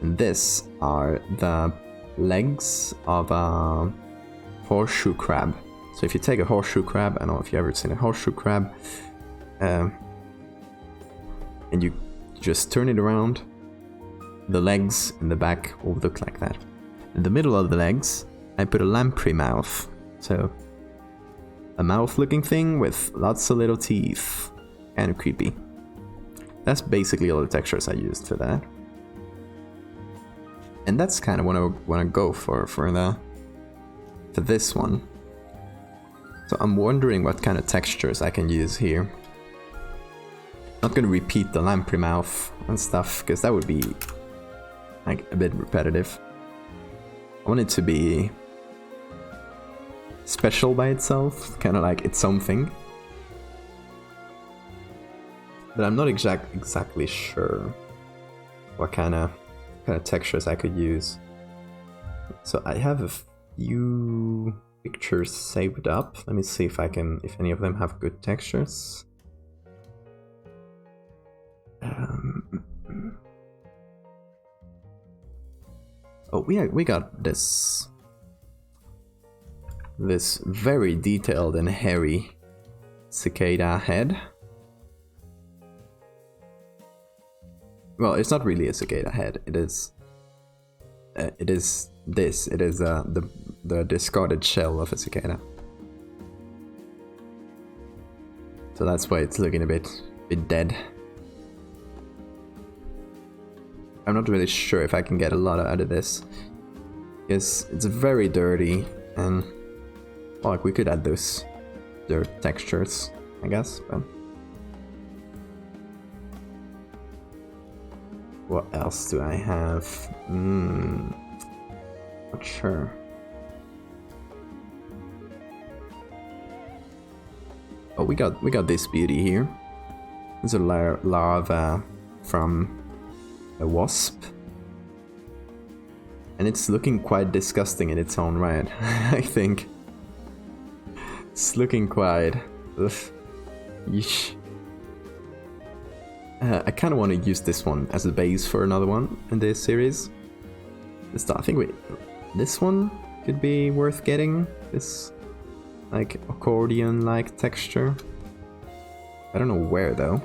And this are the legs of a horseshoe crab. So if you take a horseshoe crab, I don't know if you've ever seen a horseshoe crab, and you just turn it around, the legs in the back will look like that. In the middle of the legs, I put a lamprey mouth. So a mouth-looking thing with lots of little teeth. Kind of creepy. That's basically all the textures I used for that. And that's kind of what I want to go for this one. So I'm wondering what kind of textures I can use here. Not gonna repeat the lamprey mouth and stuff, because that would be like a bit repetitive. I want it to be special by itself, kind of like its own thing. But I'm not exactly sure what kind of textures I could use. So I have a few pictures saved up. Let me see if any of them have good textures. Oh, we got this very detailed and hairy cicada head. Well, it's not really a cicada head. It is the discarded shell of a cicada. So that's why it's looking a bit dead. I'm not really sure if I can get a lot out of this. Because it's very dirty, and well, like we could add those dirt textures, I guess, but what else do I have? Not sure. Oh, we got this beauty here. There's a larva from a wasp. And it's looking quite disgusting in its own right, I think. It's looking quite... ugh. Yeesh. I kind of want to use this one as a base for another one in this series. I think this one could be worth getting. This, like, accordion-like texture. I don't know where, though.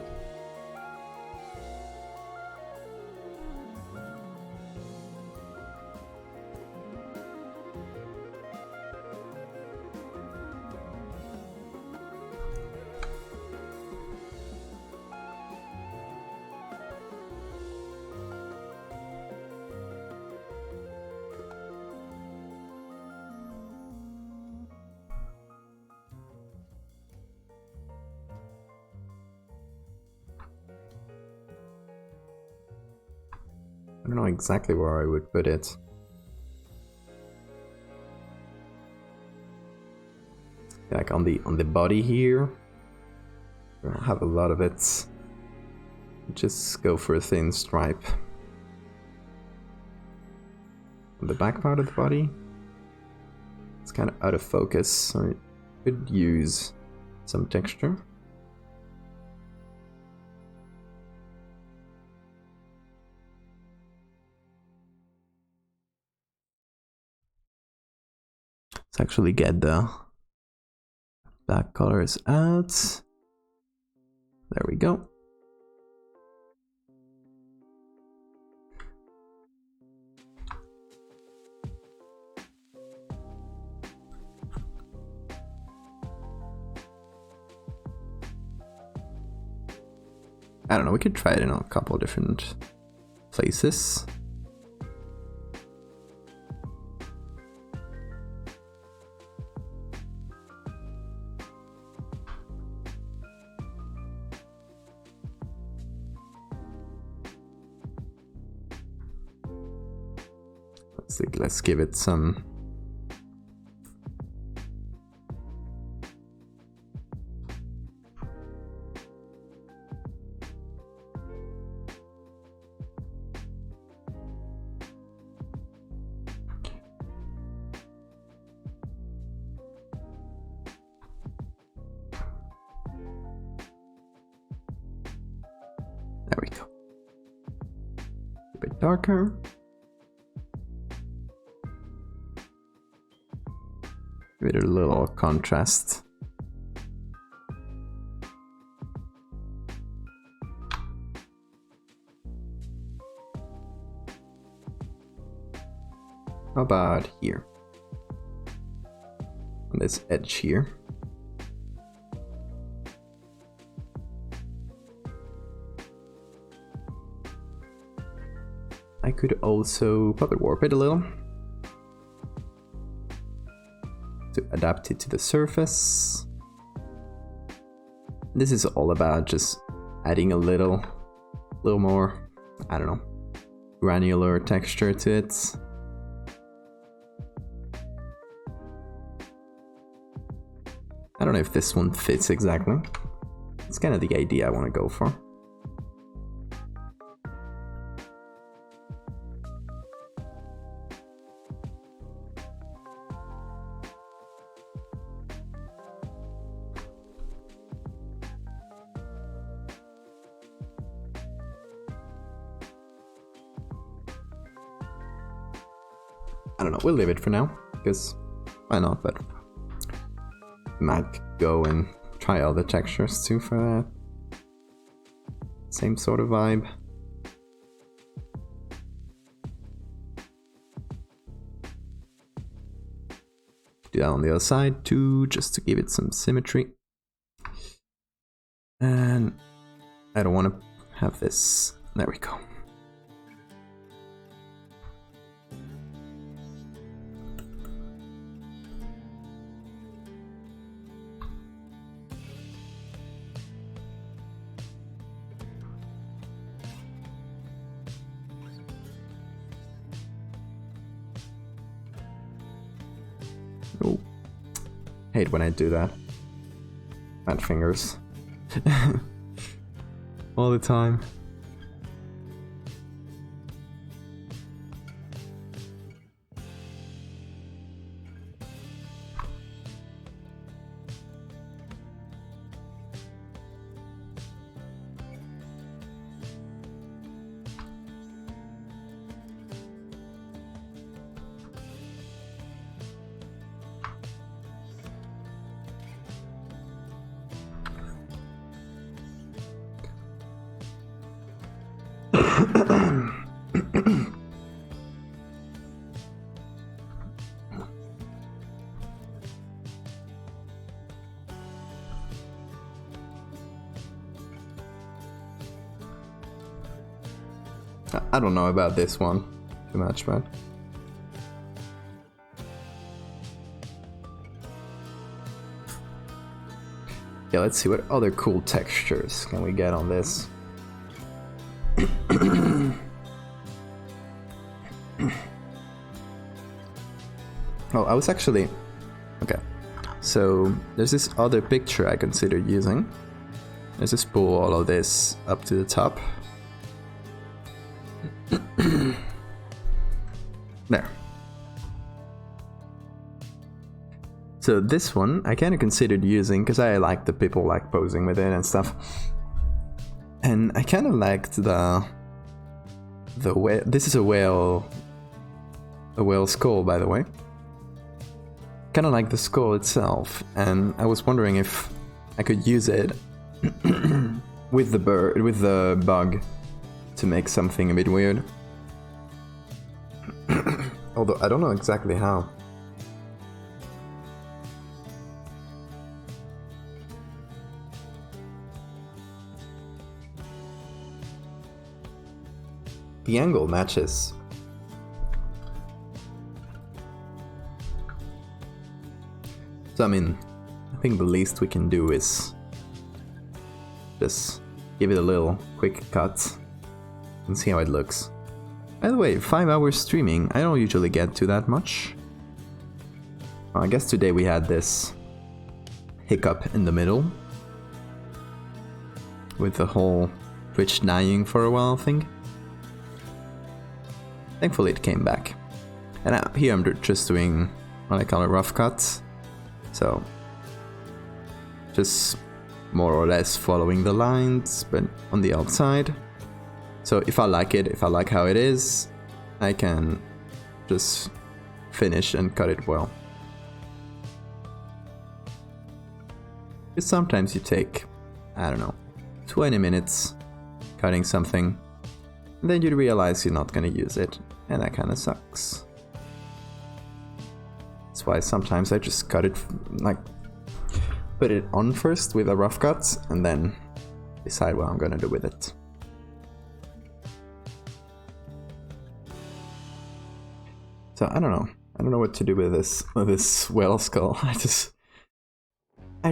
I don't know exactly where I would put it. Like on the body here. I have a lot of it. Just go for a thin stripe. On the back part of the body. It's kind of out of focus, so I could use some texture. Let's actually get the black colors out. There we go. I don't know, we could try it in a couple of different places. Let's give it some there we go. A bit darker. Give it a little contrast. How about here? On this edge here. I could also puppet warp it a little. To adapt it to the surface. This is all about just adding a little more, I don't know, granular texture to it. I don't know if this one fits exactly. It's kind of the idea I want to go for. I don't know, we'll leave it for now, because why not, but might go and try other textures too for that. Same sort of vibe. Do that on the other side too, just to give it some symmetry. And I don't want to have this. There we go. hate when I do that. Fat fingers. All the time. I don't know about this one too much, but yeah, let's see what other cool textures can we get on this. Oh, I was actually... Okay, so there's this other picture I considered using. Let's just pull all of this up to the top. There. So this one I kind of considered using because I like the people like posing with it and stuff. And I kind of liked the whale. This is a whale skull, by the way. Kind of like the skull itself, and I was wondering if I could use it with the bug to make something a bit weird. Although I don't know exactly how. The angle matches. So I mean, I think the least we can do is just give it a little quick cut and see how it looks. By the way, 5 hours streaming, I don't usually get to that much. Well, I guess today we had this hiccup in the middle with the whole Twitch dying for a while thing. Thankfully it came back. And here I'm just doing what I call a rough cut. So, just more or less following the lines, but on the outside. So if I like it, if I like how it is, I can just finish and cut it well. Because sometimes you take, I don't know, 20 minutes cutting something, and then you realize you're not gonna use it, and that kinda sucks. That's why sometimes I just cut it, like, put it on first with a rough cut, and then decide what I'm gonna do with it. So I don't know what to do with this whale skull. I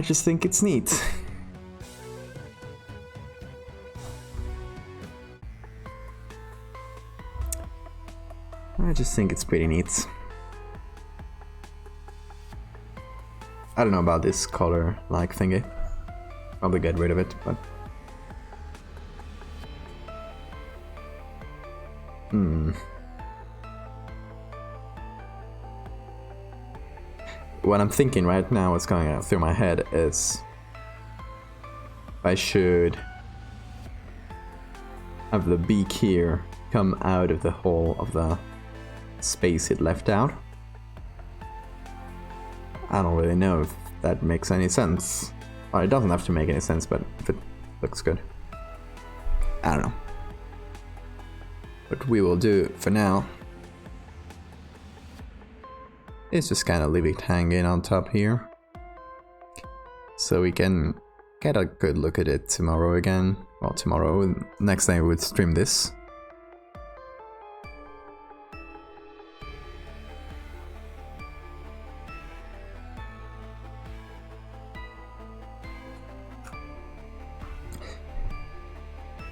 just think it's neat. I just think it's pretty neat. I don't know about this color-like thingy. Probably get rid of it, but... What I'm thinking right now, what's going through my head is... I should have the beak here come out of the hole of the space it left out. I don't really know if that makes any sense. Well, it doesn't have to make any sense, but if it looks good. I don't know. What we will do for now is just kind of leave it hanging on top here. So we can get a good look at it tomorrow again. Well, tomorrow, next time we would stream this.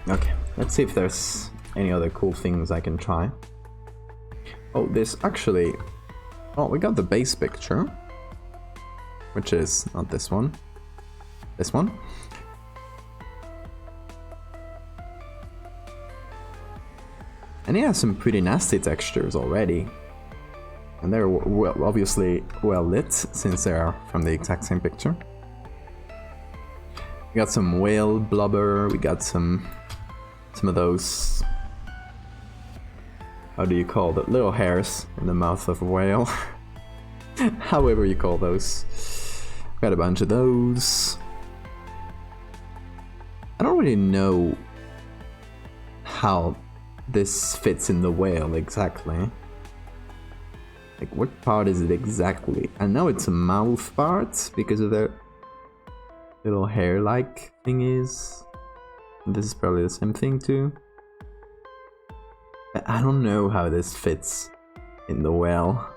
Okay, let's see if there's any other cool things I can try. Oh, there's actually... Oh, we got the base picture. which is not this one. This one. And he has some pretty nasty textures already. And they're obviously well lit, since they are from the exact same picture. We got some whale blubber, we got some of those... How do you call that? Little hairs in the mouth of a whale. However you call those. Got a bunch of those. I don't really know how this fits in the whale exactly. Like, what part is it exactly? I know it's a mouth part because of the little hair-like thingies. This is probably the same thing too. I don't know how this fits in the whale.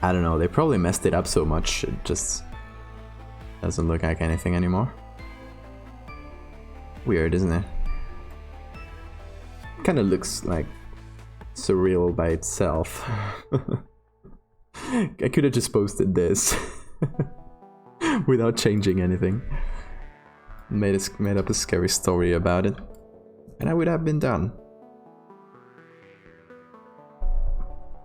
I don't know, they probably messed it up so much it just doesn't look like anything anymore. Weird, isn't it? Kind of looks like surreal by itself. I could have just posted this without changing anything. Made up a scary story about it, and I would have been done.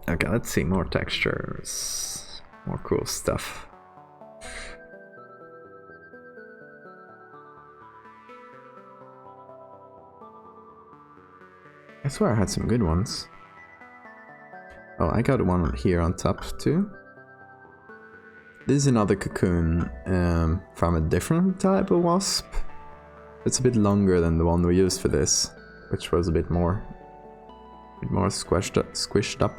Okay, let's see, more textures, more cool stuff. I swear I had some good ones. Oh, I got one here on top too. This is another cocoon from a different type of wasp. It's a bit longer than the one we used for this, which was a bit more squished up.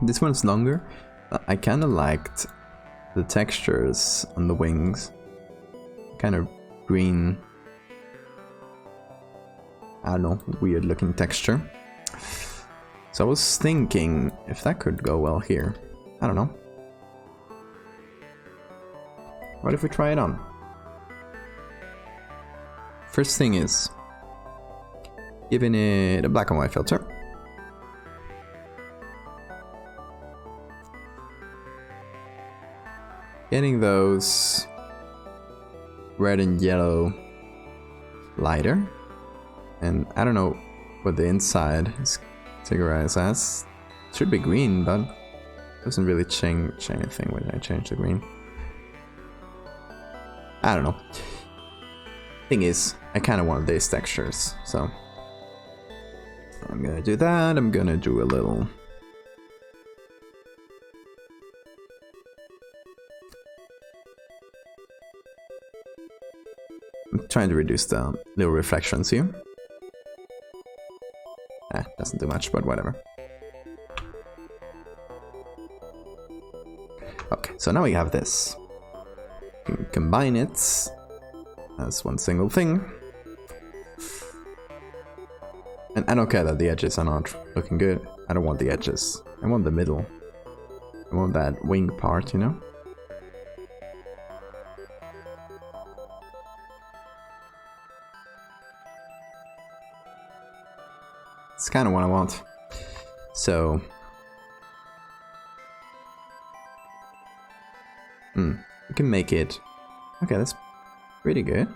This one's longer. I kind of liked the textures on the wings. Kind of green. I don't know, weird looking texture. So I was thinking if that could go well here. I don't know. What if we try it on? First thing is giving it a black and white filter. Getting those red and yellow lighter. And I don't know what the inside is categorized as. It should be green, but it doesn't really change anything when I change the green. I don't know. Thing is, I kind of want these textures, so I'm gonna do that. I'm gonna do a little. I'm trying to reduce the little reflections here. Doesn't do much, but whatever. Okay, so now we have this. You can combine it as one single thing. And I don't care that the edges are not looking good. I don't want the edges. I want the middle. I want that wing part, you know? It's kind of what I want. So... we can make it... Okay, that's pretty good.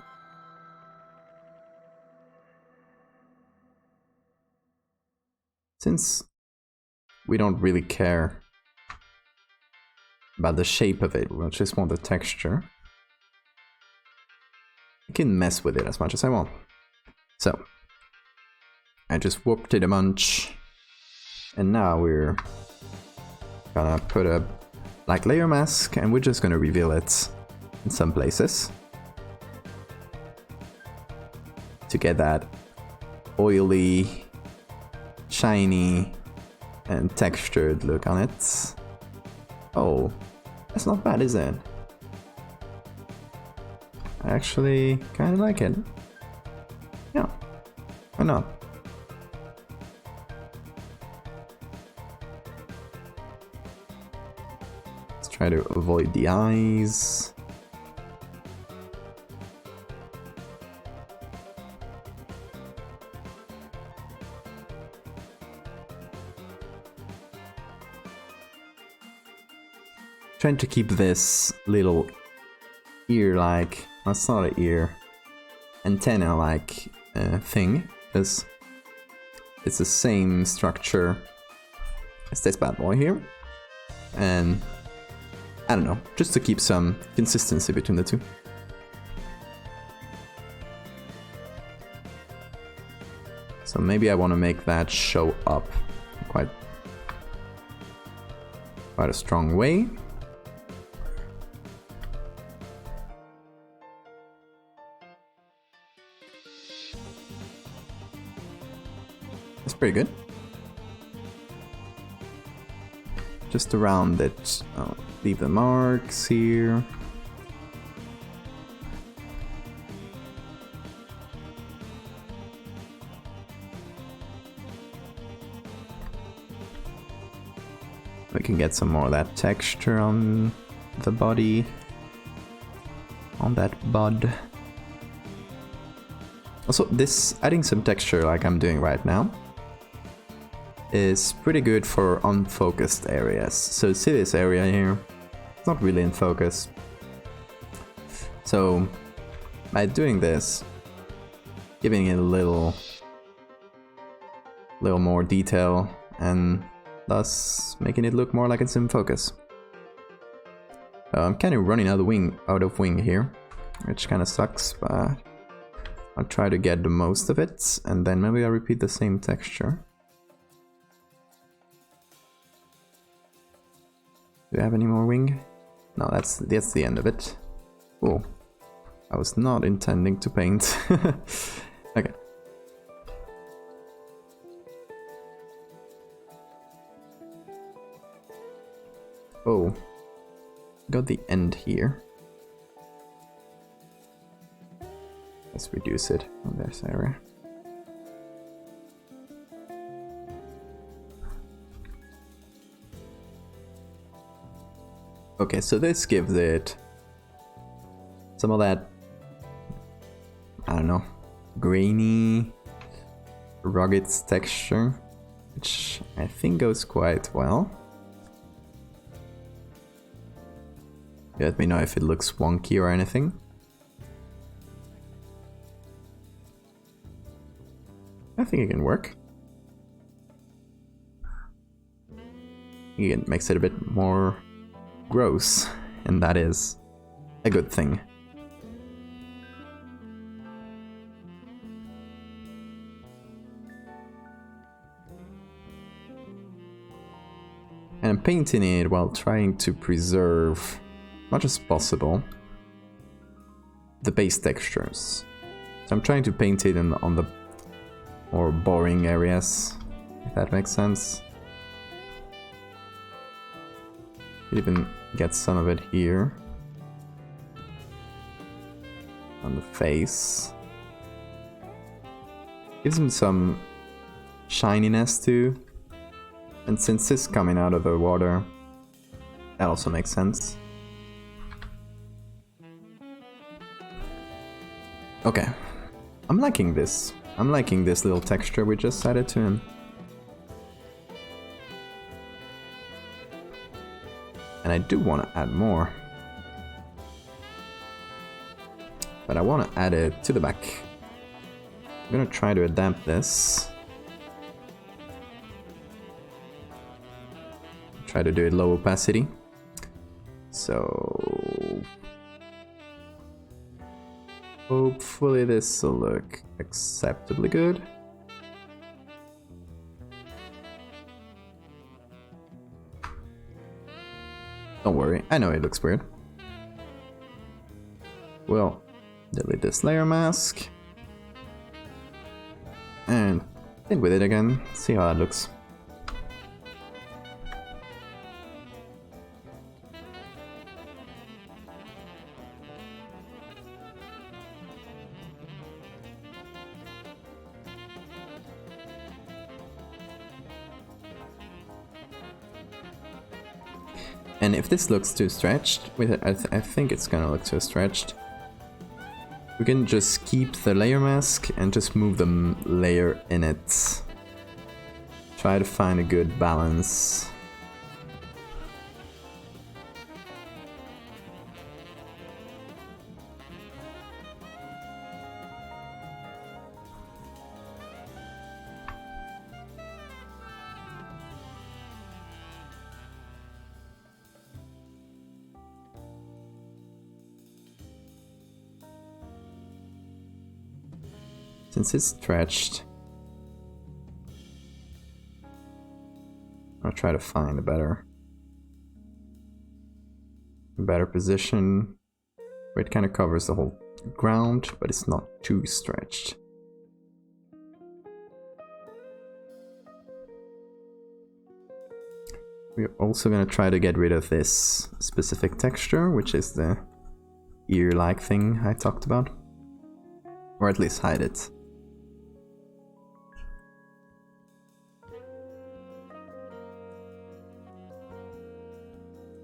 Since we don't really care about the shape of it, we just want the texture, I can mess with it as much as I want. So, I just whooped it a bunch, and now we're gonna put a black layer mask, and we're just gonna reveal it in some places to get that oily, shiny, and textured look on it. Oh, that's not bad, is it? I actually kind of like it. Yeah, why not? Let's try to avoid the eyes. trying to keep this little ear-like, well, it's not an ear, antenna-like thing, because it's the same structure as this bad boy here, and I don't know, just to keep some consistency between the two. So maybe I want to make that show up quite a strong way. That's pretty good. Just around it, I'll leave the marks here. We can get some more of that texture on the body, on that bud. Also, this adding some texture like I'm doing right now is pretty good for unfocused areas. So see this area here, it's not really in focus. So by doing this, giving it a little more detail and thus making it look more like it's in focus. I'm kind of running out of wing here, which kind of sucks, but I'll try to get the most of it, and then maybe I'll repeat the same texture. Do I have any more wing? No, that's the end of it. Oh, I was not intending to paint. Okay. Oh, got the end here. Let's reduce it on this area. Okay, so this gives it some of that, I don't know, grainy, rugged texture, which I think goes quite well. Let me know if it looks wonky or anything. I think it can work. It makes it a bit more gross, and that is a good thing. And I'm painting it while trying to preserve, as much as possible, the base textures. So I'm trying to paint it on the more boring areas, if that makes sense. Even get some of it here on the face. Gives him some shininess too, and since this is coming out of the water, that also makes sense. Okay, I'm liking this. I'm liking this little texture we just added to him. And I do want to add more. But I want to add it to the back. I'm gonna try to adapt this. Try to do it low opacity. So hopefully this will look acceptably good. Don't worry, I know it looks weird. We'll delete this layer mask and paint with it again, see how that looks. And if this looks too stretched, I think it's gonna look too stretched, we can just keep the layer mask and just move the layer in it. Try to find a good balance. since it's stretched, I'll try to find a better position where it kind of covers the whole ground, but it's not too stretched. We're also going to try to get rid of this specific texture, which is the ear-like thing I talked about. Or at least hide it.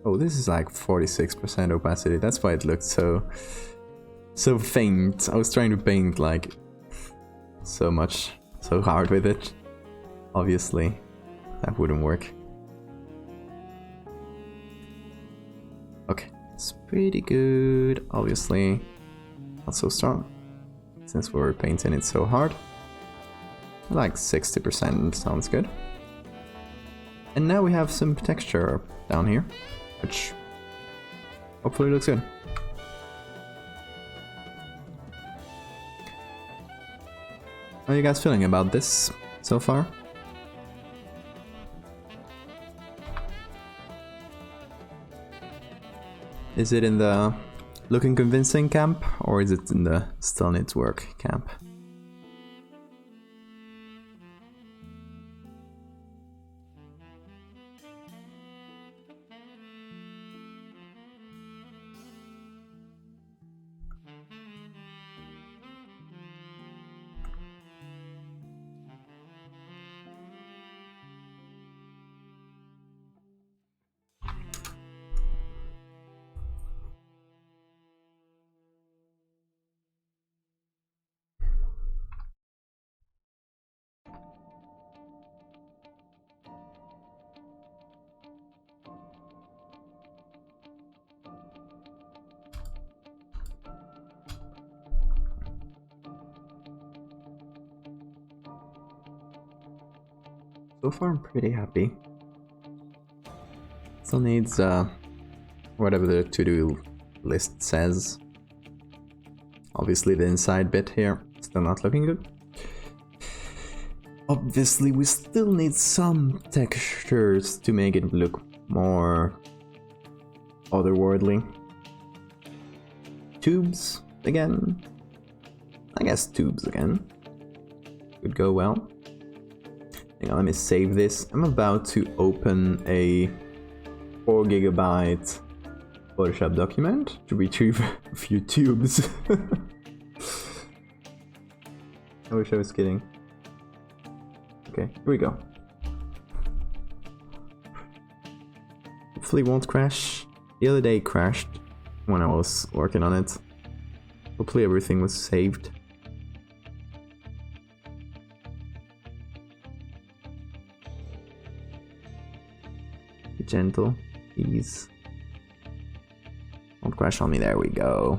Oh, this is like 46% opacity. That's why it looked so faint. I was trying to paint like so hard with it. Obviously, that wouldn't work. Okay, it's pretty good. Obviously, not so strong since we're painting it so hard. Like 60% sounds good. And now we have some texture down here, which hopefully looks good. How are you guys feeling about this so far? Is it in the looking convincing camp, or is it in the still needs work camp? So far I'm pretty happy. Still needs whatever the to-do list says. Obviously the inside bit here, still not looking good. Obviously we still need some textures to make it look more otherworldly. Tubes again. I guess tubes again could go well. Hang on, let me save this. I'm about to open a 4 GB Photoshop document to retrieve a few tubes. I wish I was kidding. Okay, here we go. Hopefully it won't crash. The other day it crashed when I was working on it. Hopefully everything was saved. Be gentle, please. Don't crash on me, there we go.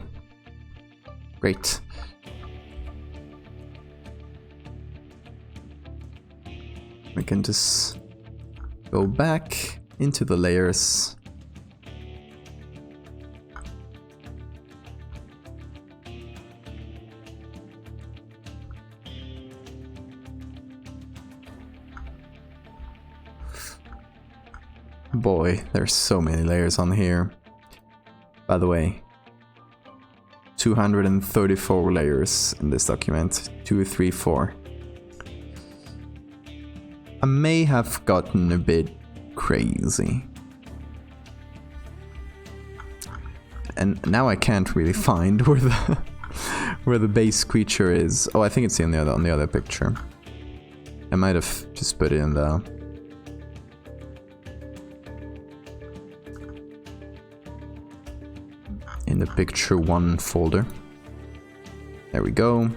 Great. We can just go back into the layers. Boy, there's so many layers on here. By the way, 234 layers in this document. 2, 3, 4. I may have gotten a bit crazy. And now I can't really find where the base creature is. Oh, I think it's on the other picture. I might have just put it in the picture 1 folder. There we go.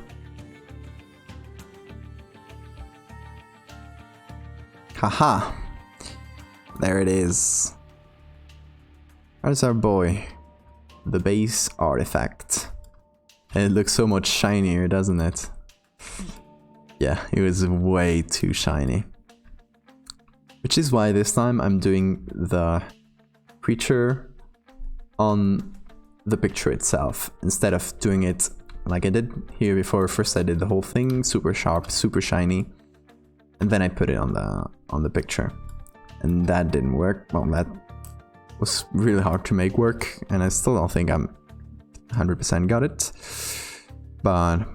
Haha! There it is. There's our boy. The base artifact. And it looks so much shinier, doesn't it? Yeah, it was way too shiny. Which is why this time I'm doing the creature on the picture itself, instead of doing it like I did here before. First I did the whole thing, super sharp, super shiny, and then I put it on the picture, and that didn't work. Well, that was really hard to make work, and I still don't think I'm 100% got it, but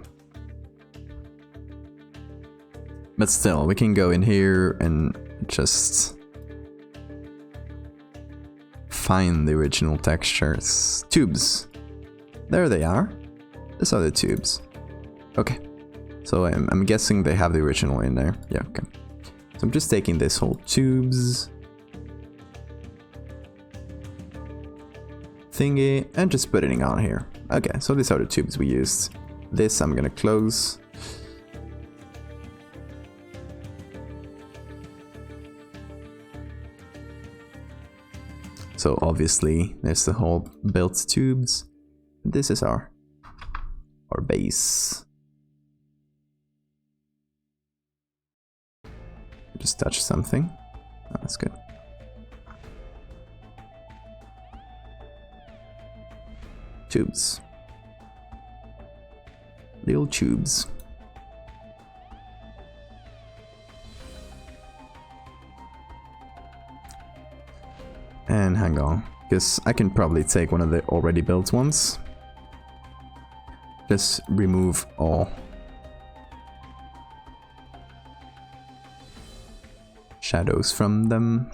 still, we can go in here and just find the original textures. Tubes. There they are. These are the tubes. Okay. So I'm guessing they have the original in there. Yeah, okay. So I'm just taking this whole tubes thingy and just putting it on here. Okay, so these are the tubes we used. This I'm gonna close. So obviously there's the whole built tubes. This is our base. Just touch something. Oh, that's good. Tubes. Little tubes. And hang on, because I can probably take one of the already built ones. Just remove all shadows from them.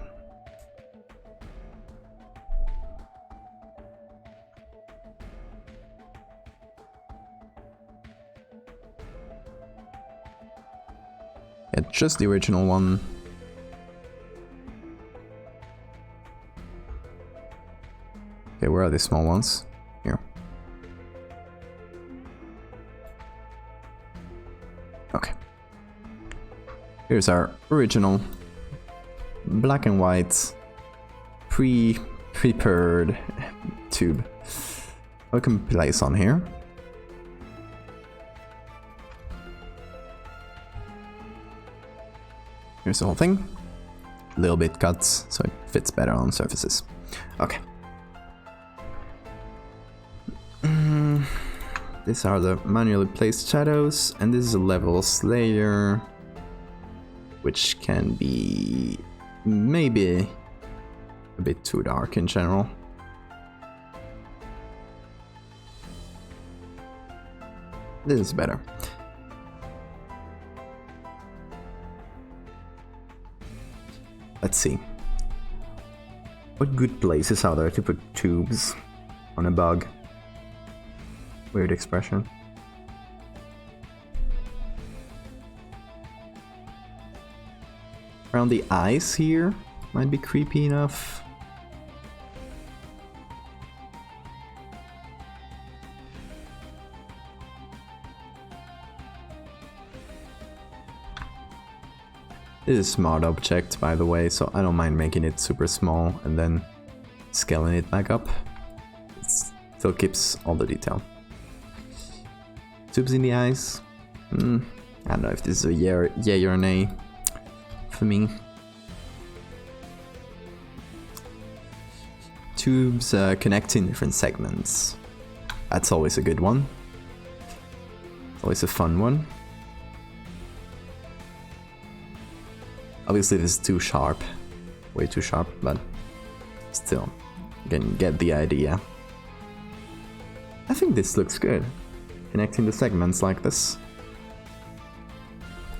Yeah, just the original one. Okay, where are the small ones? Here. Okay. Here's our original black and white prepared tube. We can place on here. Here's the whole thing. A little bit cut so it fits better on surfaces. Okay. These are the manually placed shadows, and this is a levels layer, which can be maybe a bit too dark in general. This is better. Let's see. What good places are there to put tubes on a bug? Weird expression. Around the eyes here might be creepy enough. This is a smart object, by the way, so I don't mind making it super small and then scaling it back up. It still keeps all the detail. Tubes in the eyes. I don't know if this is a yay or nay for me. Tubes connecting different segments. That's always a good one. It's always a fun one. Obviously this is too sharp. Way too sharp, but still, you can get the idea. I think this looks good. Connecting the segments like this.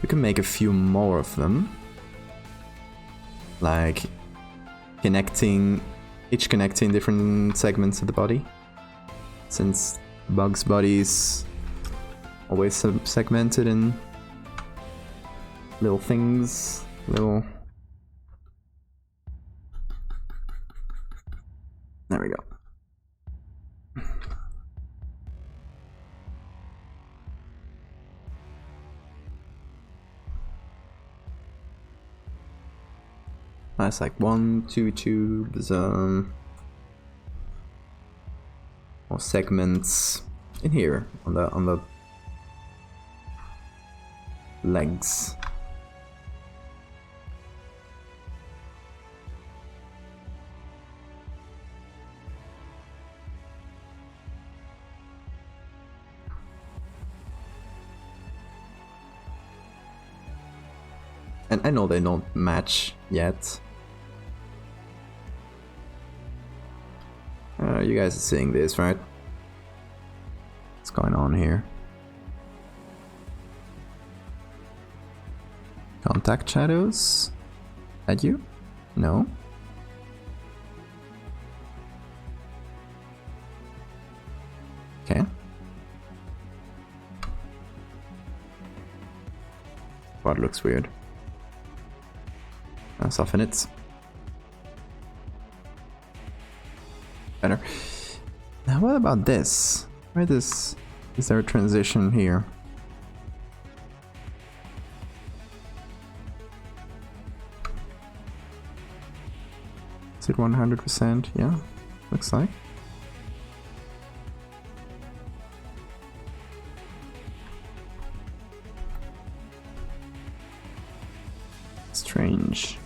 We can make a few more of them. Like each connecting different segments of the body. Since bug's body is always segmented in little things, little... There we go. That's like 1, 2 tubes, or segments in here on the legs. And I know they don't match yet. You guys are seeing this, right? What's going on here? Contact shadows? That you? No? Okay. What looks weird? I'll soften it. Better. Now what about this? Where is there a transition here? Is it 100%? Yeah, looks like. Strange.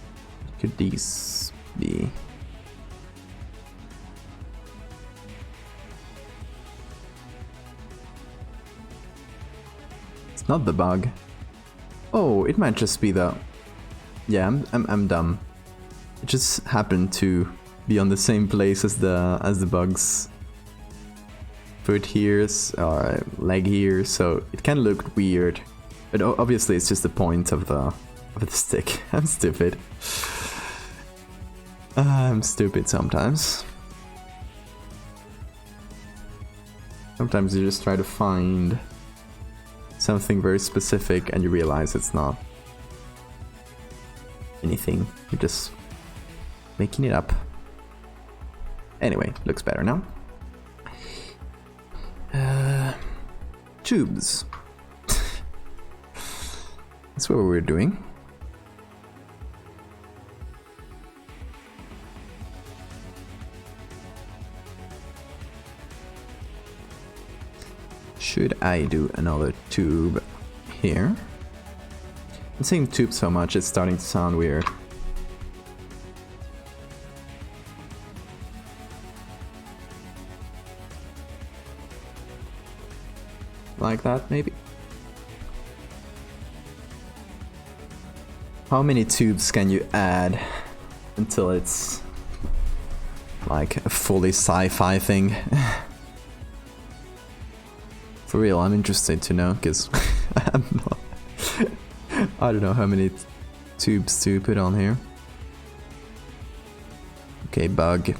What could these be? It's not the bug. Oh, it might just be the... Yeah, I'm dumb. It just happened to be on the same place as the bug's foot here, or leg here, so it can look weird. But obviously it's just the point of the stick. I'm stupid. I'm stupid sometimes. Sometimes you just try to find something very specific and you realize it's not anything. You're just making it up. Anyway, looks better now. Tubes. That's what we were doing. Should I do another tube here? I'm saying tube so much, it's starting to sound weird. Like that, maybe? How many tubes can you add until it's like a fully sci-fi thing? For real, I'm interested to know, because I don't know how many tubes to put on here. Okay, bug.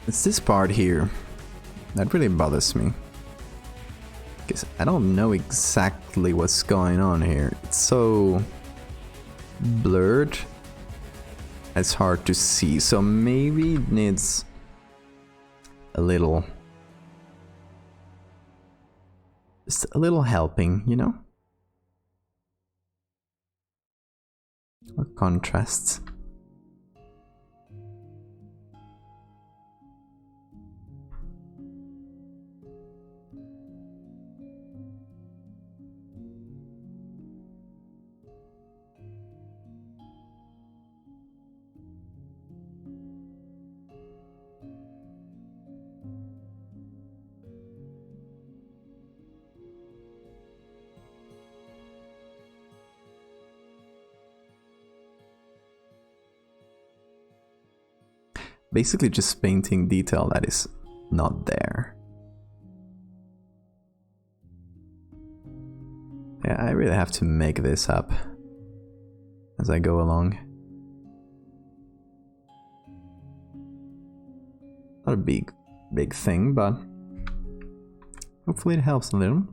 It's this part here that really bothers me, because I don't know exactly what's going on here. It's so blurred, it's hard to see, so maybe it needs a little, just a little helping, you know? Or contrasts. Basically just painting detail that is not there. Yeah, I really have to make this up as I go along. Not a big thing, but hopefully it helps a little.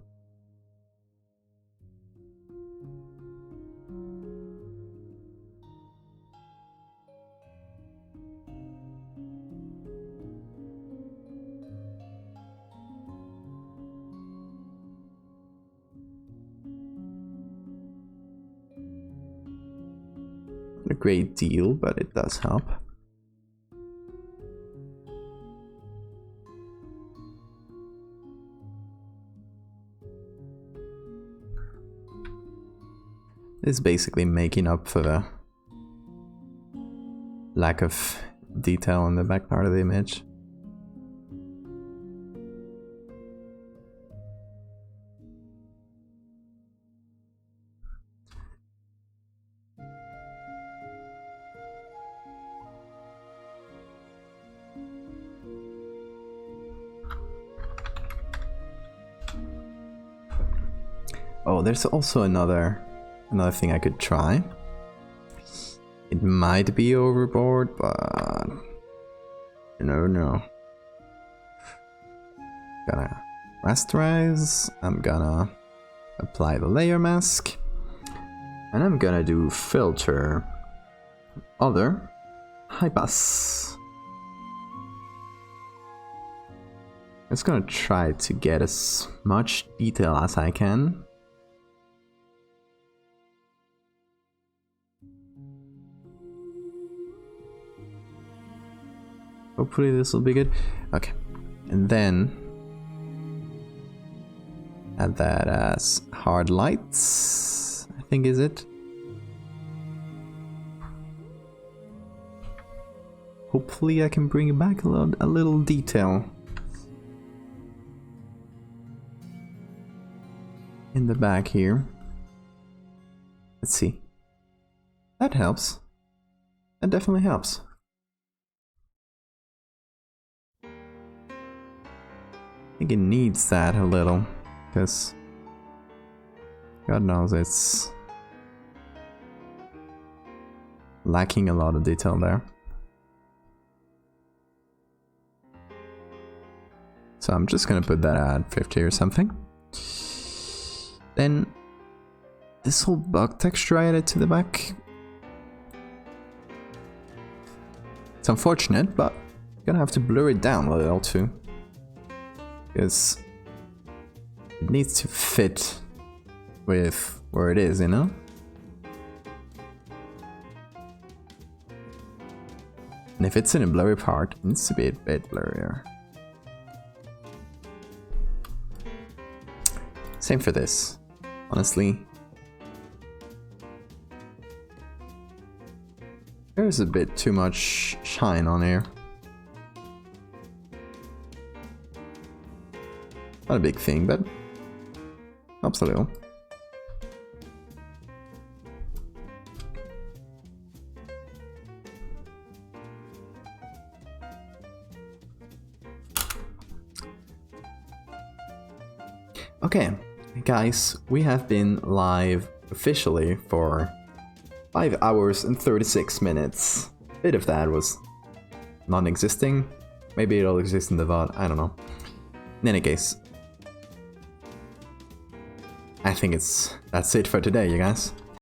A great deal, but it does help. It's basically making up for the lack of detail in the back part of the image. Oh, there's also another thing I could try. It might be overboard, but you never know. Gonna rasterize, I'm gonna apply the layer mask, and I'm gonna do filter other high pass. I'm just gonna try to get as much detail as I can. Hopefully this will be good. Okay, and then add that as hard lights, I think is it. Hopefully I can bring back a little detail in the back here. Let's see. That helps. That definitely helps. I think it needs that a little, because God knows it's lacking a lot of detail there. So I'm just gonna put that at 50 or something. Then this whole bug texture I added to the back. It's unfortunate, but I'm gonna have to blur it down a little too. Because it needs to fit with where it is, you know? And if it's in a blurry part, it needs to be a bit blurrier. Same for this, honestly. There's a bit too much shine on here. Not a big thing, but helps a little. Okay, guys, we have been live officially for 5 hours and 36 minutes. A bit of that was non-existing. Maybe it'll exist in the VOD, I don't know. In any case, I think that's it for today, you guys.